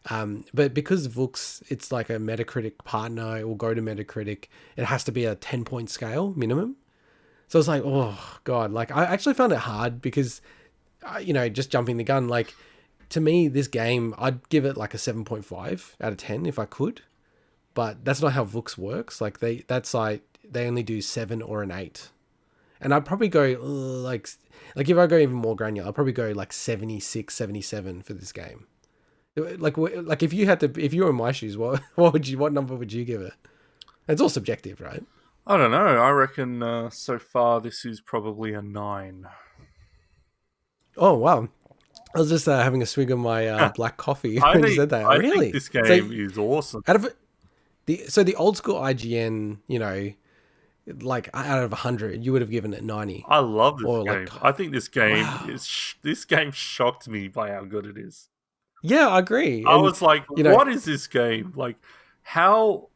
But because Vux, it's like a Metacritic partner, it will go to Metacritic. It has to be a 10-point scale minimum. So it's oh God, I actually found it hard because, just jumping the gun, to me, this game, I'd give it a 7.5 out of 10 if I could, but that's not how Vux works. They only do 7 or an 8. And I'd probably go like if I go even more granular, I'd probably go like 76, 77 for this game. Like if you were in my shoes, what number would you give it? It's all subjective, right? I don't know. I reckon so far this is probably a 9. Oh wow! I was just having a swig of my black coffee when you said that. I Really? think this game is awesome. Out of the old school IGN, like out of 100, you would have given it 90. I love this game. Like, I think this game wow. this game shocked me by how good it is. Yeah, I agree. I was like, what is this game? Like, how...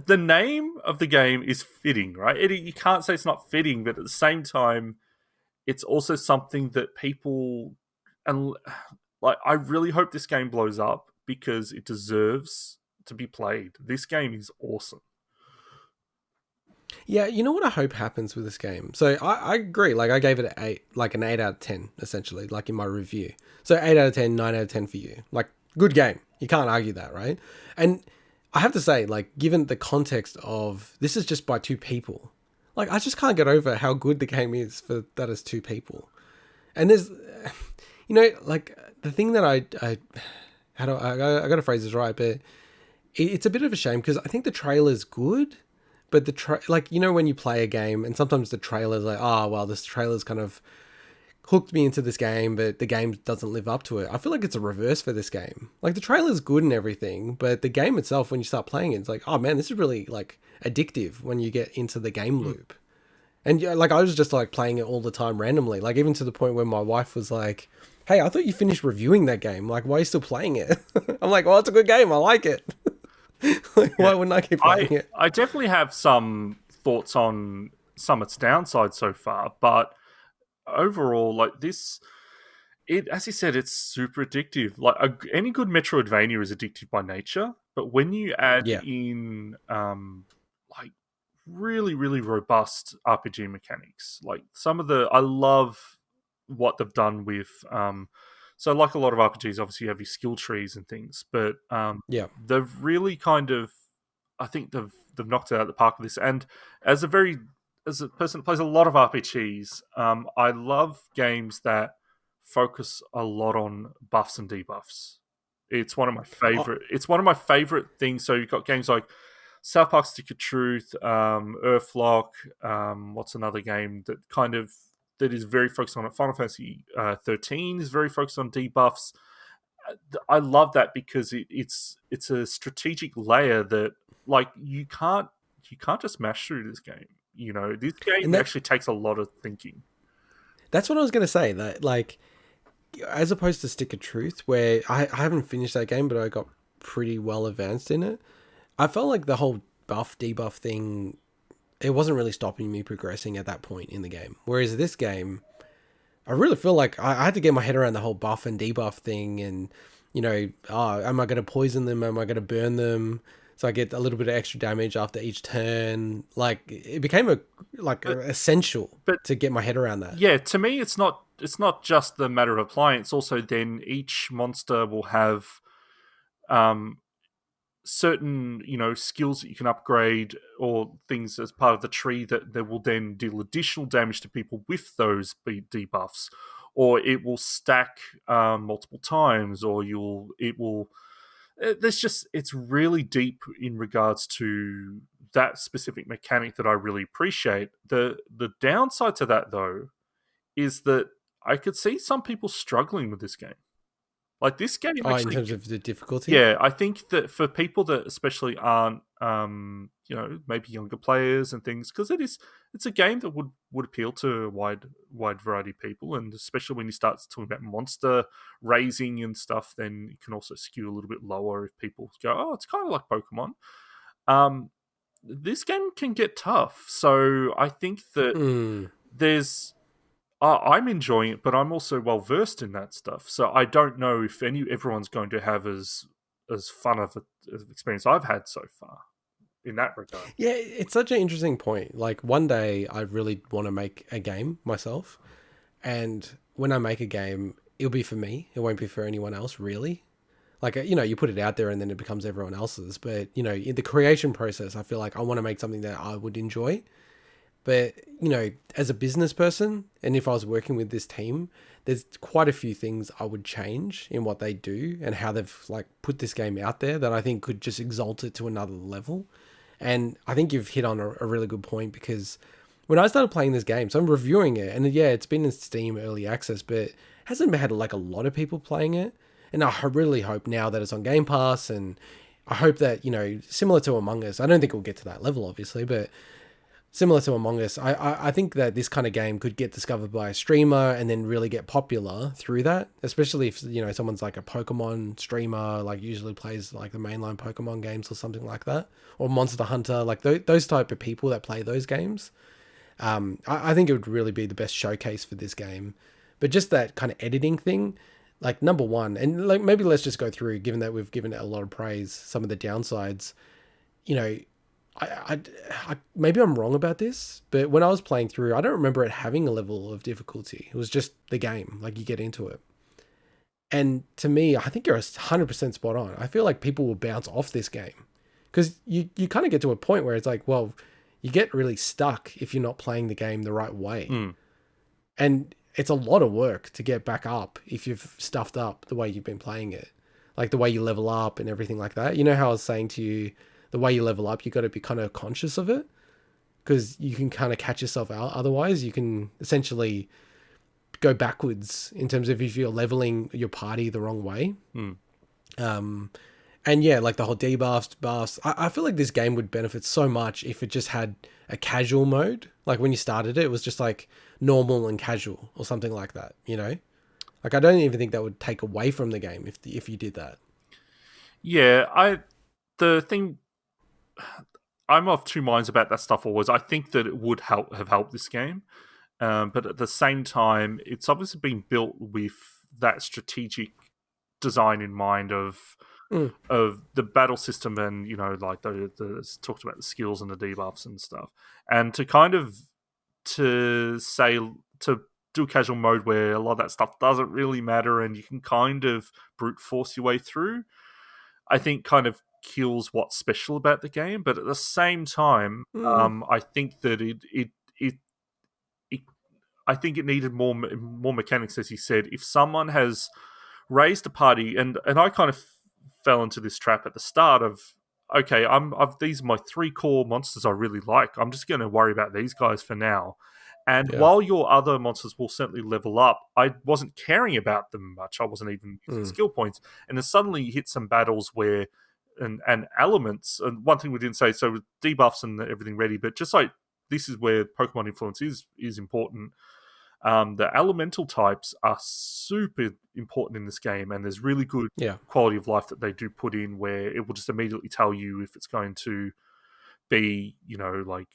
The name of the game is fitting, right? You can't say it's not fitting, but at the same time, it's also something that people... And like, I really hope this game blows up because it deserves to be played. This game is awesome. Yeah, you know what I hope happens with this game? So I agree. Like, I gave it an 8 out of 10, essentially, like in my review. So 8 out of 10, 9 out of 10 for you. Like, good game. You can't argue that, right? And I have to say, like, given the context of this is just by 2 people, like, I just can't get over how good the game is for that as 2 people. And there's, like, the thing that I got to phrase this right, but it's a bit of a shame because I think the trailer's good. But when you play a game and sometimes the trailer's like, this trailer's kind of hooked me into this game, but the game doesn't live up to it. I feel like it's a reverse for this game. Like, the trailer's good and everything, but the game itself, when you start playing it, it's like, oh man, this is really like addictive when you get into the game loop. And like, I was just like playing it all the time randomly, like even to the point where my wife was like, hey, I thought you finished reviewing that game. Like, why are you still playing it? I'm like, well, it's a good game. I like it. Why wouldn't I keep playing it? I definitely have some thoughts on some of its downsides so far, but overall, like this, as you said, it's super addictive. Like any good Metroidvania is addictive by nature, but when you add in like really, really robust RPG mechanics, like I love what they've done with so like a lot of RPGs, obviously you have your skill trees and things, but they've really kind of, I think they've knocked it out of the park with this. And as a person that plays a lot of RPGs, I love games that focus a lot on buffs and debuffs. It's one of my favorite. It's one of my favorite things. So you've got games like South Park: Stick of Truth, Earthlock. What's another game that is very focused on it? Final Fantasy 13 is very focused on debuffs. I love that because it's a strategic layer that, like, you can't just mash through this game. This game actually takes a lot of thinking. That's what I was going to say. That, like, as opposed to Stick of Truth, where I haven't finished that game, but I got pretty well advanced in it. I felt like the whole buff debuff thing, it wasn't really stopping me progressing at that point in the game. Whereas this game, I really feel like I had to get my head around the whole buff and debuff thing, and am I going to poison them? Am I going to burn them? So I get a little bit of extra damage after each turn. Like, it became essential to get my head around that. Yeah, to me, it's not just the matter of applying. It's also then each monster will have certain skills that you can upgrade or things as part of the tree that will then deal additional damage to people with those debuffs, or it will stack multiple times, or it's really deep in regards to that specific mechanic that I really appreciate. The downside to that, though, is that I could see some people struggling with this game. Like, this game actually, in terms of the difficulty? Yeah, I think that for people that especially aren't, maybe younger players and things, because it's a game that would appeal to a wide variety of people, and especially when you start talking about monster raising and stuff, then it can also skew a little bit lower if people go, oh, it's kind of like Pokemon. This game can get tough, so I think that there's... I'm enjoying it, but I'm also well versed in that stuff. So I don't know if everyone's going to have as fun of an experience I've had so far in that regard. Yeah, it's such an interesting point. Like, one day I really want to make a game myself, and when I make a game, it'll be for me. It won't be for anyone else, really. Like, you put it out there and then it becomes everyone else's. But, in the creation process, I feel like I want to make something that I would enjoy. But, you know, as a business person, and if I was working with this team, there's quite a few things I would change in what they do and how they've like put this game out there that I think could just exalt it to another level. And I think you've hit on a really good point, because when I started playing this game, so I'm reviewing it, and yeah, it's been in Steam early access, but hasn't had like a lot of people playing it. And I really hope now that it's on Game Pass, and I hope that, you know, similar to Among Us, I don't think we'll get to that level, obviously, but similar to Among Us, I think that this kind of game could get discovered by a streamer and then really get popular through that, especially if, you know, someone's like a Pokemon streamer, like usually plays like the mainline Pokemon games or something like that, or Monster Hunter, like those type of people that play those games. I think it would really be the best showcase for this game. But just that kind of editing thing, like number one, and like maybe let's just go through, given that we've given it a lot of praise, some of the downsides. You know, I maybe I'm wrong about this, but when I was playing through, I don't remember it having a level of difficulty. It was just the game, like you get into it. And to me, I think you're 100% spot on. I feel like people will bounce off this game because you kind of get to a point where it's like, well, you get really stuck if you're not playing the game the right way. And it's a lot of work to get back up if you've stuffed up the way you've been playing it, like the way you level up and everything like that. You know how I was saying to you, the way you level up, you got to be kind of conscious of it, because you can kind of catch yourself out. Otherwise, you can essentially go backwards in terms of if you're leveling your party the wrong way. And yeah, like the whole debuffs, buffs. I feel like this game would benefit so much if it just had a casual mode. Like when you started it, it was just like normal and casual or something like that, you know? Like I don't even think that would take away from the game if you did that. Yeah, the thing I'm of two minds about that stuff always. I think that it would have helped this game. But at the same time, it's obviously been built with that strategic design in mind of the battle system, and, you know, like the talked about the skills and the debuffs and stuff, and to say to do casual mode where a lot of that stuff doesn't really matter and you can kind of brute force your way through, I think kind of kills what's special about the game. But at the same time, I think that I think it needed more mechanics, as you said. If someone has raised a party, and I kind of fell into this trap at the start of, okay, these are my three core monsters I really like. I'm just going to worry about these guys for now. And while your other monsters will certainly level up, I wasn't caring about them much. I wasn't even using skill points. And then suddenly you hit some battles where, and elements, and one thing we didn't say, so with debuffs and everything ready, but just like, this is where Pokemon influence is important. The elemental types are super important in this game, and there's really good quality of life that they do put in, where it will just immediately tell you if it's going to be, you know, like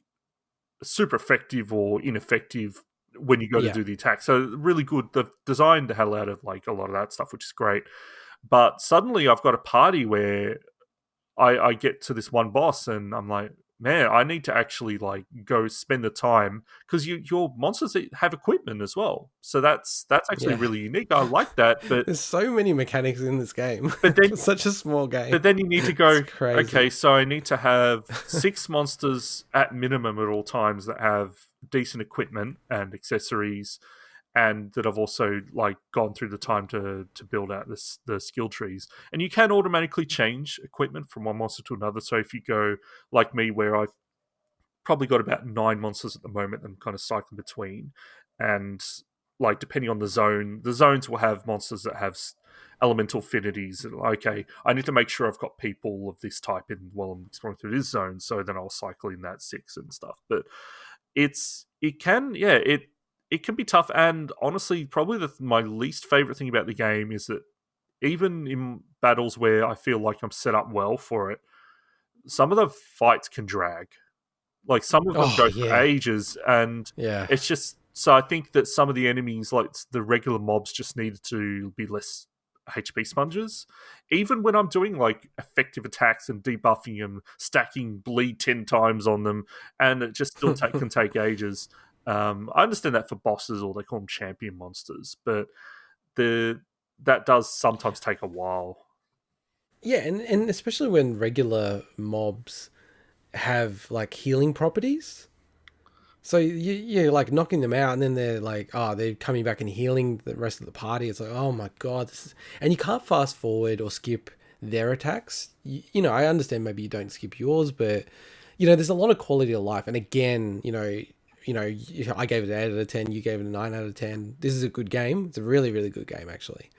super effective or ineffective when you go to do the attack. So really good. They've designed the hell out of like a lot of that stuff, which is great. But suddenly I've got a party where I get to this one boss and I'm like, man, I need to actually like go spend the time, because your monsters have equipment as well. So that's actually really unique. I like that. But there's so many mechanics in this game. But then, it's such a small game. But then you need to go, okay, so I need to have 6 monsters at minimum at all times that have decent equipment and accessories, and that I've also like gone through the time to build out the skill trees. And you can automatically change equipment from one monster to another. So if you go like me, where I've probably got about 9 monsters at the moment, I'm kind of cycling between, and like depending on the zones will have monsters that have elemental affinities. Okay, I need to make sure I've got people of this type in while I'm exploring through this zone, so then I'll cycle in that 6 and stuff. But it can be tough, and honestly, probably my least favorite thing about the game is that even in battles where I feel like I'm set up well for it, some of the fights can drag. Like some of them go for ages, and it's just, so I think that some of the enemies, like the regular mobs, just needed to be less HP sponges. Even when I'm doing like effective attacks and debuffing them, stacking bleed 10 times on them, and it just still can take ages. I understand that for bosses, or they call them champion monsters, but that does sometimes take a while. Yeah, and especially when regular mobs have like healing properties. So you're like knocking them out, and then they're like, oh, they're coming back and healing the rest of the party. It's like, oh my god, and you can't fast forward or skip their attacks. You know, I understand maybe you don't skip yours, but you know, there's a lot of quality of life. And again, I gave it an 8 out of 10. You gave it a 9 out of 10. This is a good game. It's a really, really good game actually.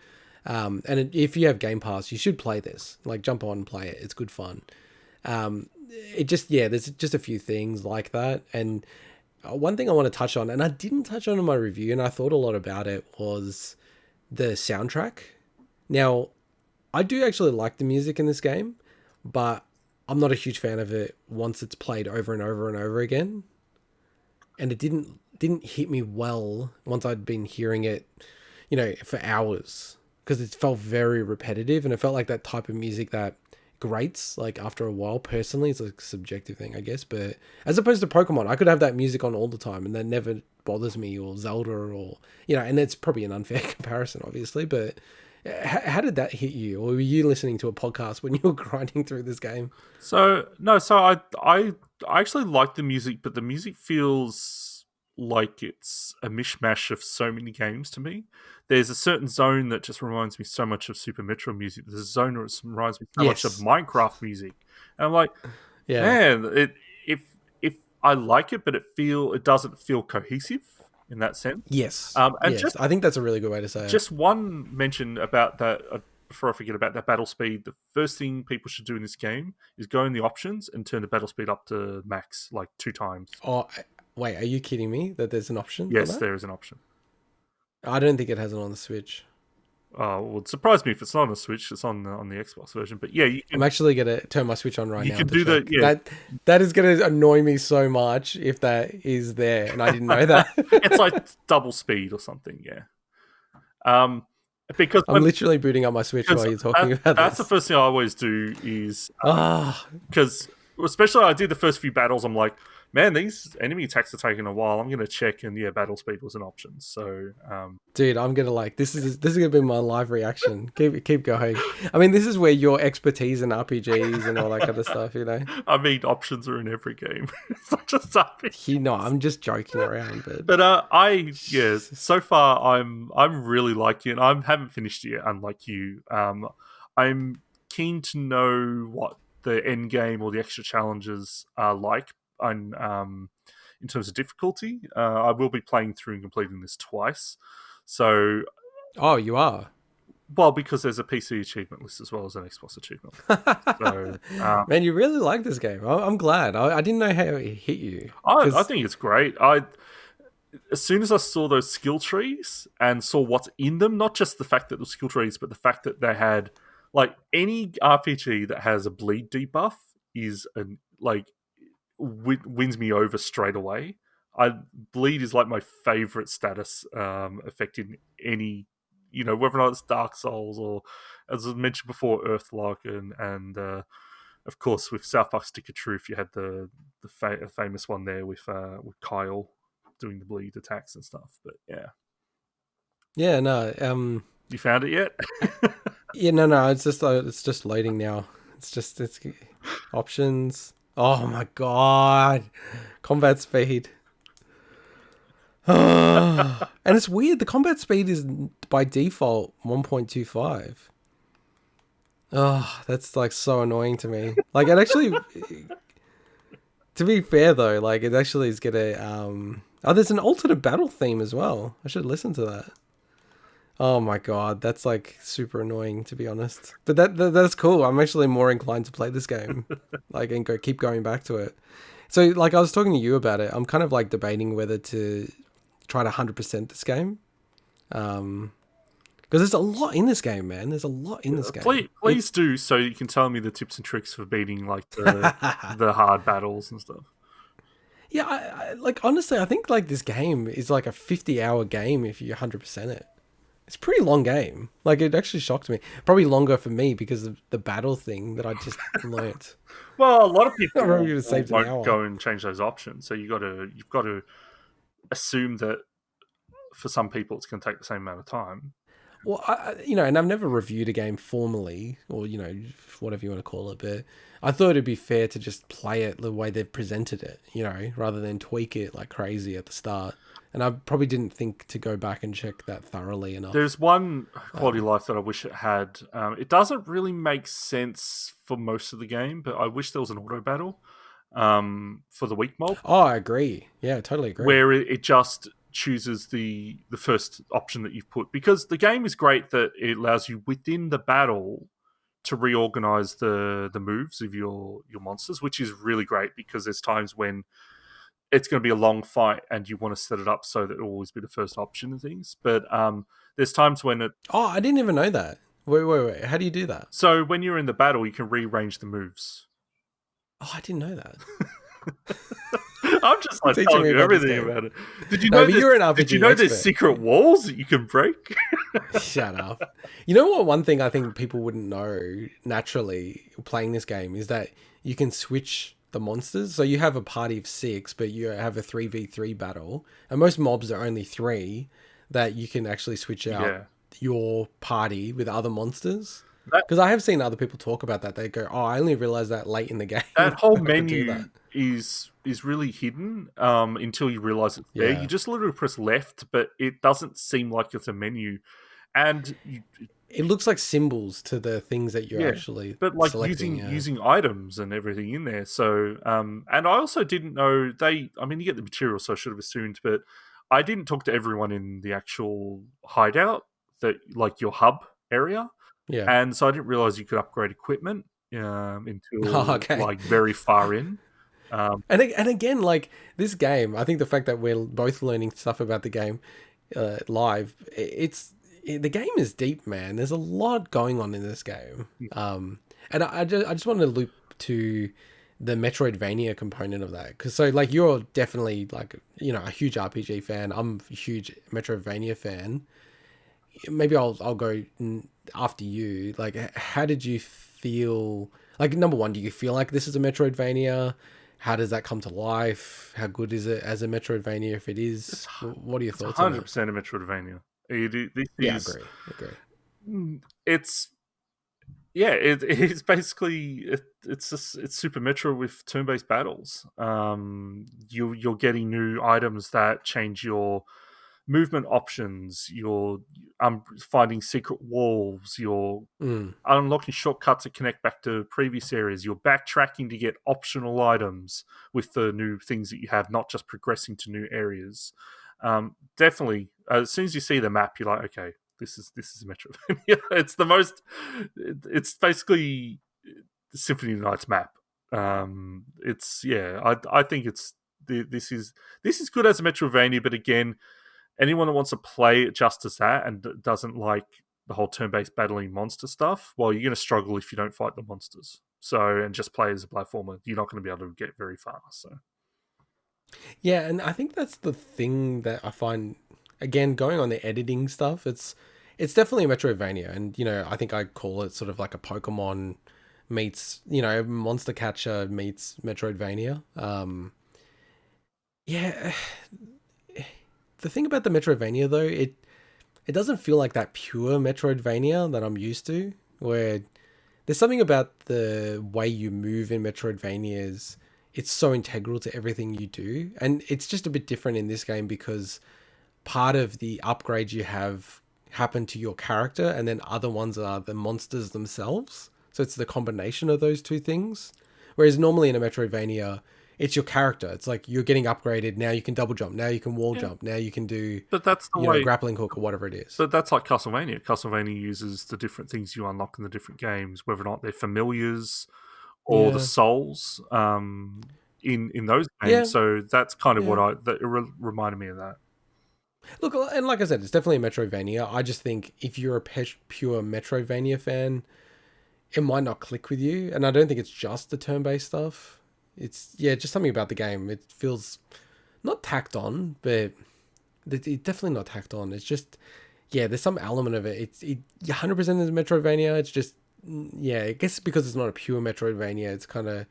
If you have Game Pass, you should play this. Like, jump on and play it. It's good fun. There's just a few things like that, and one thing I want to touch on, and I didn't touch on in my review, and I thought a lot about it, was the soundtrack. Now, I do actually like the music in this game, but I'm not a huge fan of it once it's played over and over and over again. And it didn't hit me well once I'd been hearing it, for hours, because it felt very repetitive, and it felt like that type of music that grates like after a while. Personally, it's a subjective thing, I guess, but as opposed to Pokemon, I could have that music on all the time and that never bothers me, or Zelda, or and it's probably an unfair comparison obviously, but how did that hit you? Or were you listening to a podcast when you were grinding through this game? So I actually like the music, but the music feels like it's a mishmash of so many games to me. There's a certain zone that just reminds me so much of Super Metroid music. There's a zone that reminds me so much of Minecraft music. And I'm like, man, if I like it, but it doesn't feel cohesive in that sense. Yes. And I think that's a really good way to say it. Just one mention about that, before I forget about that battle speed. The first thing people should do in this game is go in the options and turn the battle speed up to max, like 2 times. Oh, wait, are you kidding me that there's an option? Yes, there is an option. I don't think it has it on the Switch. Well, it'd surprise me if it's not on the Switch. It's on the Xbox version. But yeah, I'm actually gonna turn my Switch on right now. You can do that. Yeah, that is gonna annoy me so much if that is there, and I didn't know that. It's like double speed or something. Yeah. Because I'm literally booting up my Switch while you're talking about that's this. The first thing I always do is because especially I did the first few battles. I'm like, man, these enemy attacks are taking a while. I'm gonna check, and battle speed was an option. So, dude, I'm gonna this is gonna be my live reaction. Keep going. I mean, this is where your expertise in RPGs and all that kind of stuff. I mean, options are in every game. It's not just RPG. I'm just joking around, but so far I'm really liking it. I haven't finished it yet, unlike you. I'm keen to know what the end game or the extra challenges are like. In terms of difficulty, I will be playing through and completing this twice. So, you are? Well, because there's a PC achievement list as well as an Xbox achievement. So, man, you really like this game. I'm glad. I didn't know how it hit you. I think it's great. As soon as I saw those skill trees and saw what's in them, not just the fact that the skill trees, but the fact that they had, like, any RPG that has a bleed debuff is wins me over straight away. Bleed is like my favorite status effect in any, whether or not it's Dark Souls or, as I mentioned before, Earthlock, and of course with South Park Stick of Truth, you had the famous one there with Kyle doing the bleed attacks and stuff. But you found it yet? No, it's just loading now. It's options. Oh my god, combat speed. And it's weird, the combat speed is by default 1.25. That's like so annoying to me. Like, it actually, to be fair though, like, it actually is gonna there's an alternate battle theme as well. I should listen to that. Oh my god, that's like super annoying, to be honest. But that's cool. I'm actually more inclined to play this game, like, and keep going back to it. So, like, I was talking to you about it. I'm kind of like debating whether to try to 100% this game, because there's a lot in this game, man. There's a lot in this game. Please do, so you can tell me the tips and tricks for beating like the hard battles and stuff. Yeah, I like, honestly, I think like this game is like a 50-hour game if you 100% it. It's a pretty long game. Like, it actually shocked me. Probably longer for me because of the battle thing that I just learnt. Well, a lot of people won't go and change those options. So you've got to assume that for some people it's going to take the same amount of time. Well, and I've never reviewed a game formally, or whatever you want to call it, but I thought it'd be fair to just play it the way they've presented it, rather than tweak it like crazy at the start. And I probably didn't think to go back and check that thoroughly enough. There's one quality of life that I wish it had. It doesn't really make sense for most of the game, but I wish there was an auto battle for the weak mob. Oh, I agree. Yeah, I totally agree. Where it just chooses the first option that you've put. Because the game is great that it allows you within the battle to reorganize the moves of your monsters, which is really great because there's times when it's going to be a long fight and you want to set it up so that it'll always be the first option and things. But there's times when it... Oh, I didn't even know that. Wait. How do you do that? So when you're in the battle, you can rearrange the moves. Oh, I didn't know that. I'm just like telling you everything about it. Did you know? You're an RPG Did you know expert. There's secret walls that you can break? Shut up. You know what? One thing I think people wouldn't know naturally playing this game is that you can switch the monsters. So you have a party of 6, but you have a 3v3 battle, and most mobs are only 3. That you can actually switch out your party with other monsters. Because I have seen other people talk about that. They go, "Oh, I only realized that late in the game." That whole menu is really hidden until you realize it's there. You just literally press left, but it doesn't seem like it's a menu, and it looks like symbols to the things that you're actually. But like selecting, using items and everything in there. So, and I also didn't know you get the material, so I should have assumed, but I didn't talk to everyone in the actual hideout, like your hub area. Yeah. And so I didn't realize you could upgrade equipment until like very far in. And again, like this game, I think the fact that we're both learning stuff about the game live, the game is deep, man. There's a lot going on in this game. And I just wanted to loop to the Metroidvania component of that, because so like you're definitely like a huge RPG fan. I'm a huge Metroidvania fan. Maybe I'll go after you. Like, how did you feel? Like, number one, do you feel like this is a Metroidvania? How does that come to life? How good is it as a Metroidvania? If it is, what are your thoughts on it? 100% a Metroidvania. Agree. It's basically it's Super Metro with turn-based battles. You're getting new items that change your movement options. You're finding secret walls. You're unlocking shortcuts that connect back to previous areas. You're backtracking to get optional items with the new things that you have, not just progressing to new areas. Definitely, as soon as you see the map, you're like, okay, this is a Metroidvania. It's basically the Symphony of the Night's map. I think this is good as a Metroidvania, but again, anyone that wants to play it just as that and doesn't like the whole turn-based battling monster stuff, well, you're going to struggle if you don't fight the monsters. And just play as a platformer, you're not going to be able to get very far. So, yeah, and I think that's the thing that I find, again, going on the editing stuff, it's definitely a Metroidvania, and I think I call it sort of like a Pokemon meets Monster Catcher meets Metroidvania. The thing about the Metroidvania, though, it doesn't feel like that pure Metroidvania that I'm used to, where there's something about the way you move in Metroidvanias. It's so integral to everything you do. And it's just a bit different in this game because part of the upgrades you have happen to your character, and then other ones are the monsters themselves. So it's the combination of those two things. Whereas normally in a Metroidvania, it's your character. It's like you're getting upgraded. Now you can double jump. Now you can wall jump. Now you can do grappling hook or whatever it is. But that's like Castlevania. Castlevania uses the different things you unlock in the different games, whether or not they're familiars or the souls in those games. Yeah. So that's kind of it reminded me of that. Look, and like I said, it's definitely a Metroidvania. I just think if you're a pure Metroidvania fan, it might not click with you. And I don't think it's just the turn-based stuff. It's just something about the game. It feels not tacked on, but it's definitely not tacked on. It's just, there's some element of it. It 100% is a Metroidvania. It's just, I guess because it's not a pure Metroidvania, it's kind of,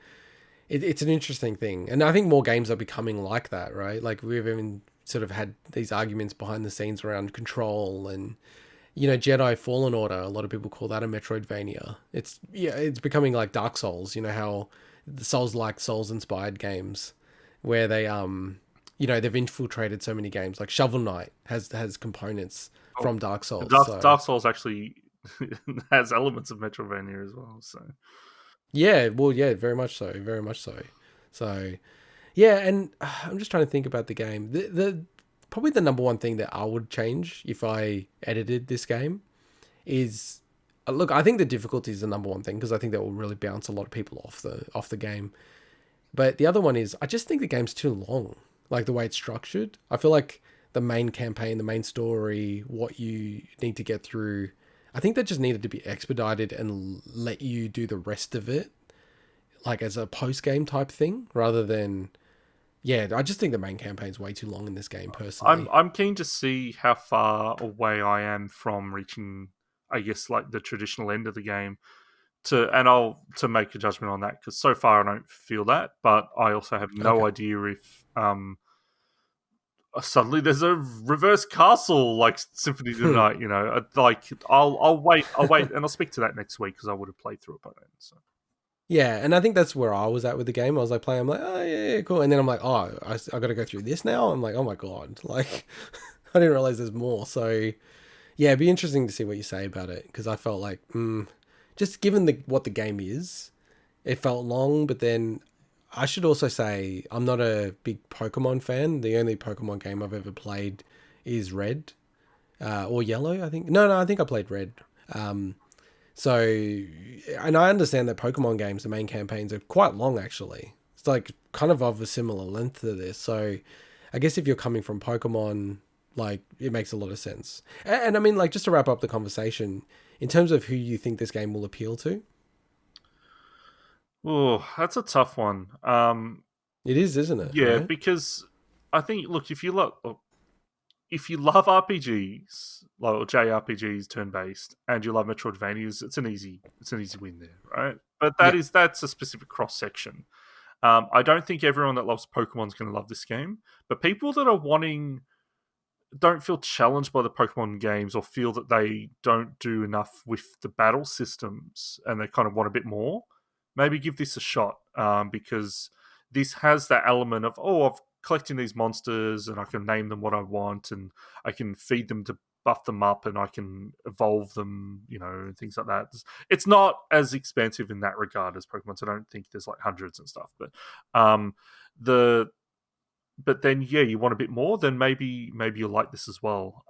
it's an interesting thing. And I think more games are becoming like that, right? Like we've even sort of had these arguments behind the scenes around Control and Jedi Fallen Order, a lot of people call that a Metroidvania. It's becoming like Dark Souls, how the Souls inspired games where they've infiltrated so many games. Like Shovel Knight has components from Dark Souls. Dark Souls actually has elements of Metroidvania as well, so. Yeah, well, yeah, very much so, very much so. So, yeah, and I'm just trying to think about the game. The probably the number one thing that I would change if I edited this game is, look, I think the difficulty is the number one thing because I think that will really bounce a lot of people off the game. But the other one is I just think the game's too long, like the way it's structured. I feel like the main campaign, the main story, what you need to get through, I think that just needed to be expedited and let you do the rest of it, like as a post-game type thing, rather than... Yeah, I just think the main campaign's way too long in this game, personally. I'm keen to see how far away I am from reaching, I guess, like the traditional end of the game, to make a judgment on that, because so far I don't feel that, but I also have no idea if suddenly there's a reverse castle like Symphony of the Night. Like I'll wait, and I'll speak to that next week because I would have played through it by then. So. Yeah, and I think that's where I was at with the game. I was like playing, I'm like, oh yeah, cool, and then I'm like, oh, I got to go through this now. I'm like, oh my god, like I didn't realize there's more. So yeah, it'd be interesting to see what you say about it, because I felt like, just given what the game is, it felt long. But then I should also say I'm not a big Pokemon fan. The only Pokemon game I've ever played is Red, or Yellow, I think. No, I think I played Red. So, and I understand that Pokemon games, the main campaigns are quite long, actually. It's like kind of a similar length to this. So I guess if you're coming from Pokemon, like, it makes a lot of sense. And I mean, like, just to wrap up the conversation, in terms of who you think this game will appeal to? Oh, that's a tough one. It is, isn't it? Yeah, right? Because I think, look, if you love RPGs, like, or JRPGs, turn-based, and you love Metroidvanias, it's an easy win there, right? But that's a specific cross section. I don't think everyone that loves Pokemon's going to love this game, but people that don't feel challenged by the Pokemon games, or feel that they don't do enough with the battle systems and they kind of want a bit more, maybe give this a shot, because this has that element of, I'm collecting these monsters and I can name them what I want and I can feed them to buff them up and I can evolve them, and things like that. It's not as expensive in that regard as Pokemon, so I don't think there's like hundreds and stuff. But but then, yeah, you want a bit more, then maybe you'll like this as well.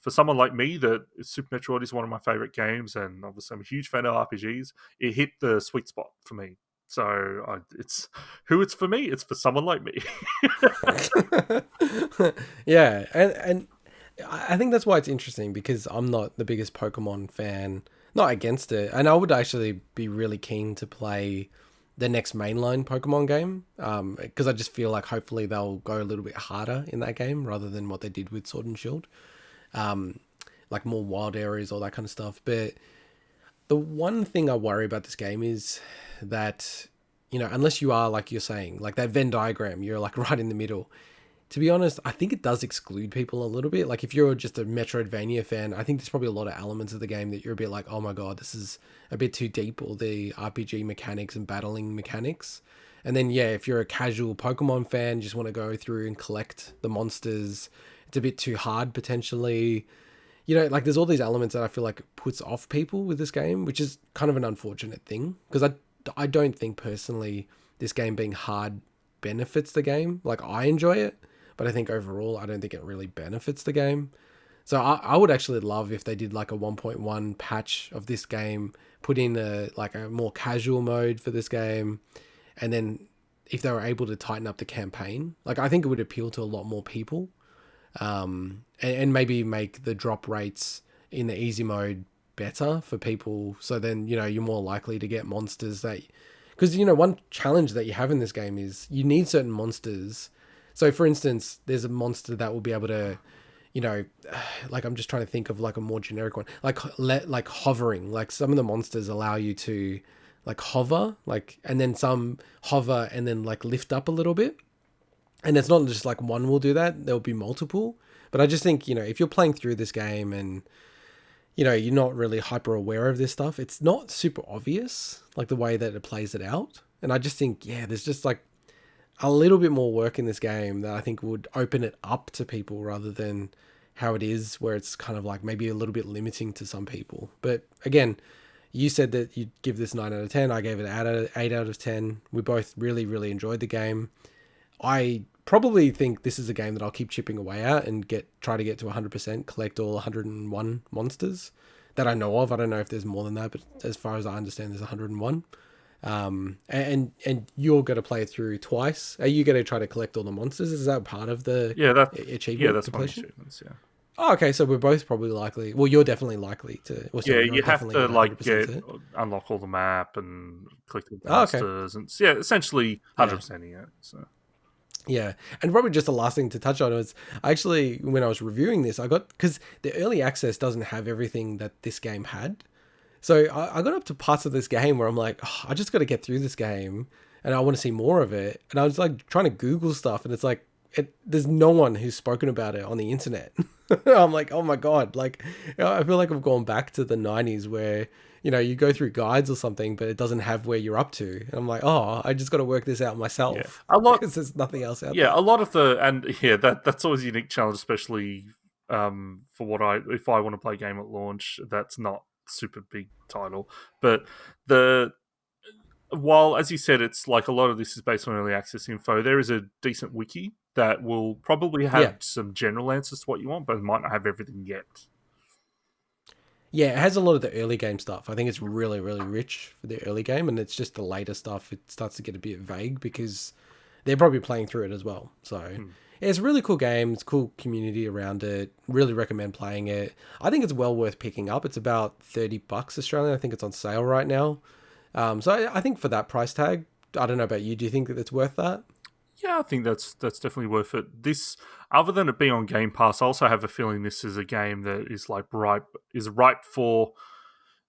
For someone like me, that Super Metroid is one of my favorite games, and obviously I'm a huge fan of RPGs, it hit the sweet spot for me. So it's for me. It's for someone like me. Yeah, and I think that's why it's interesting, because I'm not the biggest Pokemon fan. Not against it, and I would actually be really keen to play the next mainline Pokemon game, because I just feel like hopefully they'll go a little bit harder in that game rather than what they did with Sword and Shield, like more wild areas, all that kind of stuff. But the one thing I worry about this game is that, unless you are, like you're saying, like that Venn diagram, you're like right in the middle. To be honest, I think it does exclude people a little bit. Like if you're just a Metroidvania fan, I think there's probably a lot of elements of the game that you're a bit like, oh my god, this is a bit too deep, all the RPG mechanics and battling mechanics. And then, yeah, if you're a casual Pokemon fan, just want to go through and collect the monsters, it's a bit too hard potentially. Like there's all these elements that I feel like puts off people with this game, which is kind of an unfortunate thing, because I don't think personally this game being hard benefits the game. Like I enjoy it, but I think overall I don't think it really benefits the game. So I would actually love if they did like a 1.1 patch of this game, put in a more casual mode for this game, and then if they were able to tighten up the campaign, like I think it would appeal to a lot more people. And maybe make the drop rates in the easy mode better for people, so then you're more likely to get monsters that, because one challenge that you have in this game is you need certain monsters. So for instance, there's a monster that will be able to, like I'm just trying to think of like a more generic one, like hovering. Like some of the monsters allow you to like hover, and then some hover and then like lift up a little bit. And it's not just like one will do that, there'll be multiple. But I just think, if you're playing through this game and you're not really hyper aware of this stuff. It's not super obvious, like the way that it plays it out. And I just think, there's just like a little bit more work in this game that I think would open it up to people rather than how it is, where it's kind of like maybe a little bit limiting to some people. But again, you said that you'd give this 9 out of 10. I gave it 8 out of 10. We both really, really enjoyed the game. I probably think this is a game that I'll keep chipping away at and try to get to 100%, collect all 101 monsters that I know of. I don't know if there's more than that, but as far as I understand, there's 101. And you're going to play it through twice. Are you going to try to collect all the monsters? Is that part of the achievement? That's completion? one of the achievements, yeah. Oh, okay, so we're both probably likely. Well, you're definitely likely to. Well, sorry, you have to unlock all the map and click the monsters, and essentially 100%ing it. So. Yeah, and probably just the last thing to touch on was actually when I was reviewing this, because the early access doesn't have everything that this game had. So I got up to parts of this game where I'm like, I just got to get through this game, and I want to see more of it. And I was like trying to Google stuff, and it's like there's no one who's spoken about it on the internet. I'm like, oh my god, like I feel like I've gone back to the 90s where you go through guides or something, but it doesn't have where you're up to. And I'm like, I just got to work this out myself. A lot because there's nothing else out there. there. A lot of that's always a unique challenge, especially for if I want to play a game at launch that's not super big title. But while, as you said, it's like a lot of this is based on early access info, there is a decent wiki that will probably have some general answers to what you want, but it might not have everything yet. Yeah, it has a lot of the early game stuff. I think it's really, really rich for the early game, and it's just the later stuff, it starts to get a bit vague because they're probably playing through it as well. So it's a really cool game. It's a cool community around it. Really recommend playing it. I think it's well worth picking up. It's about $30 Australian. I think it's on sale right now. So I think for that price tag, I don't know about you. Do you think that it's worth that? Yeah, I think that's definitely worth it. This, other than it being on Game Pass, I also have a feeling this is a game that is like ripe for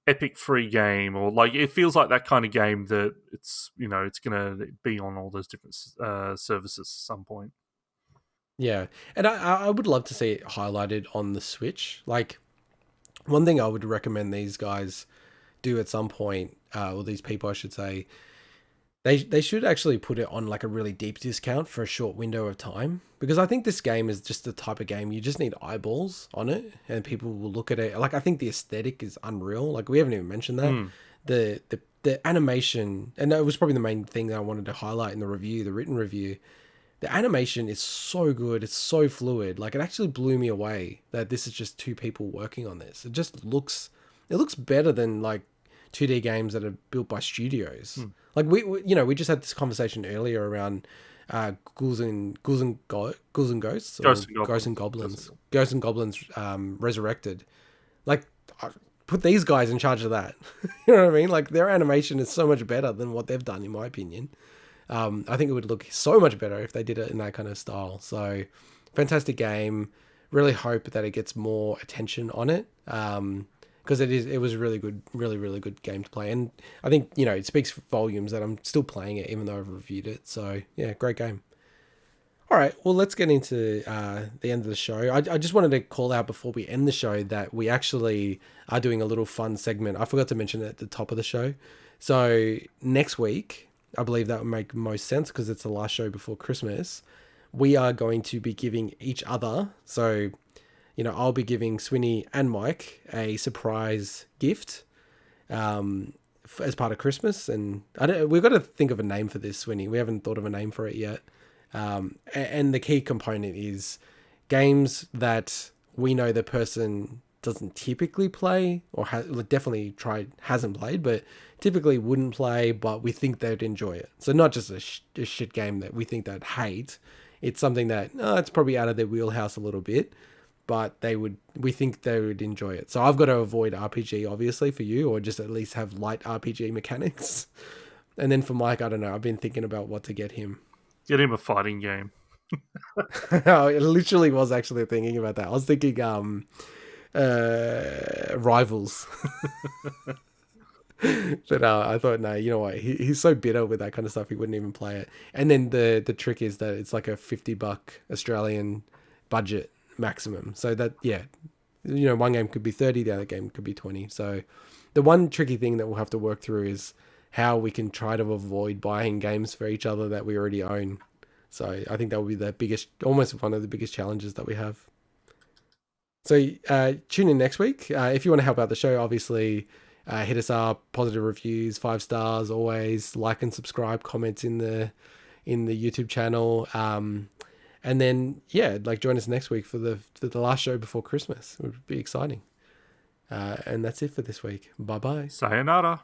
epic free game, or like it feels like that kind of game that it's it's gonna be on all those different services at some point. Yeah, and I would love to see it highlighted on the Switch. Like one thing I would recommend these guys do at some point, or these people I should say. They should actually put it on like a really deep discount for a short window of time, because I think this game is just the type of game you just need eyeballs on it and people will look at it. Like I think the aesthetic is unreal. Like we haven't even mentioned that. The animation, and that was probably the main thing that I wanted to highlight in the written review. The animation is so good. It's so fluid. Like it actually blew me away that this is just two people working on this. It looks better than like 2D games that are built by studios. Like we just had this conversation earlier around Ghouls and Ghosts, Ghosts and Goblins Resurrected. Like put these guys in charge of that. You know what I mean? Like their animation is so much better than what they've done, in my opinion. I think it would look so much better if they did it in that kind of style. So fantastic game. Really hope that it gets more attention on it. Because it was a really good, really, really good game to play. And I think, it speaks volumes that I'm still playing it, even though I've reviewed it. So, yeah, great game. All right, well, let's get into the end of the show. I just wanted to call out before we end the show that we actually are doing a little fun segment. I forgot to mention it at the top of the show. So, next week, I believe that would make most sense because it's the last show before Christmas. We are going to be giving each other, so... I'll be giving Swinny and Mike a surprise gift as part of Christmas. And we've got to think of a name for this, Swinny. We haven't thought of a name for it yet. And the key component is games that we know the person doesn't typically play or hasn't played, but typically wouldn't play, but we think they'd enjoy it. So not just a shit game that we think they'd hate. It's something that it's probably out of their wheelhouse a little bit, but we think they would enjoy it. So I've got to avoid RPG, obviously, for you, or just at least have light RPG mechanics. And then for Mike, I don't know. I've been thinking about what to get him. Get him a fighting game. I literally was actually thinking about that. I was thinking Rivals. But I thought, no, you know what? He's so bitter with that kind of stuff, he wouldn't even play it. And then the trick is that it's like a $50 Australian budget maximum. So that, yeah, one game could be 30, the other game could be 20. So the one tricky thing that we'll have to work through is how we can try to avoid buying games for each other that we already own. So I think that will be the biggest, almost one of the biggest challenges that we have. So tune in next week. If you want to help out the show, obviously hit us up, positive reviews, 5 stars, always like and subscribe, comments in the YouTube channel. And then, join us next week for the last show before Christmas. It would be exciting. And that's it for this week. Bye-bye. Sayonara.